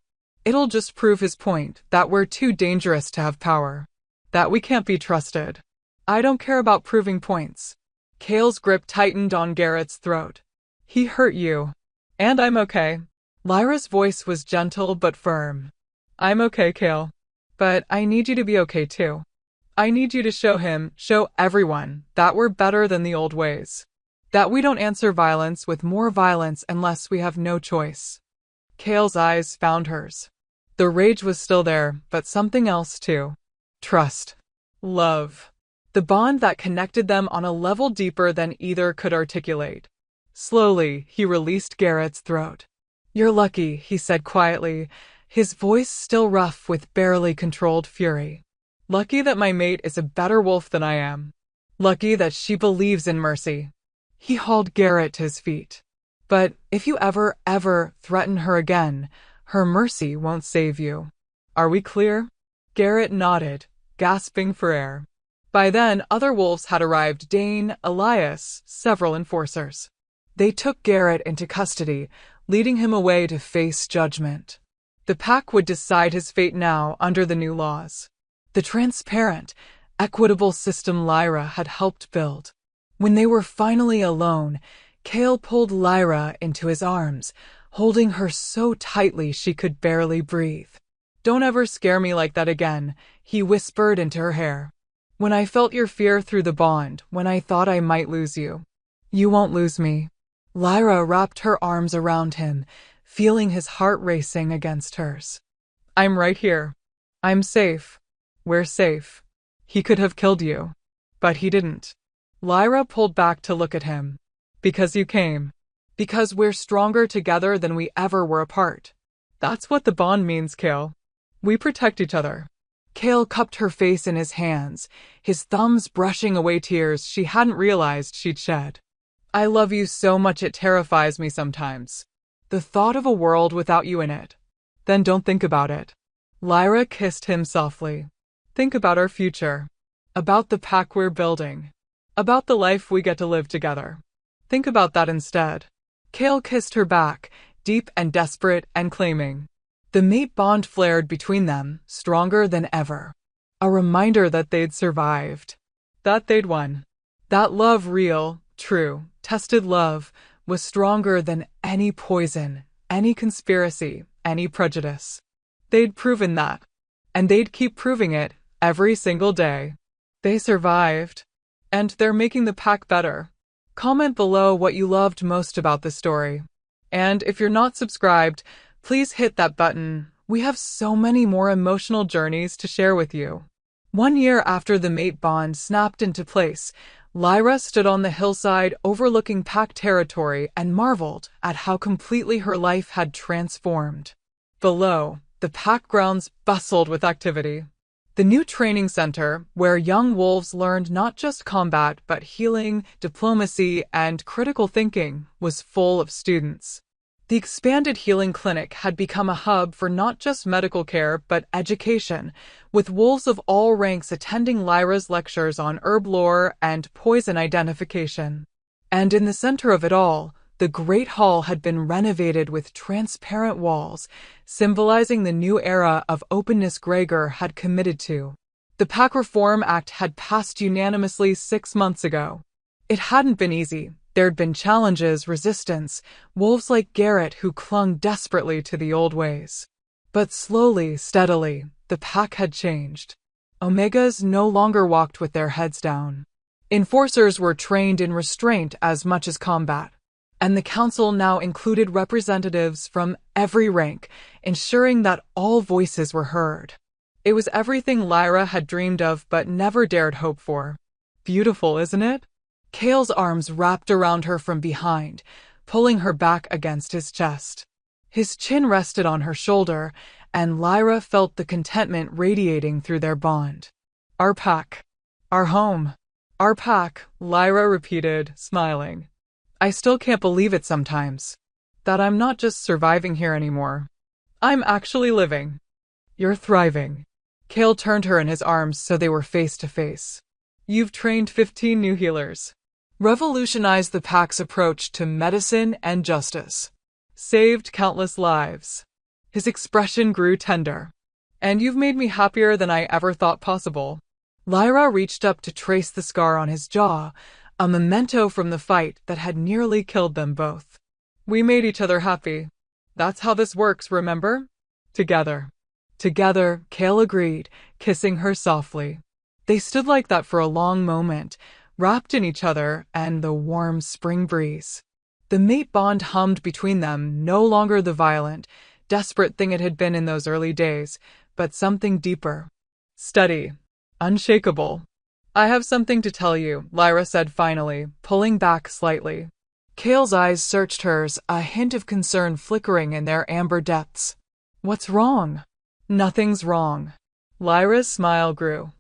It'll just prove his point, that we're too dangerous to have power. That we can't be trusted. I don't care about proving points. Kale's grip tightened on Garrett's throat. He hurt you. And I'm okay. Lyra's voice was gentle but firm. I'm okay, Kale. But I need you to be okay too. I need you to show everyone, that we're better than the old ways. That we don't answer violence with more violence unless we have no choice. Kale's eyes found hers. The rage was still there, but something else too. Trust. Love. The bond that connected them on a level deeper than either could articulate. Slowly, he released Garrett's throat. You're lucky, he said quietly, his voice still rough with barely controlled fury. Lucky that my mate is a better wolf than I am. Lucky that she believes in mercy. He hauled Garrett to his feet. But if you ever threaten her again, her mercy won't save you. Are we clear? Garrett nodded, gasping for air. By then, other wolves had arrived, Dane, Elias, several enforcers. They took Garrett into custody, leading him away to face judgment. The pack would decide his fate now under the new laws. The transparent, equitable system Lyra had helped build. When they were finally alone, Kale pulled Lyra into his arms, holding her so tightly she could barely breathe. Don't ever scare me like that again, he whispered into her hair. When I felt your fear through the bond, when I thought I might lose you. You won't lose me. Lyra wrapped her arms around him, feeling his heart racing against hers. I'm right here. I'm safe. We're safe. He could have killed you. But he didn't. Lyra pulled back to look at him. Because you came. Because we're stronger together than we ever were apart. That's what the bond means, Kale. We protect each other. Kale cupped her face in his hands, his thumbs brushing away tears she hadn't realized she'd shed. I love you so much it terrifies me sometimes. The thought of a world without you in it. Then don't think about it. Lyra kissed him softly. Think about our future. About the pack we're building. About the life we get to live together. Think about that instead. Cale kissed her back, deep and desperate and claiming. The mate bond flared between them, stronger than ever. A reminder that they'd survived. That they'd won. That love, real, true, tested love, was stronger than any poison, any conspiracy, any prejudice. They'd proven that. And they'd keep proving it, every single day. They survived. And they're making the pack better. Comment below what you loved most about the story. And if you're not subscribed, please hit that button. We have so many more emotional journeys to share with you. 1 year after the mate bond snapped into place, Lyra stood on the hillside overlooking pack territory and marveled at how completely her life had transformed. Below, the pack grounds bustled with activity. The new training center, where young wolves learned not just combat but healing, diplomacy, and critical thinking, was full of students. The expanded healing clinic had become a hub for not just medical care but education, with wolves of all ranks attending Lyra's lectures on herb lore and poison identification. And in the center of it all, the Great Hall had been renovated with transparent walls, symbolizing the new era of openness Gregor had committed to. The Pack Reform Act had passed unanimously 6 months ago. It hadn't been easy. There'd been challenges, resistance, wolves like Garrett who clung desperately to the old ways. But slowly, steadily, the pack had changed. Omegas no longer walked with their heads down. Enforcers were trained in restraint as much as combat. And the council now included representatives from every rank, ensuring that all voices were heard. It was everything Lyra had dreamed of but never dared hope for. Beautiful, isn't it? Cale's arms wrapped around her from behind, pulling her back against his chest. His chin rested on her shoulder, and Lyra felt the contentment radiating through their bond. Our pack. Our home. Our pack, Lyra repeated, smiling. I still can't believe it sometimes. That I'm not just surviving here anymore. I'm actually living. You're thriving. Cale turned her in his arms so they were face to face. You've trained 15 new healers. Revolutionized the pack's approach to medicine and justice. Saved countless lives. His expression grew tender. And you've made me happier than I ever thought possible. Lyra reached up to trace the scar on his jaw, a memento from the fight that had nearly killed them both. We made each other happy. That's how this works, remember? Together. Together, Cale agreed, kissing her softly. They stood like that for a long moment, wrapped in each other and the warm spring breeze. The mate bond hummed between them, no longer the violent, desperate thing it had been in those early days, but something deeper. Steady. Unshakable. I have something to tell you, Lyra said finally, pulling back slightly. Cale's eyes searched hers, a hint of concern flickering in their amber depths. What's wrong? Nothing's wrong. Lyra's smile grew.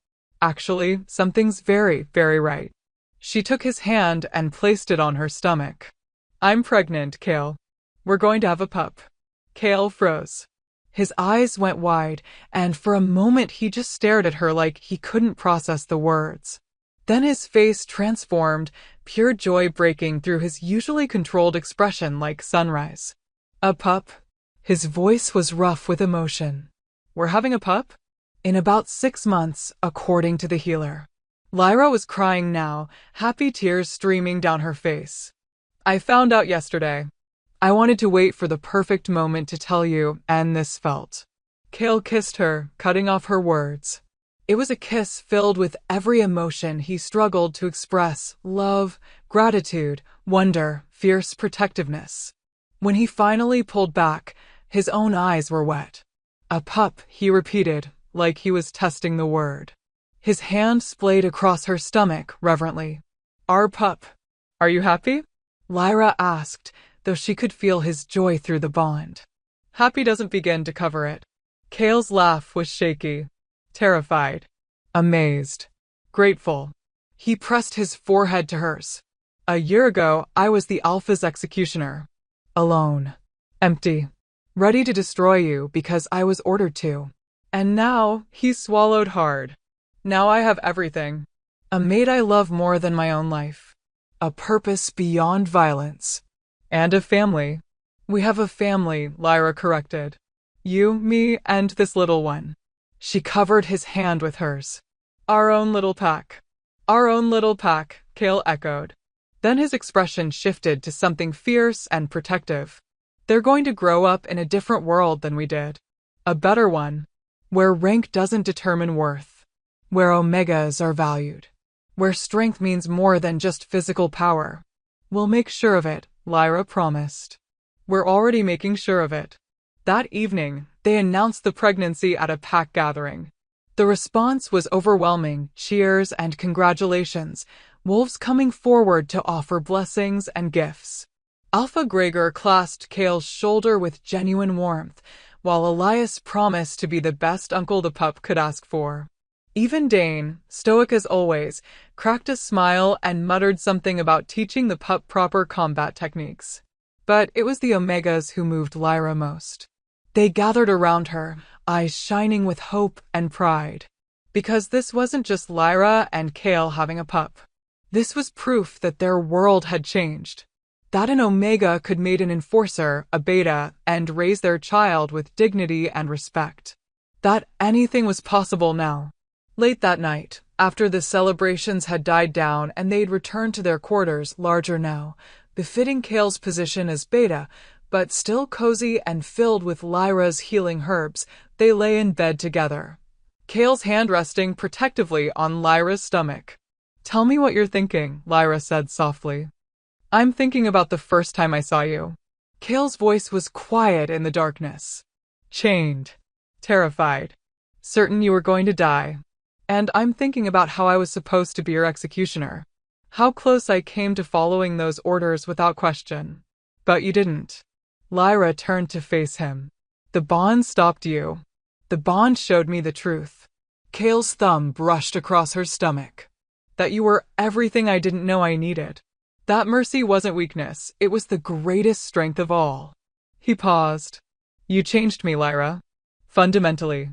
Actually, something's very, very right. She took his hand and placed it on her stomach. I'm pregnant, Cale. We're going to have a pup. Cale froze. His eyes went wide, and for a moment he just stared at her like he couldn't process the words. Then his face transformed, pure joy breaking through his usually controlled expression like sunrise. A pup? His voice was rough with emotion. We're having a pup? In about 6 months, according to the healer. Lyra was crying now, happy tears streaming down her face. I found out yesterday. I wanted to wait for the perfect moment to tell you, and this felt. Cale kissed her, cutting off her words. It was a kiss filled with every emotion he struggled to express: love, gratitude, wonder, fierce protectiveness. When he finally pulled back, his own eyes were wet. A pup, he repeated, like he was testing the word. His hand splayed across her stomach, reverently. Our pup. Are you happy? Lyra asked, though she could feel his joy through the bond. Happy doesn't begin to cover it. Cale's laugh was shaky. Terrified. Amazed. Grateful. He pressed his forehead to hers. A year ago, I was the Alpha's executioner. Alone. Empty. Ready to destroy you because I was ordered to. And now, he swallowed hard. Now I have everything. A mate I love more than my own life. A purpose beyond violence. And a family. We have a family, Lyra corrected. You, me, and this little one. She covered his hand with hers. Our own little pack. Our own little pack, Cale echoed. Then his expression shifted to something fierce and protective. They're going to grow up in a different world than we did. A better one. Where rank doesn't determine worth. Where omegas are valued. Where strength means more than just physical power. We'll make sure of it, Lyra promised. We're already making sure of it. That evening, they announced the pregnancy at a pack gathering. The response was overwhelming, cheers and congratulations, wolves coming forward to offer blessings and gifts. Alpha Gregor clasped Cale's shoulder with genuine warmth, while Elias promised to be the best uncle the pup could ask for. Even Dane, stoic as always, cracked a smile and muttered something about teaching the pup proper combat techniques. But it was the Omegas who moved Lyra most. They gathered around her, eyes shining with hope and pride. Because this wasn't just Lyra and Cale having a pup. This was proof that their world had changed. That an Omega could mate an enforcer, a beta, and raise their child with dignity and respect. That anything was possible now. Late that night, after the celebrations had died down and they'd returned to their quarters, larger now, befitting Cale's position as beta, but still cozy and filled with Lyra's healing herbs, they lay in bed together. Cale's hand resting protectively on Lyra's stomach. Tell me what you're thinking, Lyra said softly. I'm thinking about the first time I saw you. Cale's voice was quiet in the darkness. Chained. Terrified. Certain you were going to die. And I'm thinking about how I was supposed to be your executioner. How close I came to following those orders without question. But you didn't. Lyra turned to face him. The bond stopped you. The bond showed me the truth. Cale's thumb brushed across her stomach. That you were everything I didn't know I needed. That mercy wasn't weakness, it was the greatest strength of all. He paused. You changed me, Lyra. Fundamentally.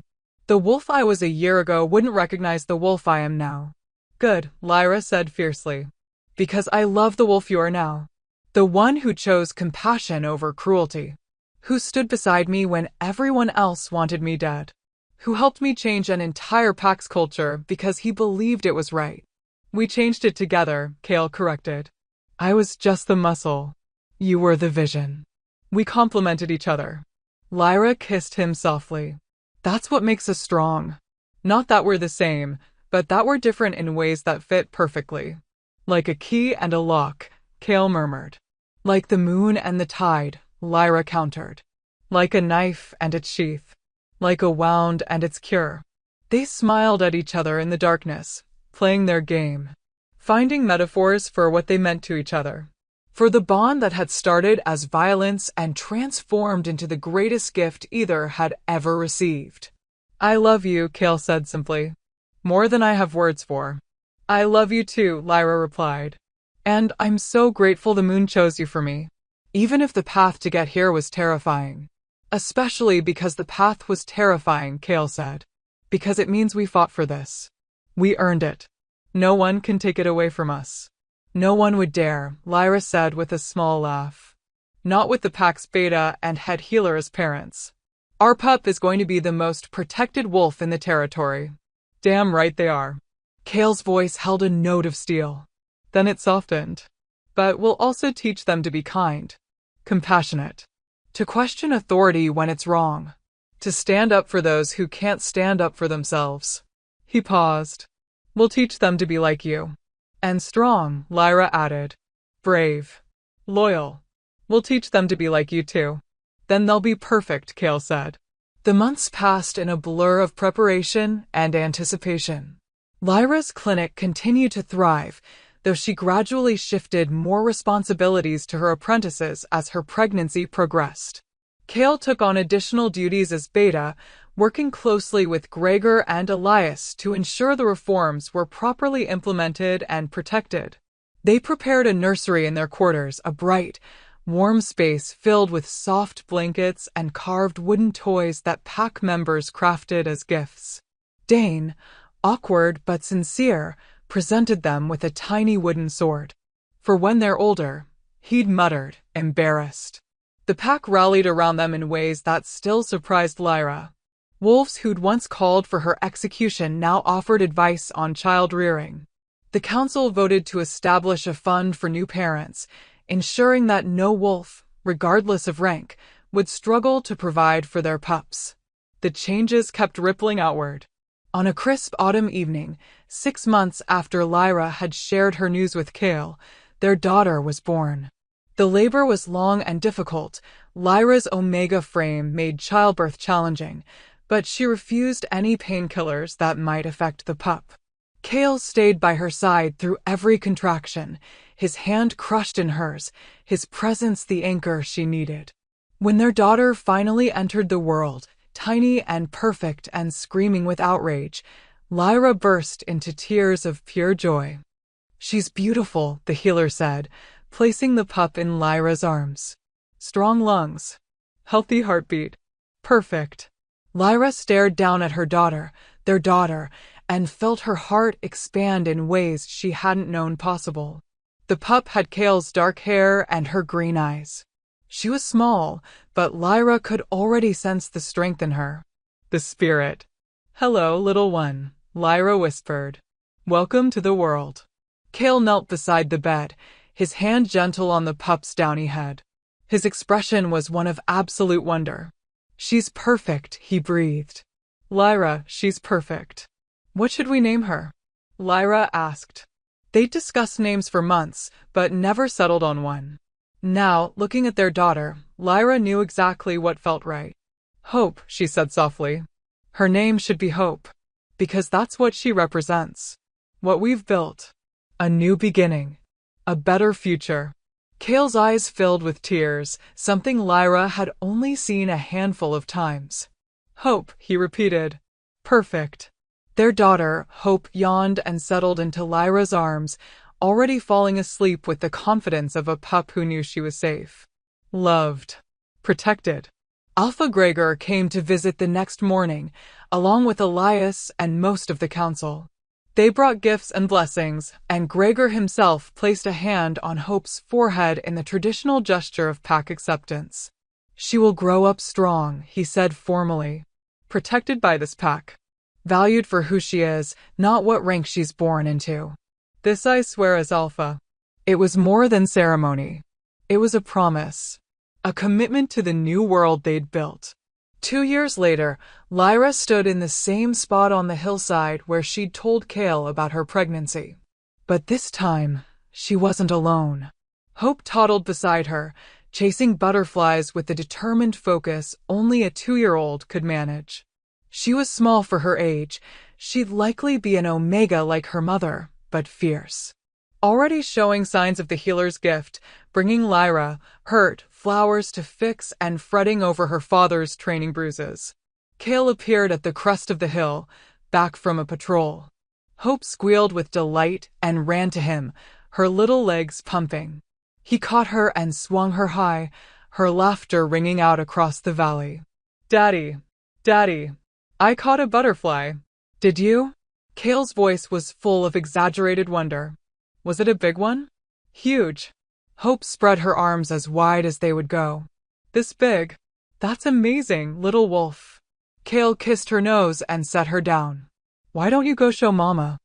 The wolf I was a year ago wouldn't recognize the wolf I am now. Good, Lyra said fiercely. Because I love the wolf you are now. The one who chose compassion over cruelty. Who stood beside me when everyone else wanted me dead. Who helped me change an entire pack's culture because he believed it was right. We changed it together, Cale corrected. I was just the muscle. You were the vision. We complemented each other. Lyra kissed him softly. That's what makes us strong. Not that we're the same, but that we're different in ways that fit perfectly. Like a key and a lock, Cale murmured. Like the moon and the tide, Lyra countered. Like a knife and its sheath. Like a wound and its cure. They smiled at each other in the darkness, playing their game. Finding metaphors for what they meant to each other. For the bond that had started as violence and transformed into the greatest gift either had ever received. I love you, Cale said simply. More than I have words for. I love you too, Lyra replied. And I'm so grateful the moon chose you for me. Even if the path to get here was terrifying. Especially because the path was terrifying, Cale said. Because it means we fought for this. We earned it. No one can take it away from us. No one would dare, Lyra said with a small laugh. Not with the pack's beta and head healer as parents. Our pup is going to be the most protected wolf in the territory. Damn right they are. Cale's voice held a note of steel. Then it softened. But we'll also teach them to be kind. Compassionate. To question authority when it's wrong. To stand up for those who can't stand up for themselves. He paused. We'll teach them to be like you. And strong, Lyra added. Brave. Loyal. We'll teach them to be like you too. Then they'll be perfect, Cale said. The months passed in a blur of preparation and anticipation. Lyra's clinic continued to thrive, though she gradually shifted more responsibilities to her apprentices as her pregnancy progressed. Cale took on additional duties as beta, working closely with Gregor and Elias to ensure the reforms were properly implemented and protected. They prepared a nursery in their quarters, a bright, warm space filled with soft blankets and carved wooden toys that pack members crafted as gifts. Dane, awkward but sincere, presented them with a tiny wooden sword. For when they're older, he'd muttered, embarrassed. The pack rallied around them in ways that still surprised Lyra. Wolves who'd once called for her execution now offered advice on child rearing. The council voted to establish a fund for new parents, ensuring that no wolf, regardless of rank, would struggle to provide for their pups. The changes kept rippling outward. On a crisp autumn evening, 6 months after Lyra had shared her news with Cale, their daughter was born. The labor was long and difficult. Lyra's omega frame made childbirth challenging, but she refused any painkillers that might affect the pup. Cale stayed by her side through every contraction, his hand crushed in hers, his presence the anchor she needed. When their daughter finally entered the world, tiny and perfect and screaming with outrage, Lyra burst into tears of pure joy. "She's beautiful," the healer said, placing the pup in Lyra's arms. "Strong lungs. Healthy heartbeat. Perfect." Lyra stared down at her daughter, their daughter, and felt her heart expand in ways she hadn't known possible. The pup had Cale's dark hair and her green eyes. She was small, but Lyra could already sense the strength in her. The spirit. "Hello, little one," Lyra whispered. "Welcome to the world." Cale knelt beside the bed, his hand gentle on the pup's downy head. His expression was one of absolute wonder. "She's perfect," he breathed. "Lyra, she's perfect." "What should we name her?" Lyra asked. They'd discussed names for months, but never settled on one. Now, looking at their daughter, Lyra knew exactly what felt right. "Hope," she said softly. "Her name should be Hope, because that's what she represents. What we've built. A new beginning. A better future." Cale's eyes filled with tears, something Lyra had only seen a handful of times. "Hope," he repeated. "Perfect." Their daughter, Hope, yawned and settled into Lyra's arms, already falling asleep with the confidence of a pup who knew she was safe. Loved. Protected. Alpha Gregor came to visit the next morning, along with Elias and most of the council. They brought gifts and blessings, and Gregor himself placed a hand on Hope's forehead in the traditional gesture of pack acceptance. "She will grow up strong," he said formally. "Protected by this pack. Valued for who she is, not what rank she's born into." This I swear is Alpha. It was more than ceremony. It was a promise. A commitment to the new world they'd built. 2 years later, Lyra stood in the same spot on the hillside where she'd told Cale about her pregnancy. But this time, she wasn't alone. Hope toddled beside her, chasing butterflies with the determined focus only a 2-year-old could manage. She was small for her age. She'd likely be an omega like her mother, but fierce. Already showing signs of the healer's gift, bringing Lyra, hurt, flowers to fix and fretting over her father's training bruises. Cale appeared at the crest of the hill, back from a patrol. Hope squealed with delight and ran to him, her little legs pumping. He caught her and swung her high, her laughter ringing out across the valley. "Daddy, Daddy, I caught a butterfly." "Did you?" Cale's voice was full of exaggerated wonder. "Was it a big one?" "Huge." Hope spread her arms as wide as they would go. "This big? That's amazing, little wolf." Cale kissed her nose and set her down. "Why don't you go show Mama?"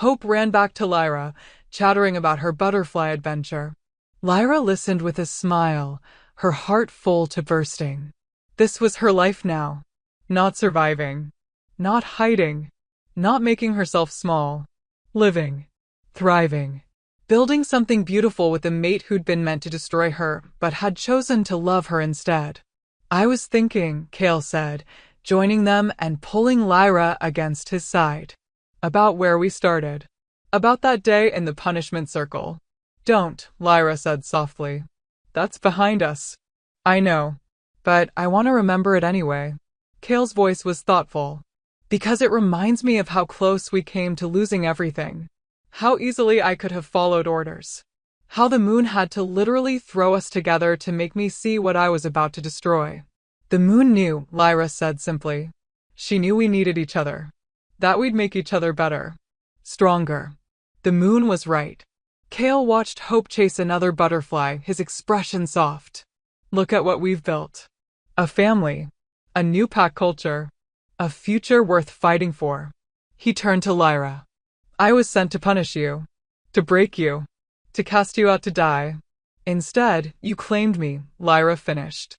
Hope ran back to Lyra, chattering about her butterfly adventure. Lyra listened with a smile, her heart full to bursting. This was her life now. Not surviving. Not hiding. Not making herself small. Living. Thriving. Building something beautiful with a mate who'd been meant to destroy her, but had chosen to love her instead. "I was thinking," Cale said, joining them and pulling Lyra against his side. "About where we started. About that day in the punishment circle." "Don't," Lyra said softly. "That's behind us." "I know. But I want to remember it anyway." Cale's voice was thoughtful. "Because it reminds me of how close we came to losing everything. How easily I could have followed orders. How the moon had to literally throw us together to make me see what I was about to destroy. The moon knew, Lyra said simply. She knew we needed each other. That we'd make each other better. Stronger. The moon was right. Kale watched Hope chase another butterfly, his expression soft. Look at what we've built. A family. A new pack culture. A future worth fighting for. He turned to Lyra. I was sent to punish you. To break you. To cast you out to die. Instead, you claimed me, Lyra finished.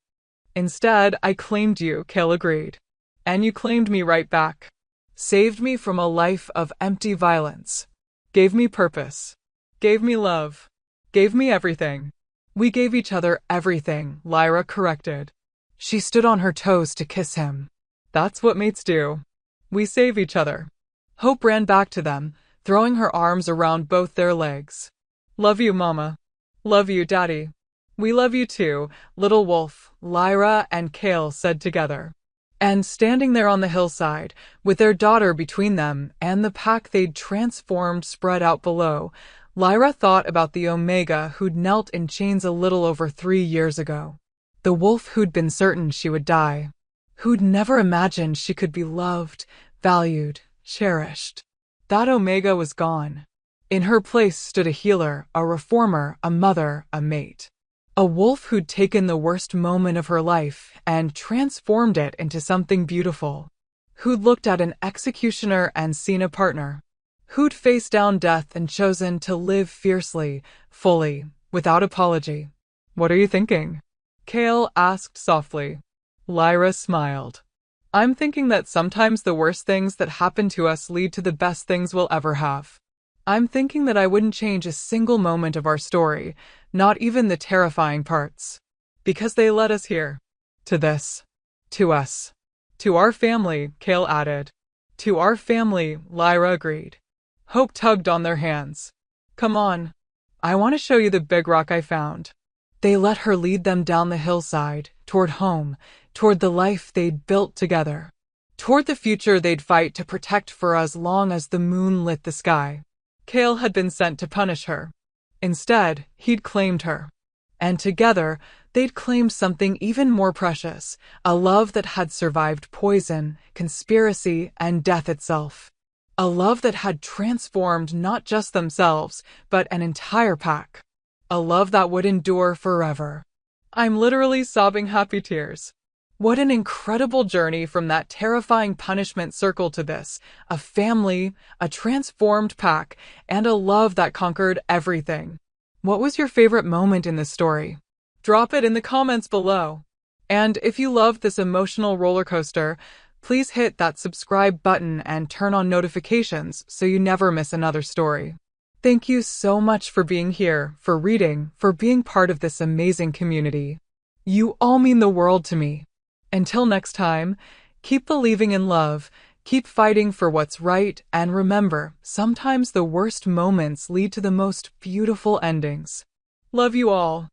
Instead, I claimed you, Kale agreed. And you claimed me right back. Saved me from a life of empty violence. Gave me purpose. Gave me love. Gave me everything. We gave each other everything, Lyra corrected. She stood on her toes to kiss him. That's what mates do. We save each other. Hope ran back to them, throwing her arms around both their legs. Love you, Mama. Love you, Daddy. We love you too, little wolf, Lyra and Kale said together. And standing there on the hillside, with their daughter between them and the pack they'd transformed spread out below, Lyra thought about the Omega who'd knelt in chains a little over 3 years ago. The wolf who'd been certain she would die. Who'd never imagined she could be loved, valued, cherished. That Omega was gone. In her place stood a healer, a reformer, a mother, a mate. A wolf who'd taken the worst moment of her life and transformed it into something beautiful. Who'd looked at an executioner and seen a partner. Who'd faced down death and chosen to live fiercely, fully, without apology. What are you thinking? Kale asked softly. Lyra smiled. I'm thinking that sometimes the worst things that happen to us lead to the best things we'll ever have. I'm thinking that I wouldn't change a single moment of our story, not even the terrifying parts. Because they led us here. To this. To us. To our family, Kale added. To our family, Lyra agreed. Hope tugged on their hands. Come on. I want to show you the big rock I found. They let her lead them down the hillside, toward home, toward the life they'd built together. Toward the future they'd fight to protect for as long as the moon lit the sky. Kale had been sent to punish her. Instead, he'd claimed her. And together, they'd claimed something even more precious, a love that had survived poison, conspiracy, and death itself. A love that had transformed not just themselves, but an entire pack. A love that would endure forever. I'm literally sobbing happy tears. What an incredible journey from that terrifying punishment circle to this, a family, a transformed pack, and a love that conquered everything. What was your favorite moment in this story? Drop it in the comments below. And if you loved this emotional roller coaster, please hit that subscribe button and turn on notifications so you never miss another story. Thank you so much for being here, for reading, for being part of this amazing community. You all mean the world to me. Until next time, keep believing in love, keep fighting for what's right, and remember, sometimes the worst moments lead to the most beautiful endings. Love you all.